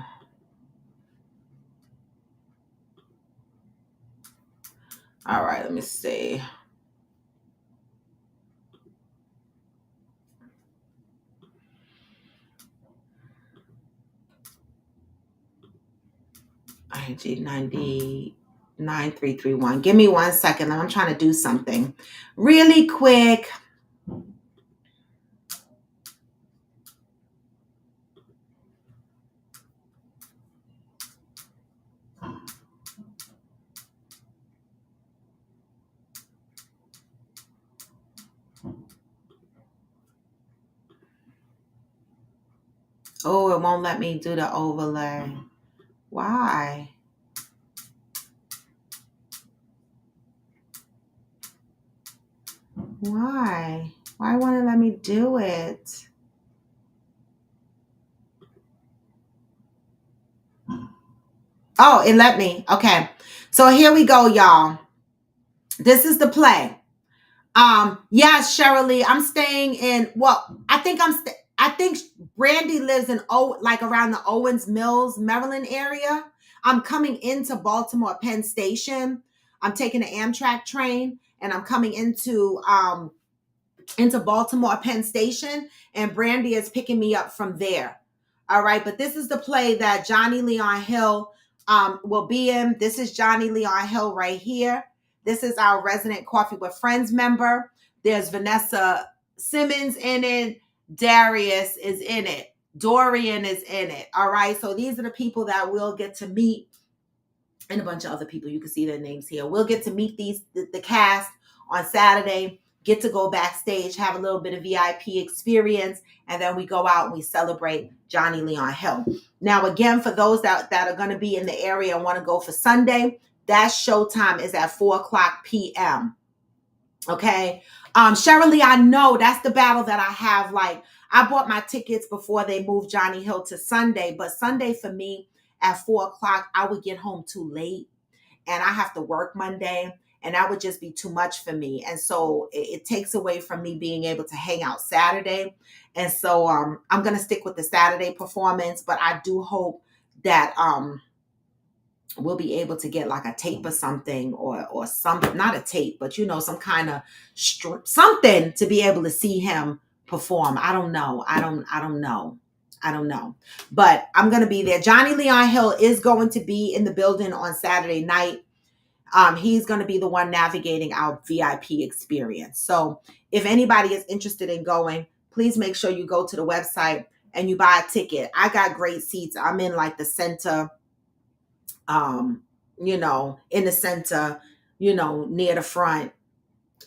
all right, let me see. IG 99331. Give me 1 second. I'm trying to do something really quick. Oh, it won't let me do the overlay. Why? Why? Why won't it let me do it? Oh, it let me. Okay. So here we go, y'all. This is the play. Yes, Shirley, I'm staying in, well, I think Brandy lives in like around the Owens Mills, Maryland area. I'm coming into Baltimore Penn Station. I'm taking the Amtrak train and I'm coming into Baltimore Penn Station, and Brandy is picking me up from there. All right, but this is the play that Johnny Leon Hill will be in. This is Johnny Leon Hill right here. This is our resident Coffee with Friends member. There's Vanessa Simmons in it. Darius is in it. Dorian is in it. All right. So these are the people that we'll get to meet, and a bunch of other people. You can see their names here. We'll get to meet the cast on Saturday, get to go backstage, have a little bit of VIP experience, and then we go out and we celebrate Johnny Leon Hill. Now, again, for those that are going to be in the area and want to go for Sunday, that showtime is at 4:00 p.m. Okay. Shirley, I know that's the battle that I have. Like, I bought my tickets before they moved Johnny Hill to Sunday, but Sunday for me at 4:00, I would get home too late and I have to work Monday, and that would just be too much for me. And so it takes away from me being able to hang out Saturday. And so I'm going to stick with the Saturday performance, but I do hope that we'll be able to get like a tape or something, or something, not a tape, but some kind of something to be able to see him perform. I don't know. I don't know. But I'm going to be there. Johnny Leon Hill is going to be in the building on Saturday night. He's going to be the one navigating our VIP experience. So if anybody is interested in going, please make sure you go to the website and you buy a ticket. I got great seats. I'm in like the center, in the center, near the front,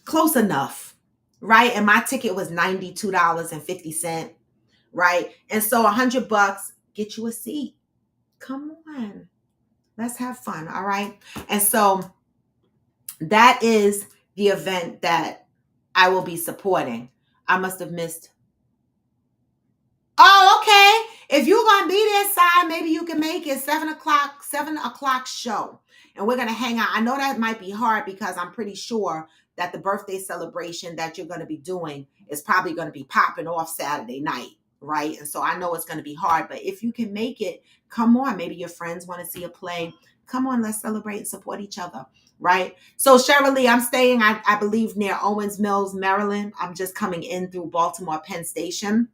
close enough, right? And my ticket was $92.50, right? And so $100, get you a seat. Come on, let's have fun. All right. And so that is the event that I will be supporting. I must have missed. Oh, okay. If you're going to be there, Si, maybe you can make it 7 o'clock show. And we're going to hang out. I know that might be hard because I'm pretty sure that the birthday celebration that you're going to be doing is probably going to be popping off Saturday night, right? And so I know it's going to be hard, but if you can make it, come on. Maybe your friends want to see a play. Come on, let's celebrate and support each other, right? So Shirley, I'm staying, I believe, near Owens Mills, Maryland. I'm just coming in through Baltimore Penn Station.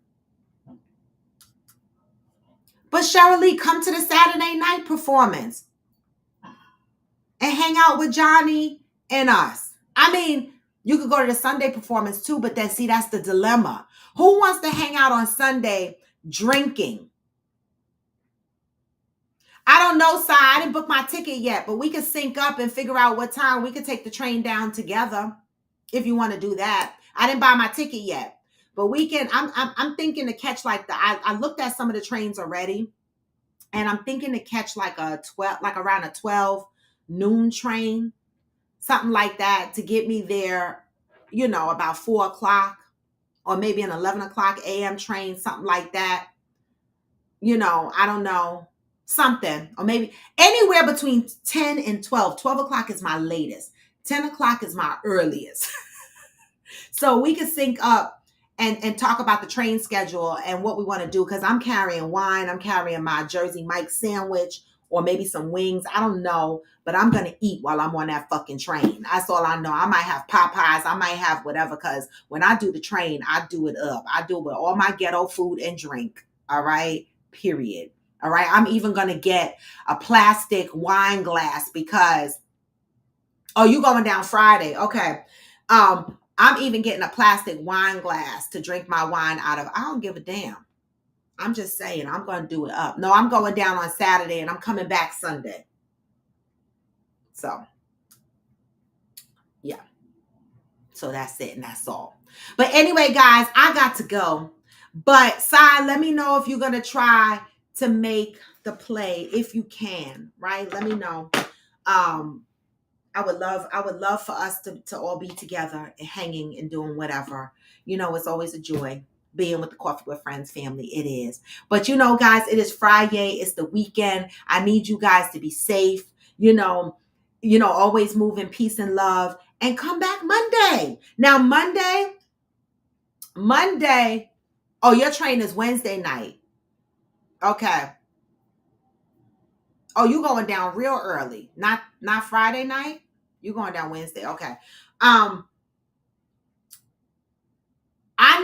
But Shirley, come to the Saturday night performance and hang out with Johnny and us. I mean, you could go to the Sunday performance too, but then see, that's the dilemma. Who wants to hang out on Sunday drinking? I don't know, Si. I didn't book my ticket yet, but we can sync up and figure out what time we can take the train down together if you want to do that. I didn't buy my ticket yet, but we can. I'm thinking to catch like I looked at some of the trains already, and I'm thinking to catch like around a 12 noon train, something like that, to get me there, about 4:00, or maybe an 11:00 a.m. train, something like that. I don't know. Something, or maybe anywhere between 10 and 12. 12 o'clock is my latest. 10 o'clock is my earliest. So we can sync up and talk about the train schedule and what we want to do. Because I'm carrying wine. I'm carrying my Jersey Mike sandwich, or maybe some wings. I don't know. But I'm going to eat while I'm on that fucking train. That's all I know. I might have Popeyes. I might have whatever. Because when I do the train, I do it up. I do it with all my ghetto food and drink. All right? Period. All right. I'm even going to get a plastic wine glass because, you going down Friday. Okay. I'm even getting a plastic wine glass to drink my wine out of. I don't give a damn. I'm just saying, I'm going to do it up. No, I'm going down on Saturday and I'm coming back Sunday. So, yeah. So that's it and that's all. But anyway, guys, I got to go. But Si, let me know if you're going to try to make the play if you can, right? Let me know. I would love for us to all be together and hanging and doing whatever. It's always a joy being with the Coffee with Friends family. It is. But guys, it is Friday. It's the weekend. I need you guys to be safe. Always move in peace and love, and come back Monday. Now, Monday. Oh, your train is Wednesday night. Okay. Oh, you going down real early. Not Friday night? You going down Wednesday. Okay. I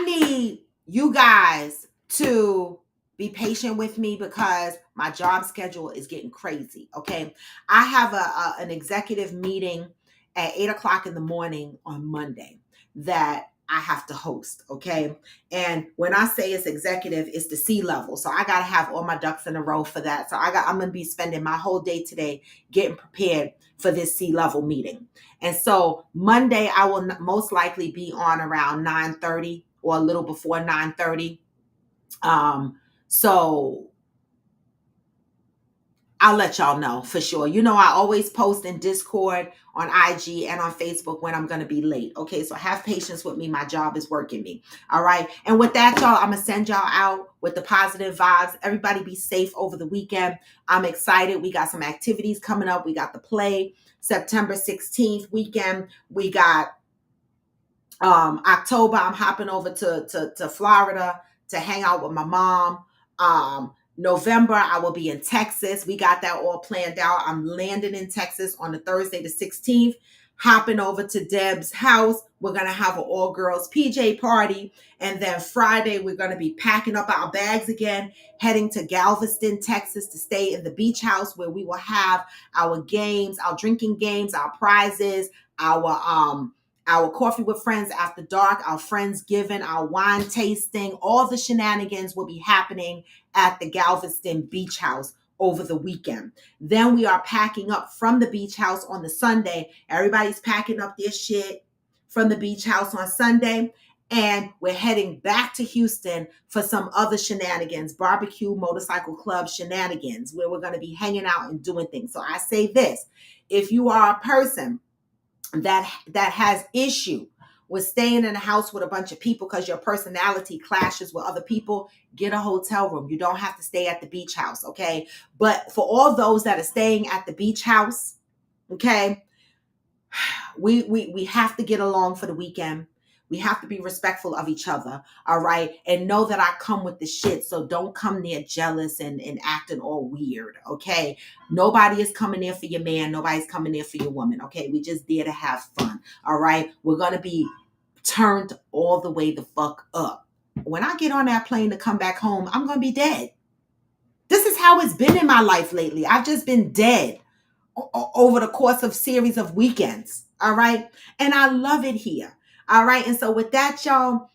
need you guys to be patient with me because my job schedule is getting crazy. Okay. I have an executive meeting at 8 o'clock in the morning on Monday that I have to host, okay? And when I say it's executive, it's the C-level. So I got to have all my ducks in a row for that. So I'm going to be spending my whole day today getting prepared for this C-level meeting. And so Monday, I will most likely be on around 9:30 or a little before 9:30. So I'll let y'all know for sure. You know, I always post in Discord, on IG, and on Facebook when I'm going to be late. Okay, so have patience with me. My job is working me. All right. And with that, y'all, I'm going to send y'all out with the positive vibes. Everybody be safe over the weekend. I'm excited. We got some activities coming up. We got the play September 16th weekend. We got October. I'm hopping over to Florida to hang out with my mom. November, I will be in Texas. We got that all planned out. I'm landing in Texas on the Thursday the 16th, hopping over to Deb's house. We're going to have an all-girls PJ party. And then Friday, we're going to be packing up our bags again, heading to Galveston, Texas to stay in the beach house where we will have our games, our drinking games, our prizes, our coffee with friends after dark, our Friendsgiving, our wine tasting. All the shenanigans will be happening at the Galveston beach house over the weekend. Then we are packing up from the beach house on the Sunday. Everybody's packing up their shit from the beach house on Sunday. And we're heading back to Houston for some other shenanigans, barbecue, motorcycle club shenanigans, where we're going to be hanging out and doing things. So I say this, if you are a person that has issue with staying in a house with a bunch of people because your personality clashes with other people, get a hotel room. You don't have to stay at the beach house, okay? But for all those that are staying at the beach house, okay, we have to get along for the weekend. We have to be respectful of each other, all right? And know that I come with the shit, so don't come there jealous and acting all weird, okay? Nobody is coming there for your man. Nobody's coming there for your woman, okay? We just there to have fun, all right? We're going to be turned all the way the fuck up. When I get on that plane to come back home, I'm going to be dead. This is how it's been in my life lately. I've just been dead over the course of series of weekends, all right? And I love it here. All right. And so with that, y'all,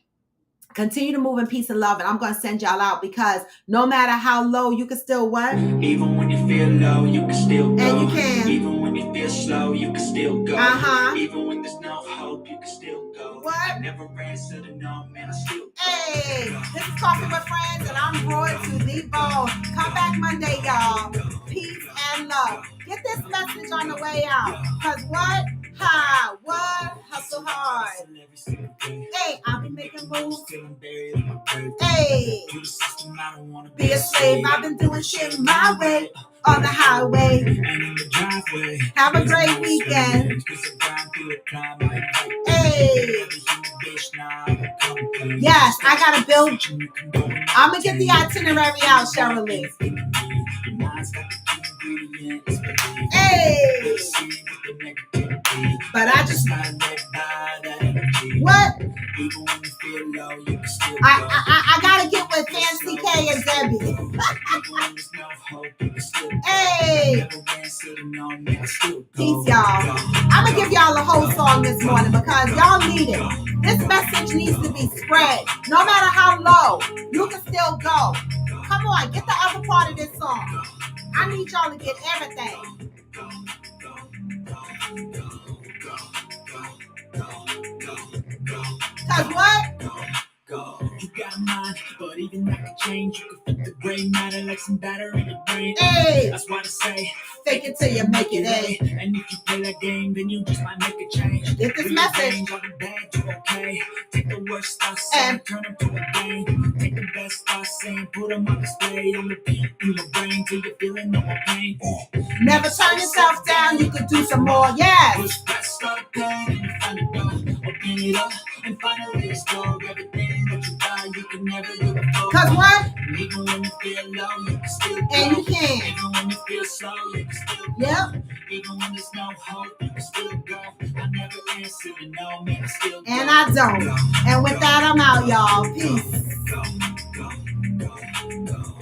continue to move in peace and love. And I'm going to send y'all out because no matter how low, you can still what? Even when you feel low, you can still go. And you can. Even when you feel slow, you can still go. Even when there's no hope, you can still go. What? I never answered to no, man, I still go. Hey, this is Coffee with Friends, and I'm Roy to the bone. Come back Monday, y'all. Peace and love. Get this message on the way out. Because what? What? Hustle hard. Hey, I'll be making moves. Hey, be a slave. I've been doing shit my way on the highway. Have a great weekend. Hey. Yes, I gotta build. I'm gonna get the itinerary out, Cheryl Lee. Hey. But I just what? I gotta get with Fancy K and Debbie. Hey, peace, y'all. I'm gonna give y'all a whole song this morning because y'all need it. This message needs to be spread. No matter how low, you can still go. Come on, get the other part of this song. I need y'all to get everything. Cause what? You got a mind, but even that can change. You can flip the gray matter like some batter in your brain. Hey, that's why I say, fake it till you make it A. And if you play that game, then you just might make a change. Get this message. On the bad, you okay. Take the worst I say and turn them to a game. Take the best I say and put them on display. On repeat in your brain till you're feeling no more pain. Never turn yourself down, you can do some more, yes. Push back, start pain, and you find a door. Open it up, and finally explore everything that you got. You can never do it before. Cause what? Even when you feel low, you can still go. And you can. Even when you feel slow, you can still go. Yep. Even when there's no hope, you can still go. I never answer to no, man, I still go. And I don't. And with that, I'm out, y'all. Peace.